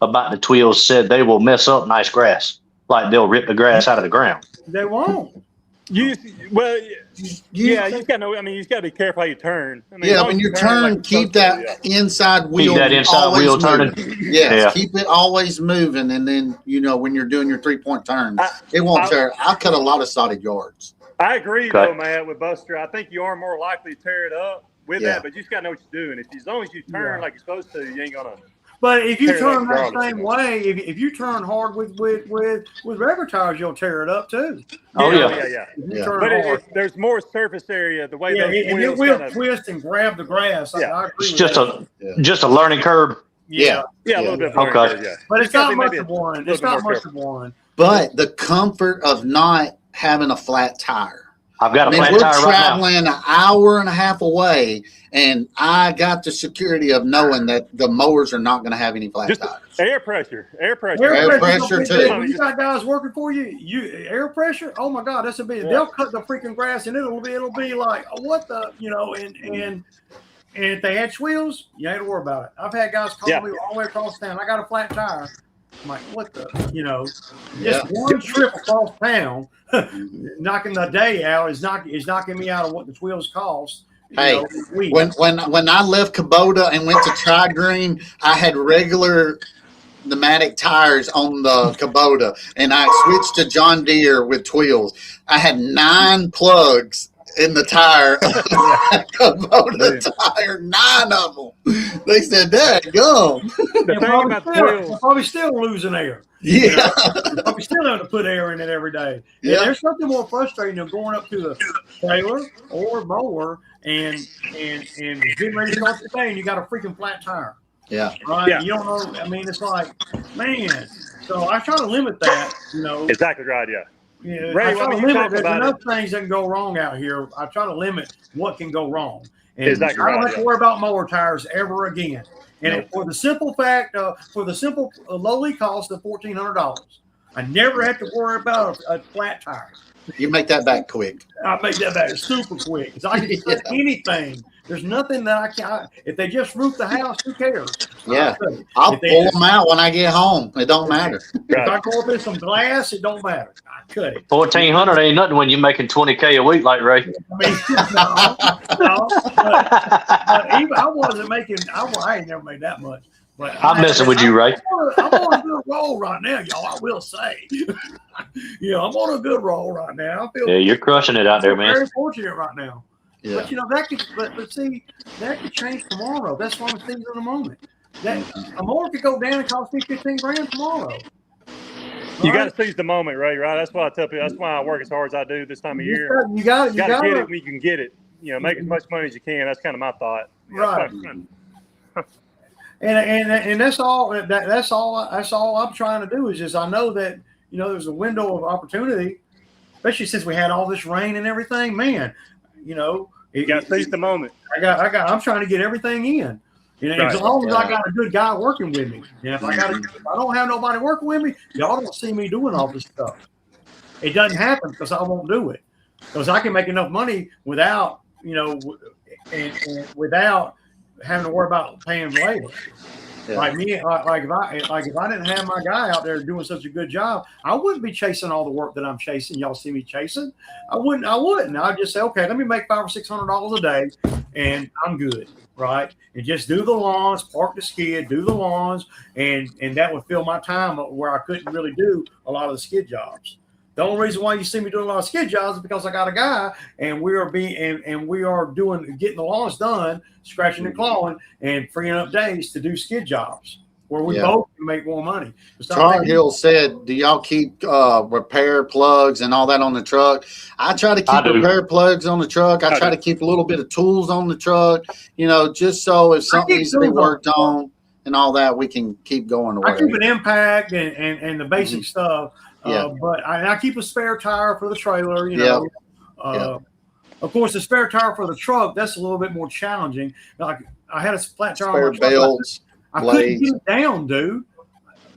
about the twills said they will mess up nice grass. Like they'll rip the grass out of the ground. They won't. You got to be careful how you turn. I mean, when you turn, keep that inside wheel. Keep that inside wheel turning. Yes, keep it always moving, and then when you're doing your 3-point turns, it won't tear. I cut a lot of sodded yards. I agree though, man, with Buster. I think you are more likely to tear it up with that, but you just got to know what you're doing. As long as you turn like you're supposed to, you ain't gonna. But if you turn that same way, if you turn hard with regular tires, you'll tear it up too. Yeah. There's more surface area. The way it will twist and grab the grass. Yeah. I agree it's just a learning curve. Yeah, a little bit. Okay. But it's not much of one. It's not much of one. But the comfort of not having a flat tire. I've got a flat tire right now. We're traveling an hour and a half away, and I got the security of knowing that the mowers are not going to have any flat tires. Air pressure too. When you got guys working for you, air pressure. Oh my God, that's a big. They'll cut the freaking grass, and it'll be like what the and if they had wheels, you ain't to worry about it. I've had guys call me all the way across town. I got a flat tire. I'm like, what the, just one trip across town, knocking the day out is knocking me out of what the wheels cost. Hey, when I left Kubota and went to Tri-Green, I had regular pneumatic tires on the Kubota, and I switched to John Deere with wheels. I had 9 plugs in the tire, Kubota tire, 9 of them. They said, "That gum." The thing about they're probably still losing air. Yeah, probably still having to put air in it every day. Yeah, there's something more frustrating than going up to the trailer or mower and getting ready to start the day, and you got a freaking flat tire. Yeah, right. Yeah. You don't know. I mean, it's like, man. So I try to limit that. Exactly right. Yeah. Yeah, Ray, there's enough things that can go wrong out here. I try to limit what can go wrong. And I don't have to worry about mower tires ever again. And for the simple fact, lowly cost of $1,400, I never have to worry about a flat tire. You make that back quick. I make that back super quick because I can cut anything. There's nothing that I can't. If they just roof the house, who cares? Yeah, I'll pull them out when I get home. It don't matter. If I go up in some glass, it don't matter. I cut it. 1,400 ain't nothing when you're making $20K a week like Ray. I mean, no, but even I wasn't making. I ain't never made that much. But I'm messing with you, Ray. I'm on a good roll right now, y'all. I will say, I'm on a good roll right now. I feel You're crushing it out there, man. Very fortunate right now. Yeah. But that could, but see, that could change tomorrow. That's one of the things in the moment. That a mower could go down and cost me $15,000 tomorrow. Right? You got to seize the moment, Ray. Right? That's why I tell people. That's why I work as hard as I do this time of year. You got to get it when you can get it. Make as much money as you can. That's kind of my thought. Right. And that's all. That's all I'm trying to do is just I know that there's a window of opportunity, especially since we had all this rain and everything. Man, you got to seize the moment. I'm trying to get everything in. Right. As long as I got a good guy working with me. If I don't have nobody working with me, y'all don't see me doing all this stuff. It doesn't happen because I won't do it. Because I can make enough money without and without having to worry about paying labor. Yeah. Like me, like if I didn't have my guy out there doing such a good job, I wouldn't be chasing all the work that I'm chasing. Y'all see me chasing? I wouldn't. I'd just say, okay, let me make $500 or $600 a day, and I'm good, right? And just do the lawns, park the skid, do the lawns, and that would fill my time where I couldn't really do a lot of the skid jobs. The only reason why you see me doing a lot of skid jobs is because I got a guy, and we are getting the lawns done, scratching and clawing, and freeing up days to do skid jobs where we both can make more money. Tar Hill said, "Do y'all keep repair plugs and all that on the truck?" I try to keep repair plugs on the truck. I try to keep a little bit of tools on the truck, just so if something needs to be worked on and all that, we can keep going. I keep an impact and the basic stuff. But I keep a spare tire for the trailer, Of course, the spare tire for the truck, that's a little bit more challenging. Like I had a flat tire on my truck. Belts, I couldn't get it down, dude.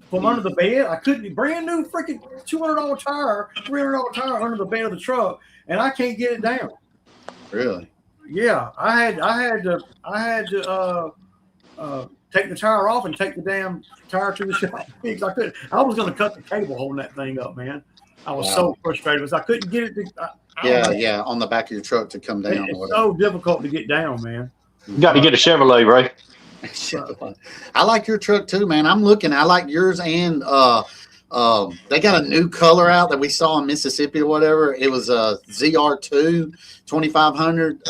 From under the bed, I couldn't. Brand new freaking $200 tire, $300 tire under the bed of the truck, and I can't get it down. Really? Yeah, I had to take the tire off and take the damn tire to the shop because I couldn't. I was going to cut the cable holding that thing up, man. I was so frustrated because I couldn't get it to. On the back of your truck to come down. It's so difficult to get down, man. You got to get a Chevrolet, Ray. I like your truck too, man. I'm looking. I like yours, and they got a new color out that we saw in Mississippi or whatever. It was a ZR2 2500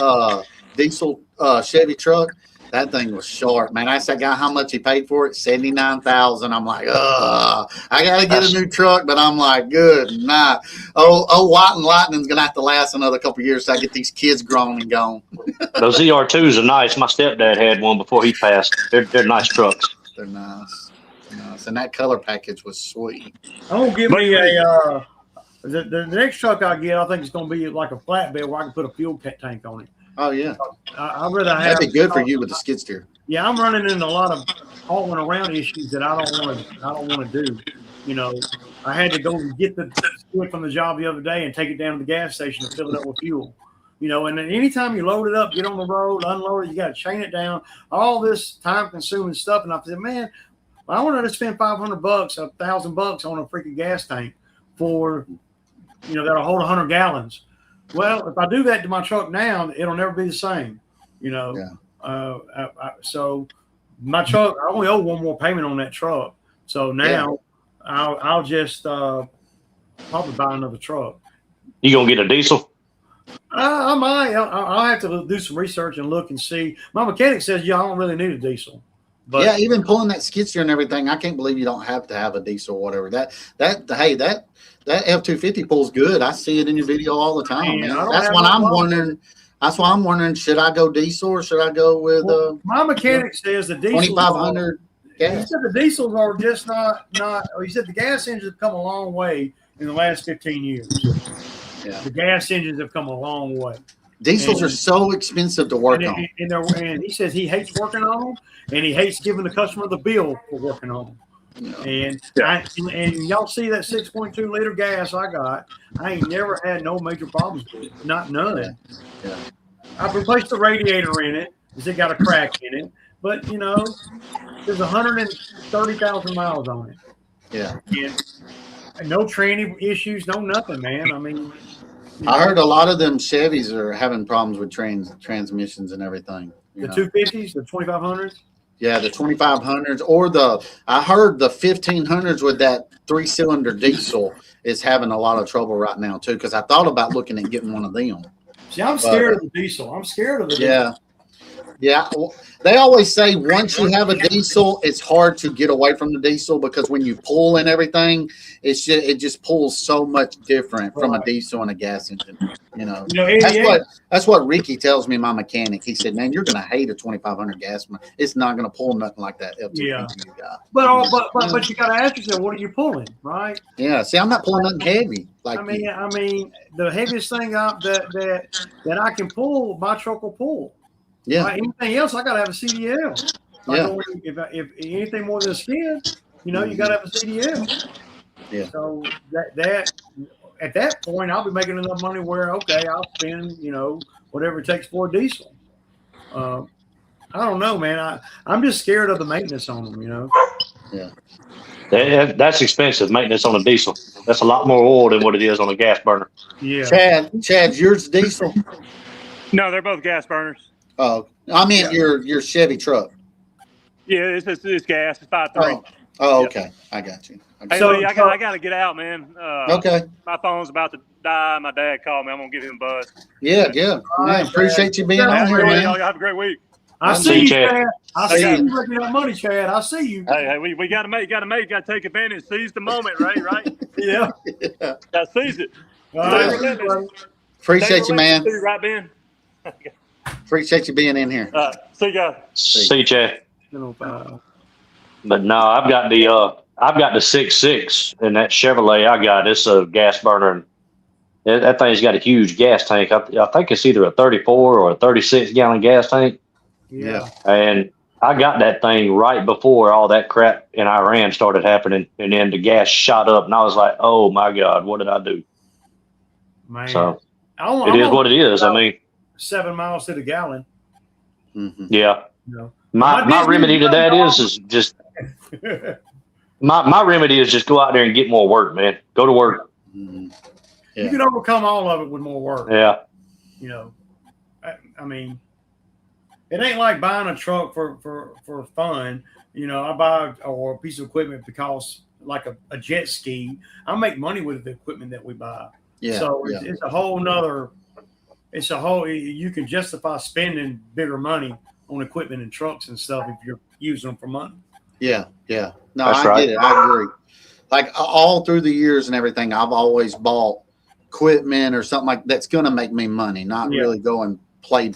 diesel Chevy truck. That thing was short, man. I asked that guy how much he paid for it. $79,000. I'm like, I gotta get a new truck, but I'm like, good night. White and Lightning's gonna have to last another couple of years till I get these kids grown and gone. Those ZR2s are nice. My stepdad had one before he passed. They're nice trucks. They're nice. And that color package was sweet. I'm gonna give me a the next truck I get. I think it's gonna be like a flatbed where I can put a fuel tank on it. Oh yeah, I'd rather have. That'd be good for you with the skid steer. Yeah, I'm running into a lot of hauling around issues that I don't want to do. I had to go and get the skid from the job the other day and take it down to the gas station and fill it up with fuel. And then anytime you load it up, get on the road, unload it, you got to chain it down. All this time-consuming stuff, and I said, man, I want to spend $500, $1,000 on a freaking gas tank for, that'll hold 100 gallons. Well, if I do that to my truck now, it'll never be the same, So my truck, I only owe one more payment on that truck. So now I'll just probably buy another truck. You gonna get a diesel? I might. I'll have to do some research and look and see. My mechanic says, I don't really need a diesel. But even pulling that skid steer and everything, I can't believe you don't have to have a diesel or whatever. That F-250 pulls good. I see it in your video all the time, man. That's why I'm wondering. That's why I'm wondering, should I go diesel or should I go with my mechanic says the diesel 2500 gas. He said the diesels are just not. He said the gas engines have come a long way in the last 15 years. Yeah. The gas engines have come a long way. Diesels are so expensive to work on. And he says he hates working on them, and he hates giving the customer the bill for working on them. And and y'all see that 6.2 liter gas I got? I ain't never had no major problems with it, not none. Yeah. I've replaced the radiator in it because it got a crack in it, but there's 130,000 miles on it. Yeah. And no tranny issues, no nothing, man. I mean, I heard a lot of them Chevys are having problems with transmissions and everything. The 250s, the 2500s. Yeah, the 2500s or I heard the 1500s with that 3-cylinder diesel is having a lot of trouble right now too. Because I thought about looking at getting one of them. See, I'm scared of the diesel. I'm scared of the diesel. Yeah. Yeah, they always say once you have a diesel, it's hard to get away from the diesel because when you pull and everything, it just pulls so much different from a diesel and a gas engine. That's what Ricky tells me, my mechanic. He said, "Man, you're gonna hate a 2500 gas. It's not gonna pull nothing like that F250 you got." But you got to ask yourself, what are you pulling, right? Yeah. See, I'm not pulling nothing heavy. I mean, the heaviest thing that I can pull, my truck will pull. Yeah. Anything else, I gotta have a CDL. If anything more than a skid, you gotta have a CDL. Yeah. So that at that point, I'll be making enough money where I'll spend whatever it takes for a diesel. I don't know, man. I'm just scared of the maintenance on them. Yeah. That's expensive maintenance on a diesel. That's a lot more oil than what it is on a gas burner. Yeah. Chad, yours diesel? No, they're both gas burners. Oh, I meant your Chevy truck. Yeah, it's gas. It's 5.3. Oh, okay. I got you. Hey, Lee, I got to get out, man. Okay. My phone's about to die. My dad called me. I'm gonna give him a buzz. Yeah. Man, appreciate you being on here, man. Y'all have a great week. I see you, Chad. I see you making that money, Chad. I see you. Hey, we got to take advantage. Seize the moment, right? Yeah. Got to seize it. Appreciate you, man. Right, Ben? Appreciate you being in here. See you guys. See you, Chad. But no, I've got the 6.6 and that Chevrolet I got. It's a gas burner. And that thing's got a huge gas tank. I think it's either a 34 or a 36 gallon gas tank. Yeah. And I got that thing right before all that crap in Iran started happening, and then the gas shot up, and I was like, "Oh my God, what did I do?" Man. So it is what it is. I mean, 7 miles to the gallon. Mm-hmm. Yeah. My remedy to that is just my remedy is just go out there and get more work, man. Go to work. Mm-hmm. Yeah. You can overcome all of it with more work. Yeah. I mean, it ain't like buying a truck for fun. I buy a piece of equipment because like a jet ski. I make money with the equipment that we buy. Yeah. So it's a whole nother. You can justify spending bigger money on equipment and trucks and stuff if you're using them for money. Yeah. No, That's I right. get it. I agree. Like all through the years and everything, I've always bought equipment or something like that's going to make me money, not really go and play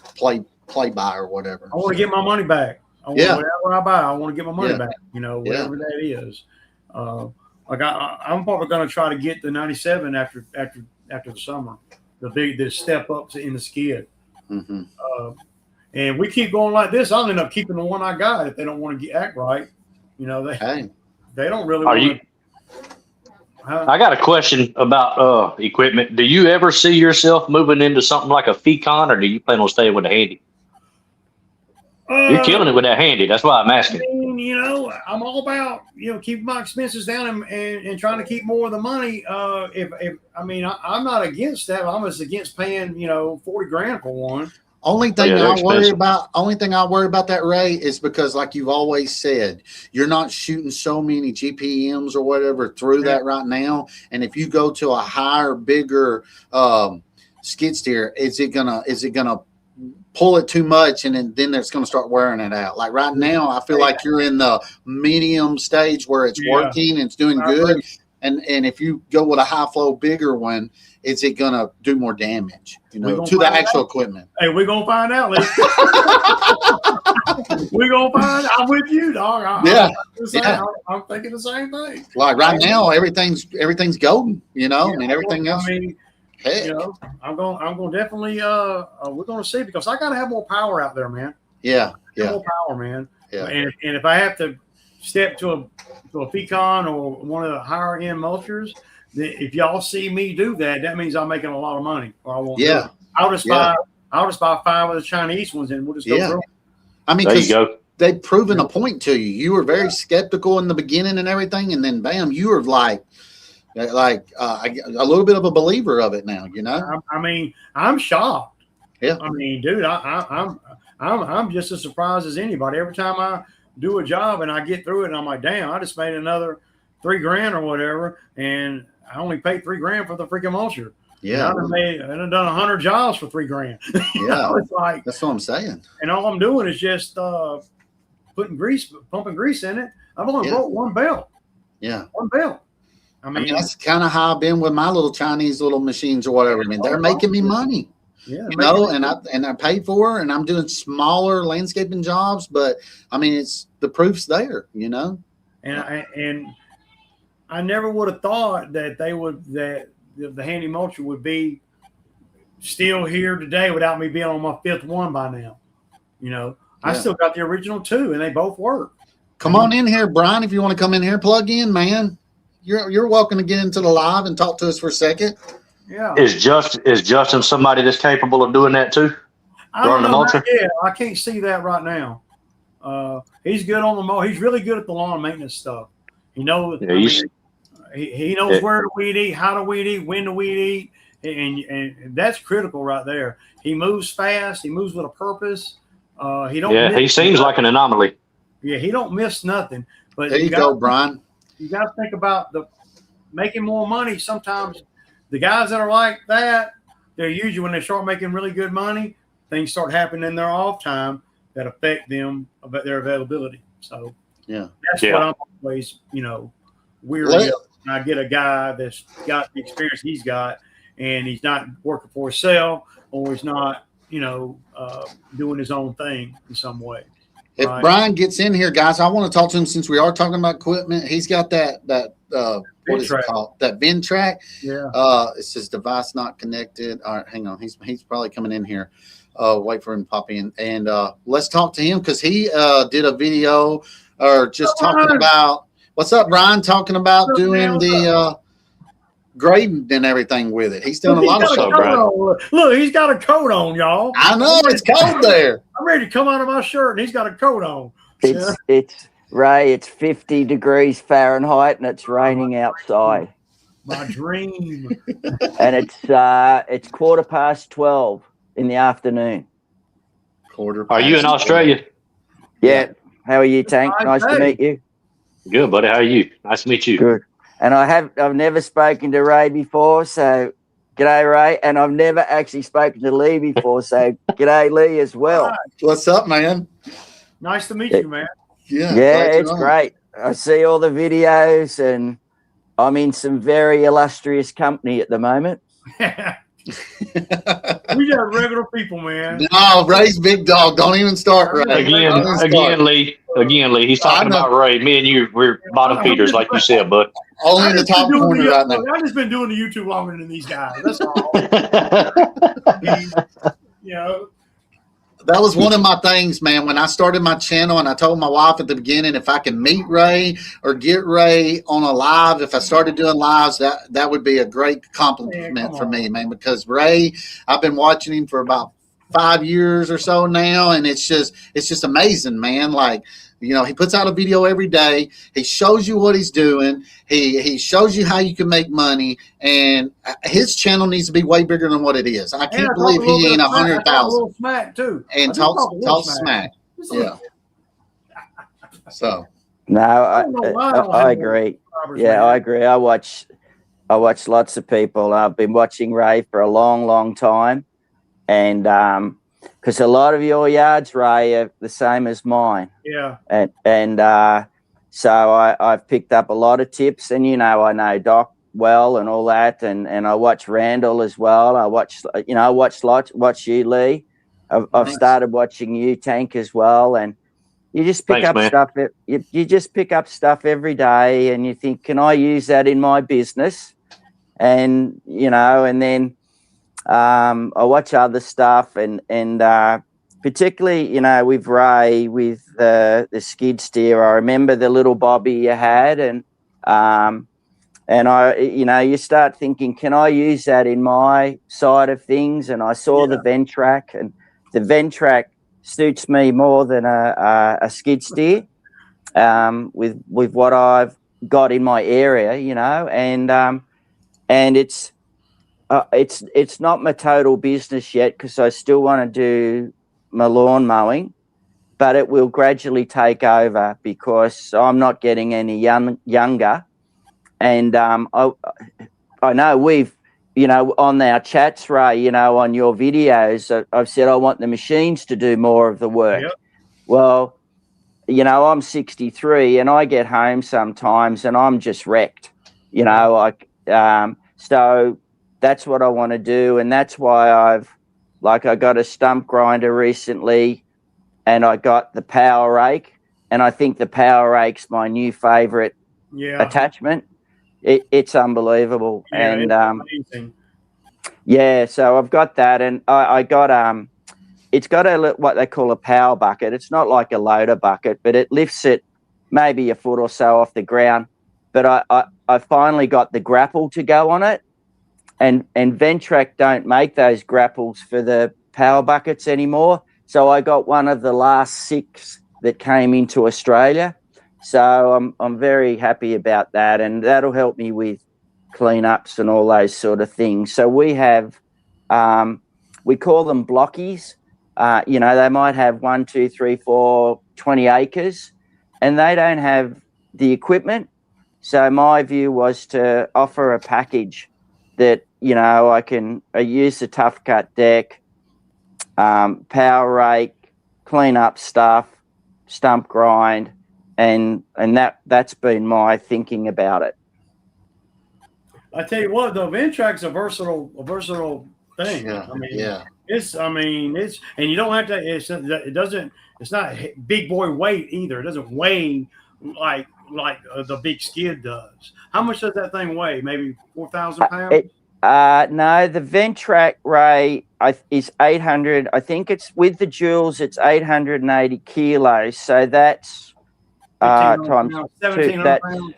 by or whatever. I want to get my money back. Whatever I buy, I want to get my money back. Whatever that is. Like I'm probably going to try to get the 97 after the summer. The step up in the skid. Mm-hmm. And we keep going like this, I'll end up keeping the one I got if they don't want to act right. They don't really want to. I got a question about equipment. Do you ever see yourself moving into something like a Fecon, or do you plan on staying with the Handy? You're killing it with that Handy. That's why I'm asking. I'm all about keeping my expenses down and trying to keep more of the money. I'm not against that. I'm just against paying $40,000 for one. Only thing I worry about that, Ray, is because like you've always said, you're not shooting so many GPMs or whatever through that right now. And if you go to a higher, bigger skid steer, is it gonna pull it too much, and then it's going to start wearing it out? Like right now, I feel like you're in the medium stage where it's working and it's doing good. And if you go with a high flow, bigger one, is it going to do more damage, to the actual equipment? Hey, we're going to find out, Lee. We're going to find out. I'm with you, dog. I'm thinking the same thing. Like right now, everything's golden, everything else. Heck. I'm going to definitely, we're going to see, because I got to have more power out there, man. Yeah. More power, man. Yeah. And if I have to step to a pecan or one of the higher end mulchers, if y'all see me do that, that means I'm making a lot of money, or I won't do it. I'll just buy 5 of the Chinese ones and we'll just go through. I mean, there you go. They've proven a point to you. You were very skeptical in the beginning and everything, and then bam, you were like a little bit of a believer of it now. You know, I mean, I'm shocked. Yeah. I mean, dude, I'm just as surprised as anybody. Every time I do a job and I get through it, and I'm like, damn, I just made another $3,000 or whatever, and I only paid $3,000 for the freaking mulcher. Yeah, I've done 100 jobs for $3,000. Yeah, it's like that's what I'm saying. And all I'm doing is just pumping grease in it. I've only broke one belt. Yeah, one belt. I mean that's kind of how I've been with my little Chinese little machines or whatever. I mean, they're making me money. Yeah, you know, and I paid for her, and I'm doing smaller landscaping jobs, but I mean, it's the proof's there, you know. And I never would have thought that the handy mulcher would be still here today without me being on my 5th one by now. You know, I still got the original 2, and they both work. Come on in here, Brian. If you want to come in here, plug in, man. You're welcome to get into the live and talk to us for a second. Yeah. Is Justin somebody that's capable of doing that too? I don't know. Yeah, I can't see that right now. He's good on the mower. He's really good at the lawn maintenance stuff. He knows. He knows where to weed eat, how to weed eat, when to weed eat, and that's critical right there. He moves fast. He moves with a purpose. He seems like an anomaly. Yeah, he don't miss nothing. But there you go, Brian. You got to think about making more money. Sometimes the guys that are like that, they're usually when they start making really good money, things start happening in their off time that affect them about their availability. So that's what I'm always, weary of. I get a guy that's got the experience he's got, and he's not working for himself, or he's not, doing his own thing in some way. If Brian gets in here, guys, I want to talk to him since we are talking about equipment. He's got that what is it called? That Ventrac. Yeah. It says device not connected. All right, hang on. He's probably coming in here. Wait for him to pop in, and let's talk to him because he did a video or just talking about. What's up, Brian? Talking about doing the grading and everything with it. He's doing a lot of stuff, Brian. Look, he's got a coat on, y'all. I know it's cold there. I'm ready to come out of my shirt, and he's got a coat on. It's Ray. It's 50 degrees Fahrenheit, and it's raining outside. My dream. And it's 12:15 in the afternoon. Are you in Australia? Yeah. How are you, Tank? Nice to meet you. Good, buddy. How are you? Nice to meet you. Good. And I've never spoken to Ray before, so g'day, Ray. And I've never actually spoken to Lee before, so g'day, Lee, as well. What's up, man? Nice to meet you, man. Yeah, it's great. I see all the videos, and I'm in some very illustrious company at the moment. We got regular people, man. No, Ray's big dog. Don't even start, Ray. Again, Lee. He's talking about Ray. Me and you, we're bottom feeders, like you said, bud. Only in the top corner right now. I've just been doing the YouTube longer than these guys. That's all. That was one of my things, man. When I started my channel, and I told my wife at the beginning, if I can meet Ray or get Ray on a live, if I started doing lives, that would be a great compliment for me, man. Because Ray, I've been watching him for about 5 years or so now, and it's just amazing, man. Like, he puts out a video every day. He shows you what he's doing. He shows you how you can make money, and his channel needs to be way bigger than what it is. I can't believe he ain't 100,000. Smack too, and talk smack. Yeah. So. No, I agree. Yeah, I agree. I watch lots of people. I've been watching Ray for a long, long time, and because a lot of your yards, Ray, are the same as mine. Yeah. And so I've picked up a lot of tips, and I know Doc well and all that, and I watch Randall as well. I watch you, Lee. I've started watching you, Tank, as well, and you just pick up stuff. You just pick up stuff every day, and you think, can I use that in my business? And and then I watch other stuff, and particularly, with Ray, with the skid steer. I remember the little bobby you had, and you start thinking, can I use that in my side of things? And I saw the Ventrac, and the Ventrac suits me more than a skid steer, with what I've got in my area, and it's not my total business yet, because I still want to do my lawn mowing, but it will gradually take over because I'm not getting any younger. And I know we've, on our chats, Ray, on your videos, I've said I want the machines to do more of the work. Yep. Well, I'm 63 and I get home sometimes and I'm just wrecked, so that's what I want to do. And that's why I got a stump grinder recently, and I got the power rake, and I think the power rake's my new favorite attachment. It's unbelievable. Yeah, and it's amazing. So I've got that, and I got it's got what they call a power bucket. It's not like a loader bucket, but it lifts it maybe a foot or so off the ground. But I finally got the grapple to go on it, and Ventrac don't make those grapples for the power buckets anymore. So I got one of the last 6 that came into Australia. So I'm very happy about that, and that'll help me with cleanups and all those sort of things. So we have, we call them blockies. They might have 1, 2, 3, 4, 20 acres, and they don't have the equipment. So my view was to offer a package that, I use the tough cut deck, power rake, clean up stuff, stump grind, and that's been my thinking about it. I tell you what, the Ventrac's a versatile thing. Yeah. It's and you don't have to. It's not big boy weight either. It doesn't weigh like the big skid does. How much does that thing weigh? Maybe 4,000 pounds. No, the Ventrac, Ray, is 800. I think it's with the joules. It's 880 kilos. So that's times 1,700 pounds.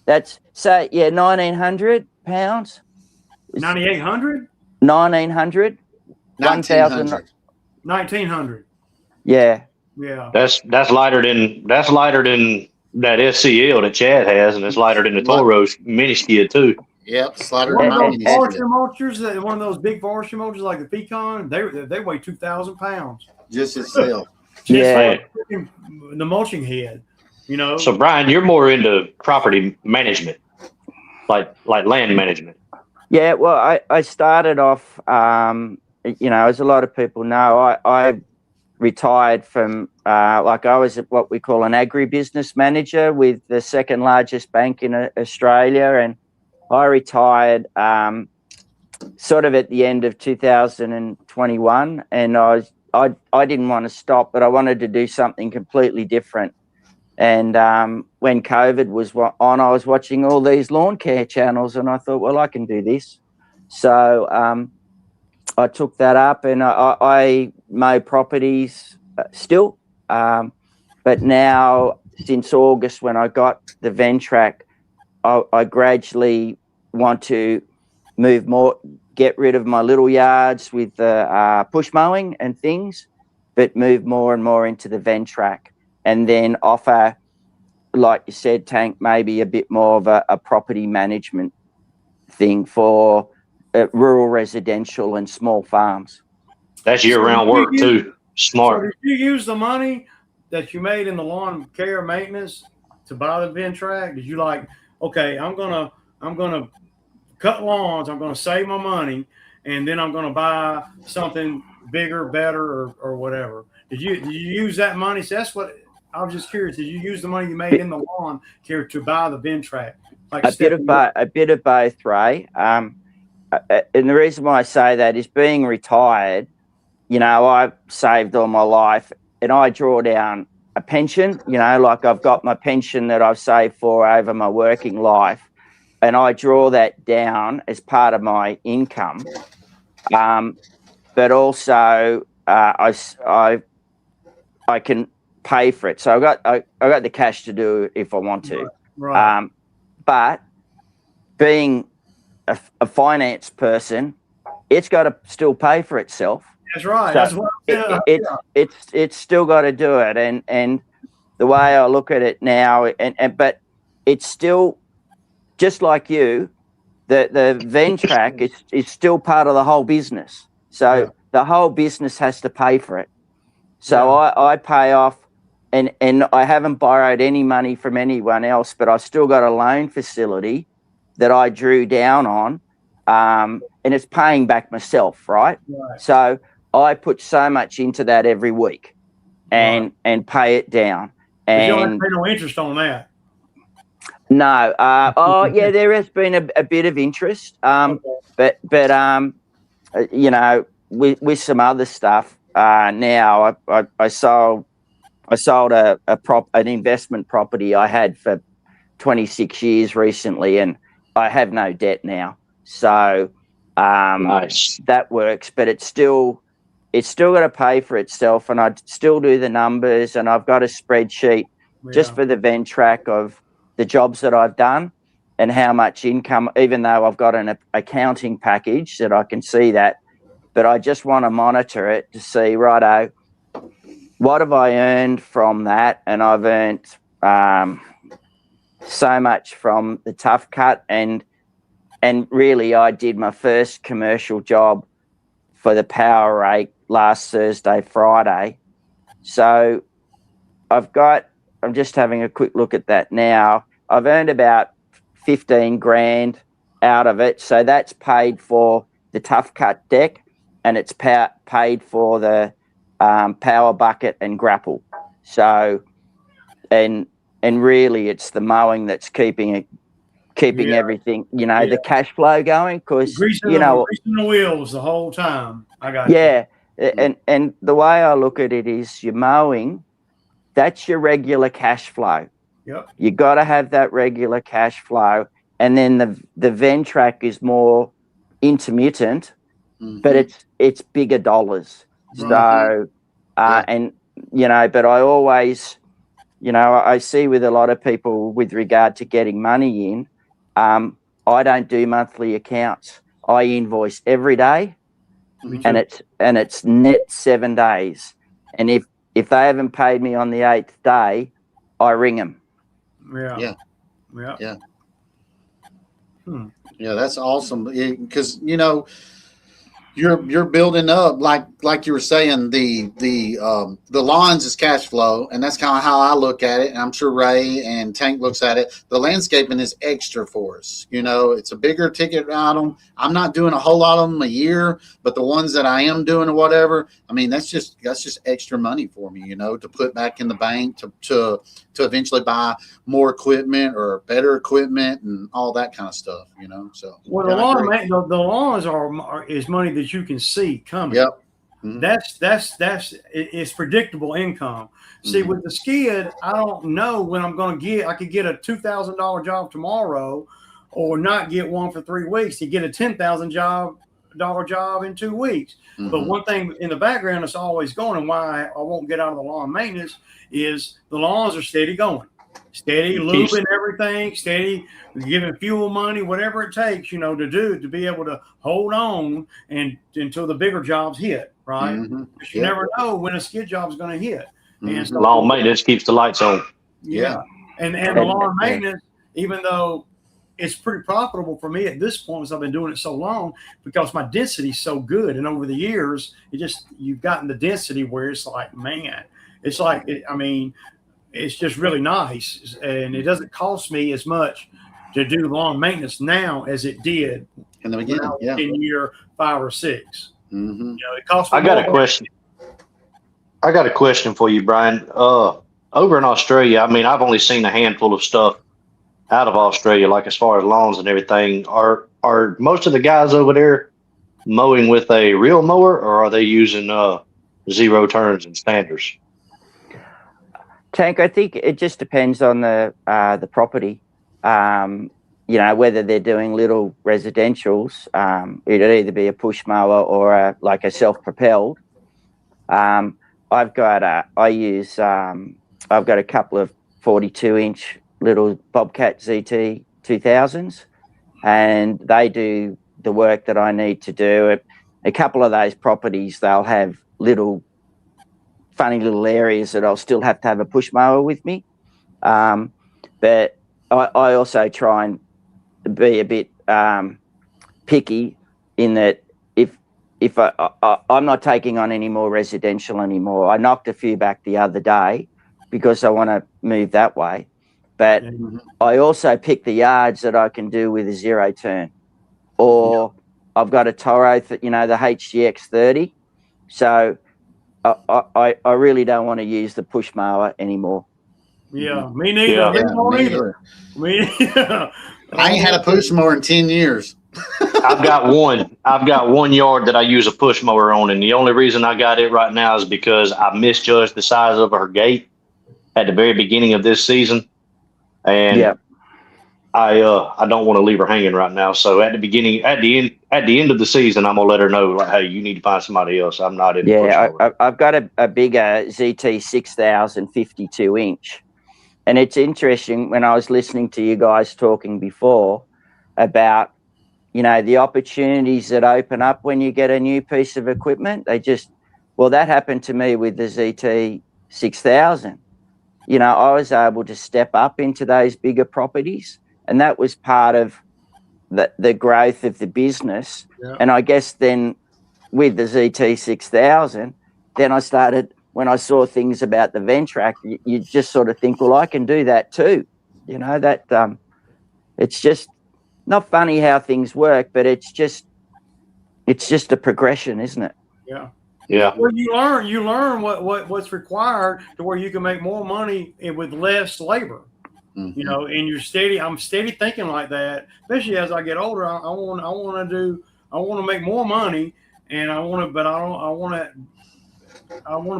That's 1,900 pounds. 9,800. 1,900. 1,900. 1,900. Yeah. That's lighter than that SCL that Chad has, and it's lighter than the Toro mini skid too. Yep, slider. One of those forestry mulchers, one of those big forestry mulchers like the Pecan, they weigh 2,000 pounds. Just itself. Yeah. The mulching head, So Brian, you're more into property management, like land management. Yeah. Well, I started off, as a lot of people know, I retired from, I was what we call an agribusiness manager with the second largest bank in Australia, and I retired sort of at the end of 2021, and I didn't want to stop, but I wanted to do something completely different. And when COVID was on, I was watching all these lawn care channels, and I thought, well, I can do this. So I took that up, and I mow properties still. But now, since August, when I got the Ventrac, I gradually want to move more, get rid of my little yards with the push mowing and things, but move more and more into the Ventrac, and then offer, like you said, Tank, maybe a bit more of a property management thing for rural residential and small farms. That's year-round work too. Smart. So did you use the money that you made in the lawn care maintenance to buy the Ventrac? Did you okay, I'm gonna cut lawns, I'm gonna save my money, and then I'm gonna buy something bigger, better, or whatever? Did you use that money? So that's what I was just curious. Did you use the money you made in the lawn care to buy the Ventrac? A bit of both, Ray. And the reason why I say that is, being retired, I've saved all my life, and I draw down a pension, I've got my pension that I've saved for over my working life, and I draw that down as part of my income. But also I can pay for it. So I got the cash to do it if I want to. Right. But being a finance person, it's got to still pay for itself. That's right. So That's what it's still got to do it. And the way I look at it now, but it's still just like you. The Ventrac is still part of the whole business. So the whole business has to pay for it. So I pay off, and I haven't borrowed any money from anyone else, but I've still got a loan facility that I drew down on, and it's paying back myself, right? So I put so much into that every week, and pay it down. But you don't have And to pay no interest on that. no, there has been a bit of interest, but you know, with some other stuff. Now I sold an investment property I had for 26 years recently, and I have no debt now. So Nice. that works, but it's still got to pay for itself, and I still do the numbers, and I've got a spreadsheet just for the Ventrac of the jobs that I've done and how much income, even though I've got an accounting package that I can see that, but I just want to monitor it to see, righto, what have I earned from that? And I've earned so much from the Tough Cut, and really I did my first commercial job for the Power Rake last Thursday, Friday. So I'm just having a quick look at that now. I've earned about 15 grand out of it. So that's paid for the Tough Cut deck, and it's paid for the power bucket and grapple. So, and really it's the mowing that's keeping everything, you know, the cash flow going, because, you know, greasing the wheels the whole time. I got you. And the way I look at it is your mowing, that's your regular cash flow. Yep. You got to have that regular cash flow, and then the Ventrac is more intermittent, but it's bigger dollars. So, and you know, but I always, you know, I see with a lot of people with regard to getting money in, I don't do monthly accounts. I invoice every day, and it's net 7 days. And if they haven't paid me on the 8th day, I ring them. Yeah, that's awesome, because you know you're building up, like you were saying, the lawns is cash flow, and that's kind of how I look at it, and I'm sure Ray and Tank looks at it. The landscaping is extra for us. You know, it's a bigger ticket item. I'm not doing a whole lot of them a year, but the ones that I am doing or whatever, I mean, that's just extra money for me, you know, to put back in the bank to eventually buy more equipment or better equipment and all that kind of stuff, you know. So well, the lawns is money that you can see coming. Yep. It's predictable income. See, with the skid, I don't know when I'm going to get. I could get a $2,000 job tomorrow, or not get one for 3 weeks. You get a $10,000 job in 2 weeks. But one thing in the background that's always going, and why I won't get out of the lawn maintenance, is the lawns are steady going, steady lubing everything, steady giving fuel money, whatever it takes, you know, to be able to hold on and until the bigger jobs hit, right? Because you never know when a skid job is going to hit. And so, lawn maintenance keeps the lights on. And the lawn maintenance, even though it's pretty profitable for me at this point, because I've been doing it so long, because my density is so good, and over the years, you've gotten the density where it's like, man, it's like, it's just really nice, and it doesn't cost me as much to do lawn maintenance now as it did in the beginning. In year 5 or 6. You know, it costs me I got a question for you, Brian. Over in Australia, I mean, I've only seen a handful of stuff out of Australia, like as far as lawns and everything. Are most of the guys over there mowing with a real mower, or are they using zero turns and standers? Tank, I think it just depends on the property. You know, whether they're doing little residentials, it'd either be a push mower or like a self-propelled. I've got I've got a couple of 42-inch little Bobcat ZT 2000s, and they do the work that I need to do. A couple of those properties, they'll have funny little areas that I'll still have to have a push mower with me. But I also try and be a bit picky in that if I'm not taking on any more residential anymore. I knocked a few back the other day because I want to move that way. But I also pick the yards that I can do with a 0 turn. Or I've got a Toro, the HGX 30. So I really don't want to use the push mower anymore. Yeah, me neither. Me neither. I ain't had a push mower in 10 years. I've got one yard that I use a push mower on, and the only reason I got it right now is because I misjudged the size of her gate at the very beginning of this season, and I don't want to leave her hanging right now. So at the end of the season, I'm gonna let her know, like, hey, you need to find somebody else. I'm not in. I've got a bigger ZT 6000 52-inch, and it's interesting when I was listening to you guys talking before about the opportunities that open up when you get a new piece of equipment. That happened to me with the ZT 6000. I was able to step up into those bigger properties, and that was part of the growth of the business. Yeah. And I guess then with the ZT 6000, then I started, when I saw things about the Ventrac, you just sort of think, well, I can do that too. It's just not funny how things work, but it's just a progression, isn't it? Yeah. Yeah. Well, you learn what's required to where you can make more money with less labor. Mm-hmm. I'm steady thinking like that, especially as I get older. I want to make more money, and I want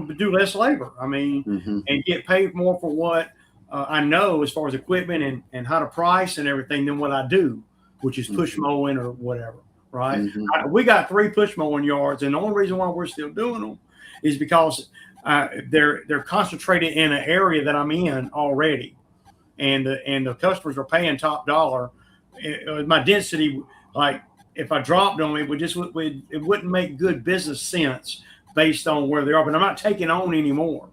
to do less labor. I mean, and get paid more for what I know as far as equipment and how to price and everything than what I do, which is push mowing or whatever. Right. Mm-hmm. We got 3 push mowing yards, and the only reason why we're still doing them is because they're concentrated in an area that I'm in already, and the customers are paying top dollar. My density, like if I dropped them, it wouldn't make good business sense based on where they are. But I'm not taking on anymore.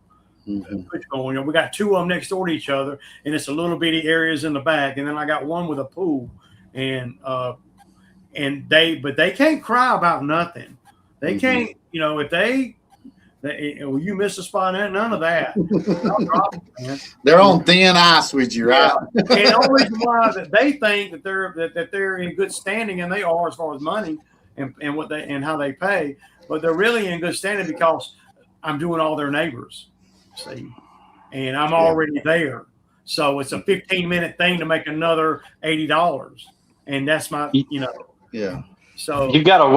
Push mowing. We got 2 of them next door to each other, and it's a little bitty areas in the back, and then I got one with a pool, and they can't cry about nothing. They can't, if you miss a spot, none of that. They're on thin ice with you, right? And the only reason why that they think that they're in good standing, and they are as far as money and what they and how they pay, but they're really in good standing because I'm doing all their neighbors, see, and I'm already there. So it's a 15-minute thing to make another $80, and that's my, Yeah. So you've got a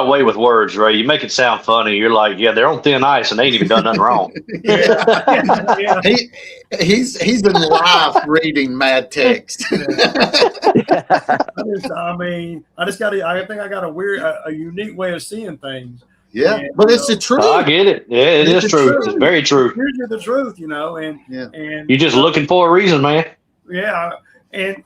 way with words, Ray. You make it sound funny. You're like, yeah, they're on thin ice and they ain't even done nothing wrong. Yeah. He's in live reading mad text. I think I got a unique way of seeing things. Yeah, and, but it's the truth. I get it. Yeah, it is true. It's very true. Here's the truth, and you're just looking for a reason, man. Yeah. And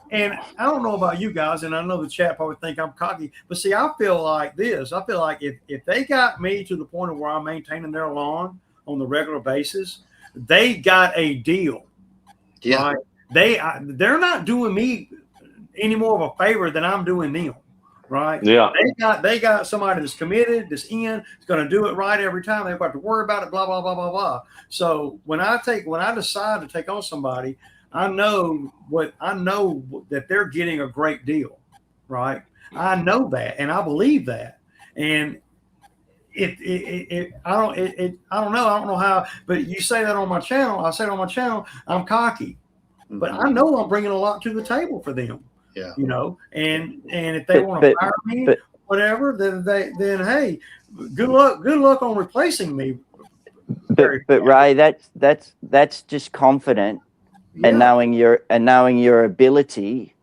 I don't know about you guys, and I know the chat probably think I'm cocky, but see, I feel like this. I feel like if they got me to the point of where I'm maintaining their lawn on the regular basis, they got a deal. Yeah. Right? They're not doing me any more of a favor than I'm doing them. Right? Yeah. They got somebody that's committed, that's in, is going to do it right every time. They don't have to worry about it, blah, blah, blah, blah, blah. So when I decide to take on somebody, I know that they're getting a great deal, right? I know that, and I believe that. And I don't know how, but you say that on my channel. I say it on my channel. I'm cocky, but I know I'm bringing a lot to the table for them. Yeah, and if they want to fire me, whatever, then hey, good luck on replacing me. But Ray, that's just confident. Yeah. And knowing your ability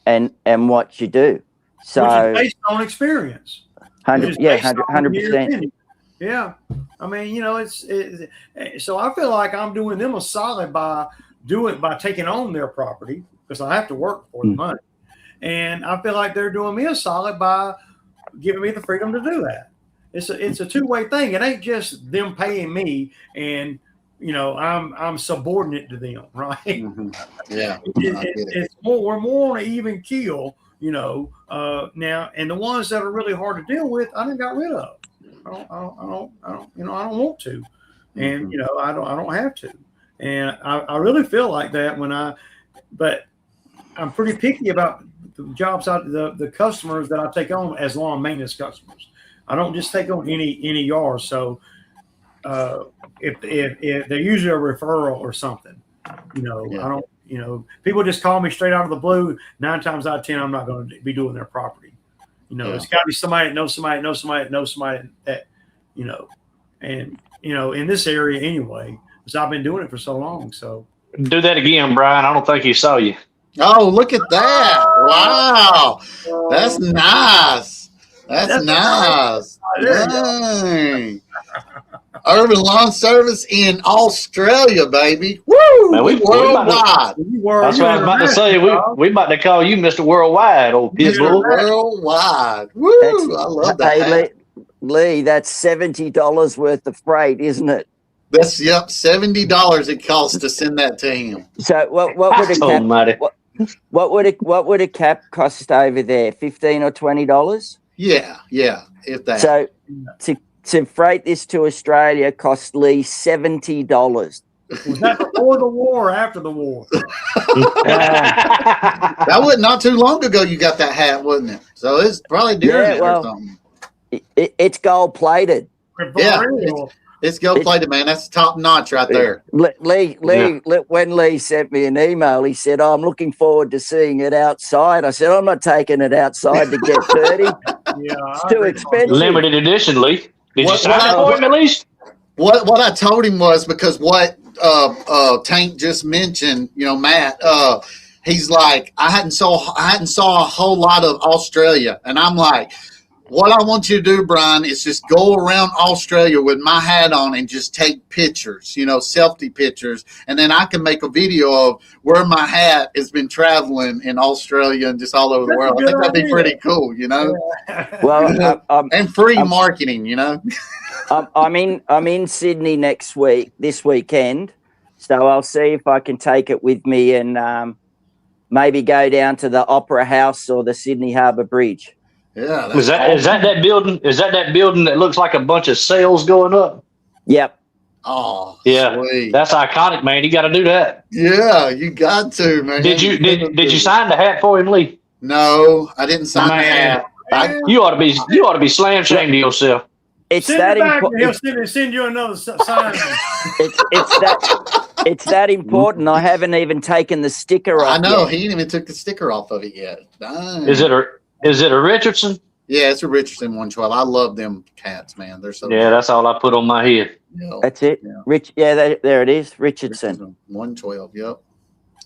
and what you do. So which is based on experience. 100%. Yeah. I mean, so I feel like I'm doing them a solid by taking on their property because I have to work for the money. And I feel like they're doing me a solid by giving me the freedom to do that. It's a two-way thing. It ain't just them paying me and I'm subordinate to them, right? Mm-hmm. Yeah. It's more, we're more on an even keel, now, and the ones that are really hard to deal with, I done got rid of. I don't want to, and I don't have to, and I really feel like that but I'm pretty picky about the jobs the customers that I take on as lawn maintenance customers. I don't just take on any yards. So if they're usually a referral or something, I don't, people just call me straight out of the blue. 9 times out of 10, I'm not going to be doing their property. It's got to be somebody that knows somebody that knows somebody that knows somebody that, and, in this area anyway, because I've been doing it for so long. So Do that again, Brian. I don't think he saw you. Oh, look at that. Wow. That's nice. That's nice. Dang. Urban Lawn Service in Australia, baby. Woo! Man, we worldwide. That's what I was about to say. We about to call you Mr. Worldwide, old pitbull. Worldwide. Woo! I love that. Hey, Lee, that's $70 worth of freight, isn't it? That's $70 it costs to send that to him. So what would a cap cost over there? $15 or $20? Yeah, if that. So to freight this to Australia cost Lee $70. Was that before the war or after the war? That was not too long ago you got that hat, wasn't it? So it's probably during it or something. It's gold plated. Yeah, it's gold plated, man. That's top notch right there. Lee, when Lee sent me an email, he said, I'm looking forward to seeing it outside. I said, I'm not taking it outside to get dirty. It's too expensive. Limited edition, Lee. Did you sign it for him at least? What I told him was because what Tank just mentioned, Matt, he's like, I hadn't saw a whole lot of Australia, and I'm like, what I want you to do, Brian, is just go around Australia with my hat on and just take pictures, selfie pictures, and then I can make a video of where my hat has been traveling in Australia and just all over the world. I think that'd be pretty cool, Well, and free marketing, I'm in Sydney this weekend, so I'll see if I can take it with me and maybe go down to the Opera House or the Sydney Harbour Bridge. Yeah. Is that building? Is that building that looks like a bunch of sails going up? Yep. Oh, yeah. Sweet. That's iconic, man. You got to do that. Yeah, you got to, man. Did you sign the hat for him, Lee? No, I didn't sign the hat. You ought to be slam shamed to yourself. It's that important. He'll send you another sign. It's that important. I haven't even taken the sticker off. I know yet. he ain't even took the sticker off of it yet. Dang. Is it a Richardson? Yeah, it's a Richardson 112. I love them cats, man. They're so. Yeah, that's all I put on my head. That's it. Yeah. There it is. Richardson 112. Yep.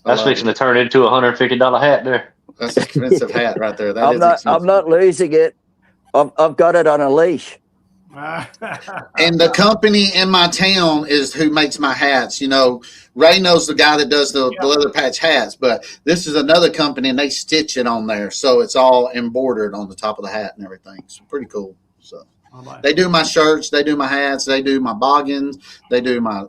That's fixing to turn into a $150 hat there. That's an expensive hat right there. I'm not losing it. I've got it on a leash. And the company in my town is who makes my hats. Ray knows the guy that does the leather patch hats, but this is another company and they stitch it on there. So it's all embroidered on the top of the hat and everything. It's pretty cool. So they do my shirts, they do my hats, they do my boggins, they do my,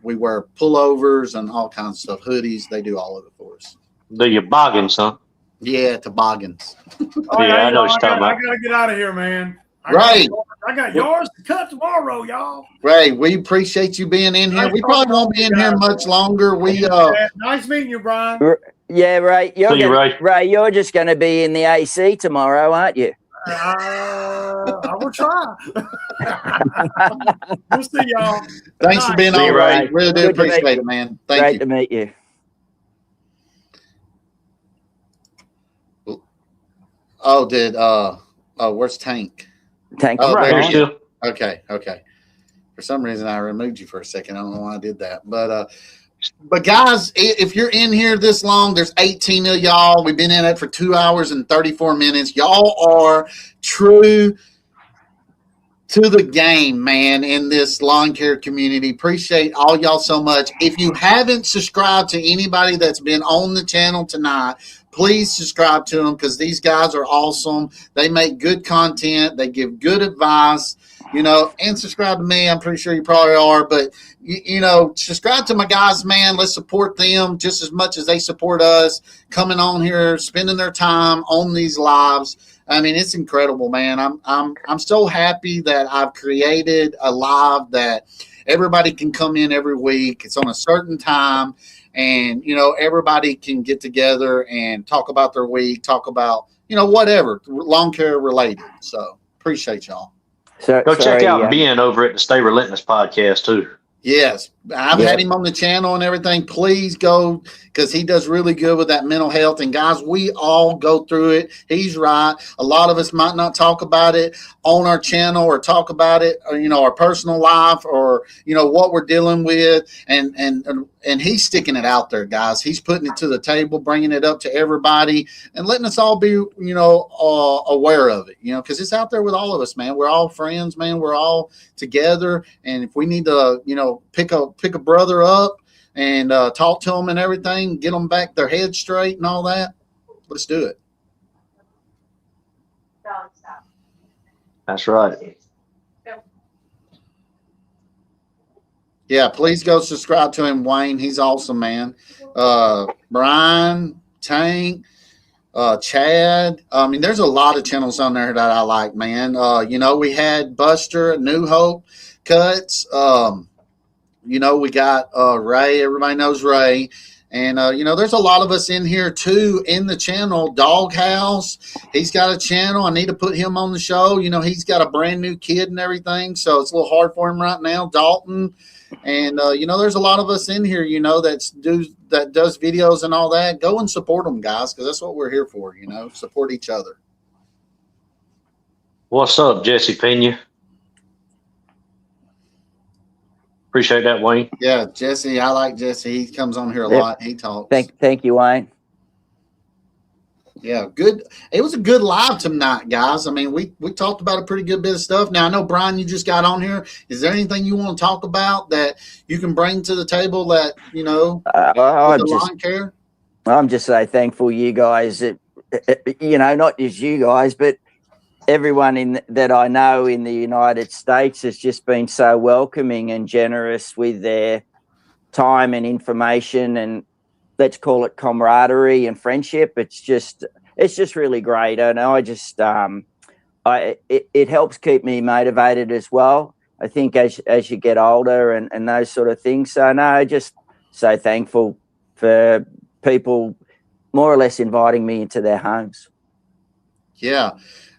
we wear pullovers and all kinds of stuff, hoodies. They do all of it for us. Do your boggins, huh? Yeah, toboggans. I know what you're talking about. I got to get out of here, man. I got yards to cut tomorrow, y'all. Ray, we appreciate you being in here. We probably won't be in here much longer. Nice meeting you, Brian. Yeah, Ray. Ray, you're just going to be in the AC tomorrow, aren't you? I will try. We'll see y'all. Thanks for being on, Ray. Really do appreciate it, man. Thank you. Great to meet you. Where's Tank? Tank. Oh, right. there you go. Okay. For some reason, I removed you for a second. I don't know why I did that. But guys, if you're in here this long, there's 18 of y'all. We've been in it for 2 hours and 34 minutes. Y'all are true to the game, man, in this lawn care community. Appreciate all y'all so much. If you haven't subscribed to anybody that's been on the channel tonight, please subscribe to them because these guys are awesome. They make good content. They give good advice, and subscribe to me. I'm pretty sure you probably are, but subscribe to my guys, man. Let's support them just as much as they support us coming on here, spending their time on these lives. I mean, it's incredible, man. I'm so happy that I've created a live that everybody can come in every week. It's on a certain time, and everybody can get together and talk about their week, talk about whatever lawn care related. So appreciate y'all. So go check out Ben over at the Stay Relentless podcast too. Yes, I've had him on the channel and everything. Please go because he does really good with that mental health. And guys, we all go through it. He's right. A lot of us might not talk about it on our channel or talk about it, or, our personal life or, what we're dealing with. And he's sticking it out there, guys. He's putting it to the table, bringing it up to everybody and letting us all be, aware of it, because it's out there with all of us, man. We're all friends, man. We're all together. And if we need to, pick a brother up and talk to them and everything, get them back their head straight and all that, let's do it. That's right. Yeah, please go subscribe to him, Wayne. He's awesome, man. Brian, Tank, Chad. I mean, there's a lot of channels on there that I like, man. We had Buster, New Hope, Cuts. We got Ray. Everybody knows Ray. And, there's a lot of us in here, too, in the channel. Doghouse, he's got a channel. I need to put him on the show. He's got a brand new kid and everything, so it's a little hard for him right now. Dalton. And, there's a lot of us in here, that does videos and all that. Go and support them, guys, because that's what we're here for, support each other. What's up, Jesse Pena? Appreciate that, Wayne. Yeah, Jesse. I like Jesse. He comes on here a lot. He talks. Thank you, Wayne. Yeah, good. It was a good live tonight, guys. I mean, we talked about a pretty good bit of stuff. Now, I know, Brian, you just got on here. Is there anything you want to talk about that you can bring to the table that, lawn care? I'm just so thankful you guys, not just you guys, but everyone that I know in the United States has just been so welcoming and generous with their time and information and let's call it camaraderie and friendship. It's just really great. And I just, it helps keep me motivated as well. I think as you get older and those sort of things. So no, just so thankful for people more or less inviting me into their homes. Yeah.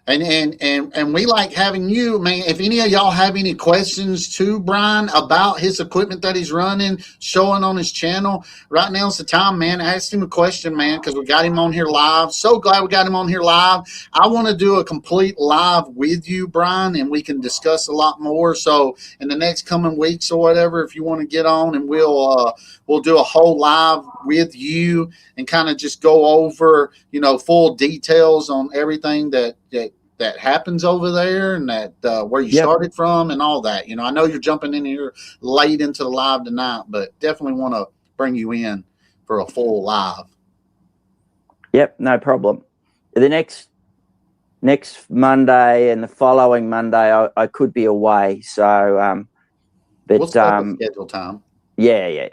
And we like having you, man. If any of y'all have any questions to Brian about his equipment that he's running, showing on his channel, right now's the time, man. Ask him a question, man, because we got him on here live. So glad we got him on here live. I want to do a complete live with you, Brian, and we can discuss a lot more. So in the next coming weeks or whatever, if you want to get on, and we'll do a whole live with you and kind of just go over, full details on everything that happens over there and that where you started from and all that. I know you're jumping in here late into the live tonight, but definitely want to bring you in for a full live. Yep, no problem. The next Monday and the following Monday, I could be away. So, but we'll schedule time. Yeah.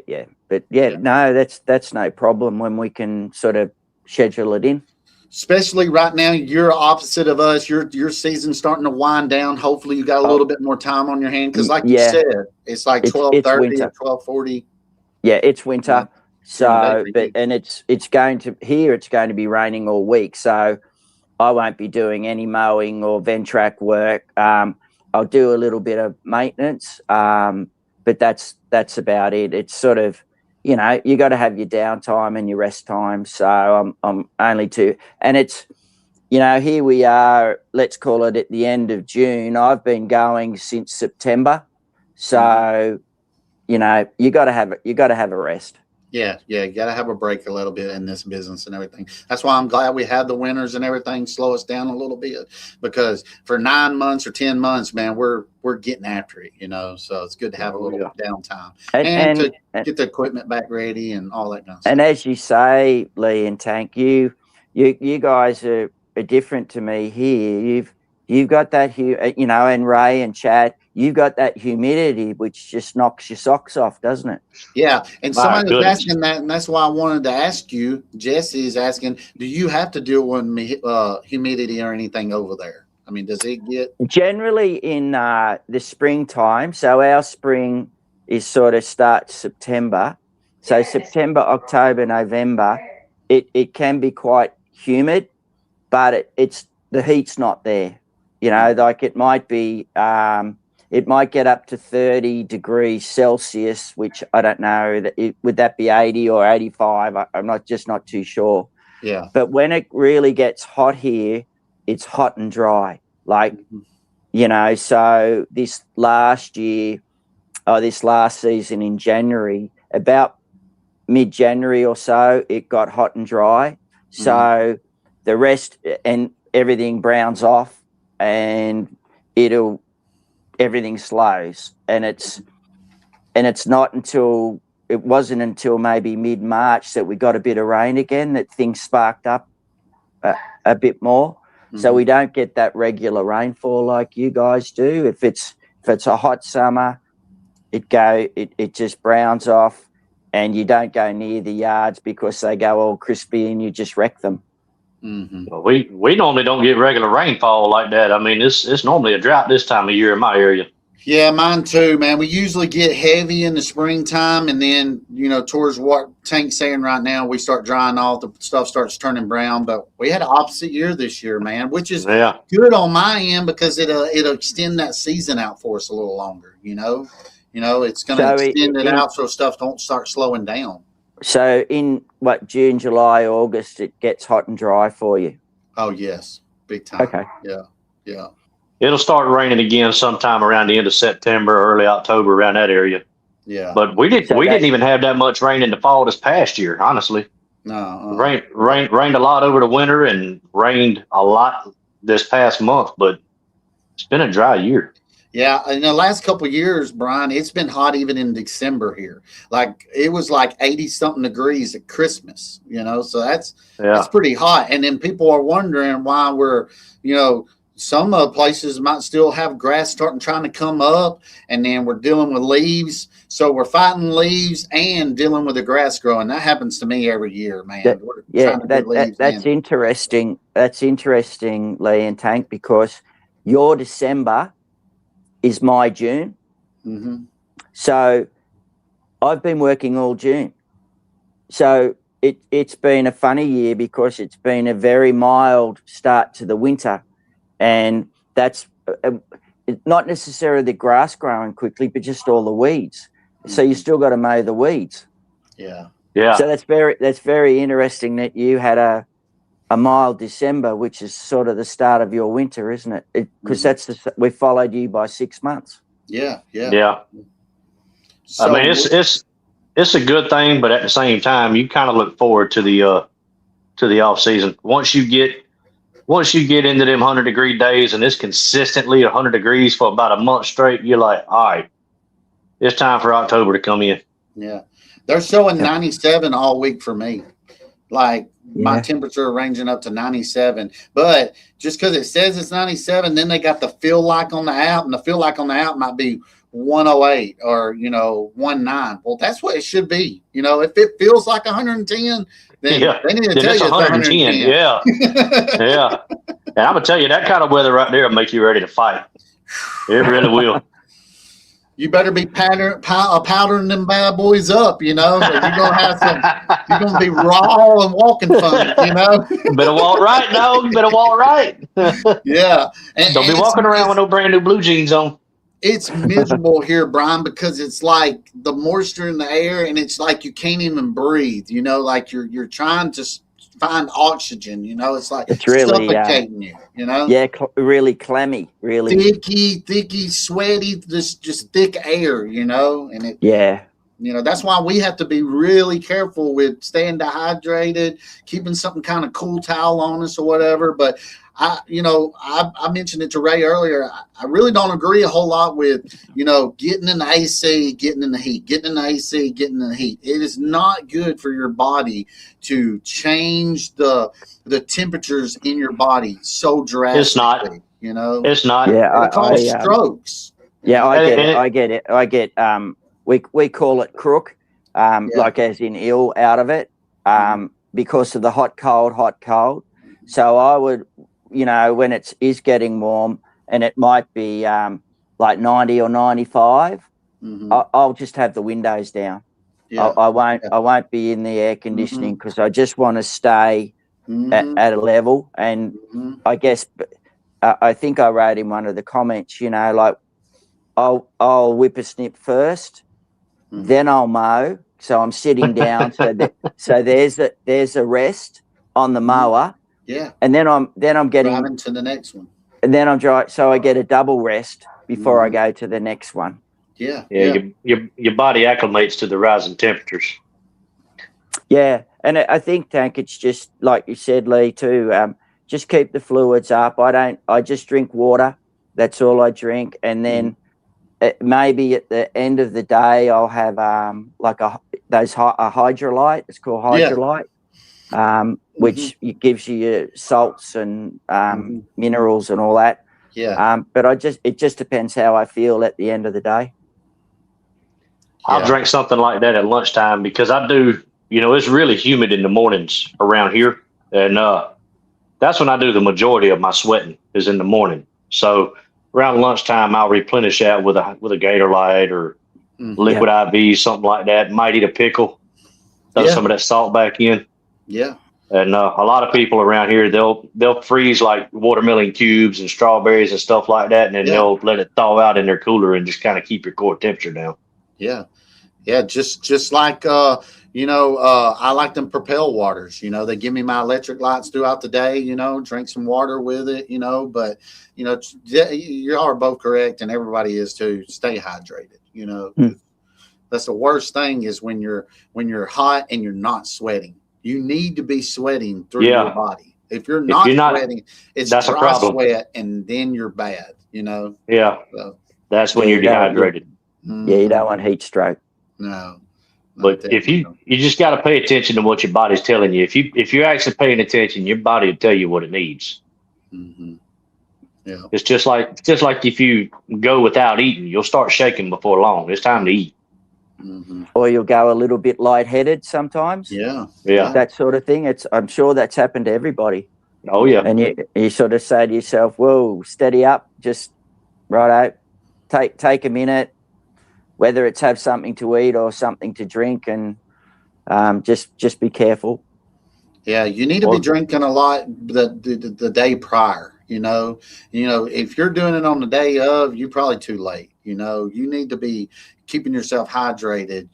But no, that's no problem when we can sort of schedule it in. Especially right now, you're opposite of us. Your season's starting to wind down. Hopefully, you got a little bit more time on your hand because, like you said, it's like 12:30 or 12:40. Yeah, it's winter. So, it's going to be raining all week. So, I won't be doing any mowing or Ventrac work. I'll do a little bit of maintenance, but that's about it. It's sort of, you got to have your downtime and your rest time. So I'm only and it's, here we are, let's call it at the end of June. I've been going since September. So, you got to have a rest. Yeah, you got to have a break a little bit in this business and everything. That's why I'm glad we had the winters and everything slow us down a little bit, because for 9 months or 10 months, man, we're getting after it, So it's good to have a little downtime and to get the equipment back ready and all that kind of stuff. And as you say, Lee and Tank, you guys are different to me here. You've got that, and Ray and Chad, you've got that humidity which just knocks your socks off, doesn't it? Yeah, and somebody was asking that, and that's why I wanted to ask you. Jesse is asking, do you have to deal with humidity or anything over there? I mean, does it get generally in the springtime? So our spring is sort of starts September. So September, October, November, it can be quite humid, but it's the heat's not there. Like it might be, it might get up to 30 degrees Celsius, which I don't know. Would that be 80 or 85? I'm not too sure. Yeah. But when it really gets hot here, it's hot and dry. Like, so this last season in January, about mid-January or so, it got hot and dry. So the rest and everything browns off, and everything slows, and it wasn't until maybe mid-March that we got a bit of rain again that things sparked up a bit more. So we don't get that regular rainfall like you guys do. If it's a hot summer, it just browns off, and you don't go near the yards because they go all crispy and you just wreck them. Well, we normally don't get regular rainfall like that. I mean, it's normally a drought this time of year in my area. Yeah, mine too, man. We usually get heavy in the springtime, and then, towards what Tank's saying right now, we start drying off. The stuff starts turning brown. But we had an opposite year this year, man, which is good on my end because it'll extend that season out for us a little longer. It's going to extend it out so stuff don't start slowing down. So in June, July, August, it gets hot and dry for you? Oh, yes. Big time. Okay. Yeah. It'll start raining again sometime around the end of September, early October, around that area. Yeah. But we didn't even have that much rain in the fall this past year, honestly. No. Rained a lot over the winter and rained a lot this past month, but it's been a dry year. Yeah, in the last couple of years, Brian, it's been hot even in December here. Like it was like 80-something degrees at Christmas, so that's pretty hot. And then people are wondering why we're, some places might still have grass trying to come up, and then we're dealing with leaves. So we're fighting leaves and dealing with the grass growing. That happens to me every year, man. That's interesting. That's interesting, Lee and Tank, because your December is my June. So I've been working all June. So it's been a funny year because it's been a very mild start to the winter. And that's not necessarily the grass growing quickly, but just all the weeds. So you still got to mow the weeds. Yeah. So that's very interesting that you had a mild December, which is sort of the start of your winter, isn't it? Because we followed you by 6 months. Yeah. So, I mean, it's a good thing, but at the same time, you kind of look forward to the off season. Once you get into them 100-degree days and it's consistently 100 degrees for about a month straight, you're like, all right, it's time for October to come in. Yeah, they're showing 97 all week for me. Like my temperature ranging up to 97, but just because it says it's 97, then they got the feel like on the app, and the feel like on the app might be 108 or 19. Well, that's what it should be. If it feels like 110, then they need to tell you it's 110. Yeah. And I'm gonna tell you, that kind of weather right there will make you ready to fight. It really will. You better be powdering them bad boys up, You're gonna have some. You're gonna be raw and walking funny, Better walk right, dog. Better walk right. Yeah. Don't be walking around with no brand new blue jeans on. It's miserable here, Brian, because it's like the moisture in the air, and it's like you can't even breathe. Like you're trying to find oxygen. It's like it's really suffocating you. Really clammy, really thicky, sweaty, just thick air. And it. Yeah. That's why we have to be really careful with staying dehydrated, keeping something kind of cool towel on us or whatever. But I mentioned it to Ray earlier. I really don't agree a whole lot with, getting in the AC, getting in the heat, getting in the AC, getting in the heat. It is not good for your body to change the temperatures in your body so drastically. It's not. It's not. Yeah, It causes strokes. Yeah, I get it. I get we call it crook, like as in ill out of it, because of the hot cold. So I would, when it is getting warm and it might be like 90 or 95, I'll just have the windows down. Yeah. I won't be in the air conditioning because I just want to stay at a level. And I guess I think I wrote in one of the comments, like I'll whippersnip first, then I'll mow. So I'm sitting down. So there's a rest on the mower. Yeah. And then I'm getting driving to the next one. And then I'm driving, so I get a double rest before I go to the next one. Yeah. Your body acclimates to the rising temperatures. Yeah, and I think, Tank, it's just like you said, Lee, too. Just keep the fluids up. I just drink water. That's all I drink, and then maybe at the end of the day, I'll have like a hydrolyte. It's called hydrolyte, which gives you your salts and minerals and all that. Yeah. But it just depends how I feel at the end of the day. I'll drink something like that at lunchtime because I do. It's really humid in the mornings around here, and that's when I do the majority of my sweating is in the morning. So around lunchtime, I'll replenish that with a Gatorade or liquid IV, something like that. Might eat a pickle, throw some of that salt back in. Yeah. And a lot of people around here, they'll freeze like watermelon cubes and strawberries and stuff like that, and then they'll let it thaw out in their cooler and just kind of keep your core temperature down. Yeah. Yeah. Just like, I like them Propel waters. They give me my electric lights throughout the day, drink some water with it, but, you are both correct, and everybody is too. Stay hydrated, That's the worst thing is when you're hot and you're not sweating. You need to be sweating through your body. If you're not sweating, it's that's dry a problem. sweat, and then you're bad, Yeah. So, that's when you're dehydrated. Yeah, you don't want heat stroke. No. But if you just got to pay attention to what your body's telling you. If you're actually paying attention, your body will tell you what it needs. Yeah. It's just like if you go without eating, you'll start shaking before long. It's time to eat. Or you'll go a little bit lightheaded sometimes. Yeah. That sort of thing. I'm sure that's happened to everybody. Oh yeah. And you sort of say to yourself, "Whoa, steady up, just righto, take a minute." Whether it's have something to eat or something to drink, and just be careful. Yeah, you need to be drinking a lot the day prior. If you're doing it on the day of, you're probably too late. You need to be keeping yourself hydrated.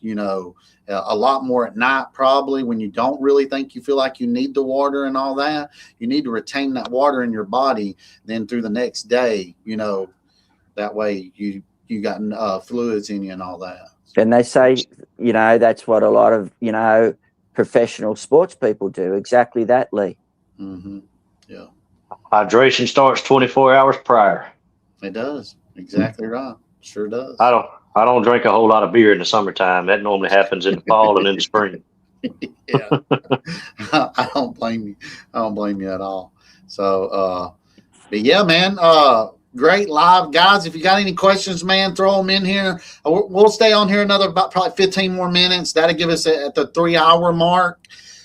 A lot more at night, probably when you don't really think you feel like you need the water and all that. You need to retain that water in your body. Then through the next day, that way you got fluids in you and all that. And they say, that's what a lot of, professional sports people do. Exactly that, Lee. Yeah. Hydration starts 24 hours prior. It does. Exactly right. Sure does. I don't drink a whole lot of beer in the summertime. That normally happens in the fall and in the spring. Yeah. I don't blame you. I don't blame you at all. So, but yeah, man, great live, guys. If you got any questions, man, throw them in here. We'll stay on here another about probably 15 more minutes. That'll give us at the 3-hour mark.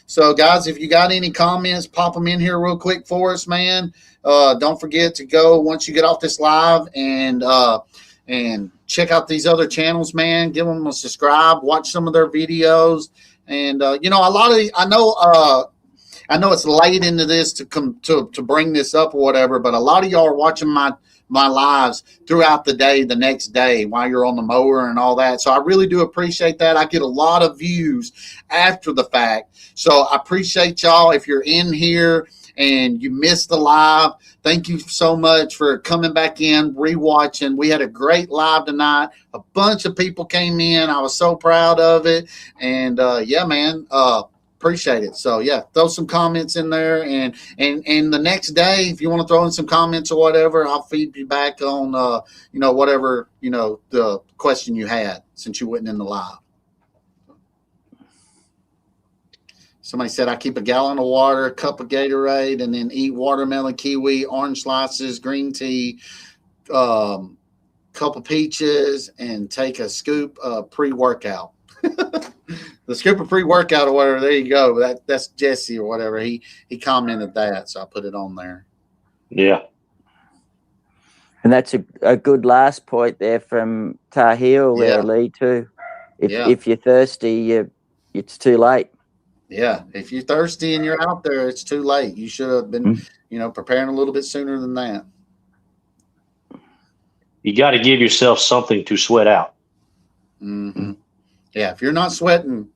So, guys, if you got any comments, pop them in here real quick for us, man. Don't forget to go once you get off this live and check out these other channels, man. Give them a subscribe. Watch some of their videos. And a lot of I know it's late into this to come to bring this up or whatever, but a lot of y'all are watching my lives throughout the day, the next day while you're on the mower and all that. So I really do appreciate that. I get a lot of views after the fact. So I appreciate y'all. If you're in here and you missed the live, thank you so much for coming back in, rewatching. We had a great live tonight. A bunch of people came in. I was so proud of it. And yeah, man, appreciate it. So yeah, throw some comments in there, and the next day, if you want to throw in some comments or whatever, I'll feed you back on whatever the question you had since you went in the live. Somebody said I keep a gallon of water, a cup of Gatorade, and then eat watermelon, kiwi, orange slices, green tea, cup of peaches, and take a scoop of pre-workout. The scoop of pre-workout or whatever. There you go. That's Jesse or whatever. He commented that, so I put it on there. Yeah. And that's a good last point there from Tahil there, Lee, too. If you're thirsty, it's too late. Yeah, if you're thirsty and you're out there, it's too late. You should have been, preparing a little bit sooner than that. You got to give yourself something to sweat out. Mm-hmm. Yeah, if you're not sweating,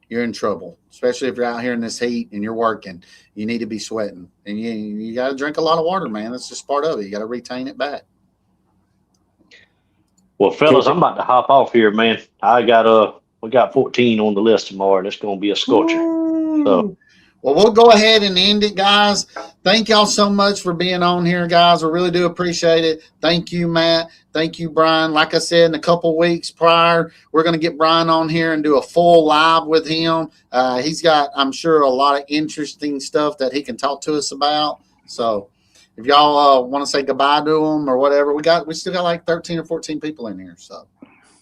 you're in trouble, especially if you're out here in this heat and you're working. You need to be sweating, and you got to drink a lot of water, man. That's just part of it. You got to retain it back. Well, fellas, I'm about to hop off here, man. We got 14 on the list tomorrow, and it's going to be a scorcher. So, well, we'll go ahead and end it, guys. Thank y'all so much for being on here, guys. I really do appreciate it. Thank you, Matt. Thank you, Brian. Like I said, in a couple weeks prior, we're going to get Brian on here and do a full live with him. He's got, I'm sure, a lot of interesting stuff that he can talk to us about. So if y'all want to say goodbye to him or whatever, we still got like 13 or 14 people in here. So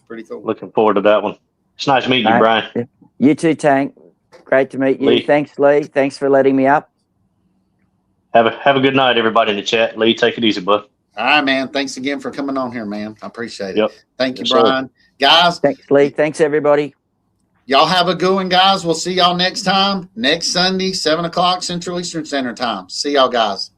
pretty cool. Looking forward to that one. It's nice meeting you, Brian. You too, Tank. Great to meet you. Lee. Thanks, Lee. Thanks for letting me up. Have a good night, everybody in the chat. Lee, take it easy, bud. All right, man. Thanks again for coming on here, man. I appreciate it. Yep. Thank you, Yes, Brian. sir. Guys. Thanks, Lee. Thanks, everybody. Y'all have a good one, guys. We'll see y'all next time, next Sunday, 7 o'clock Central Eastern Standard Time. See y'all, guys.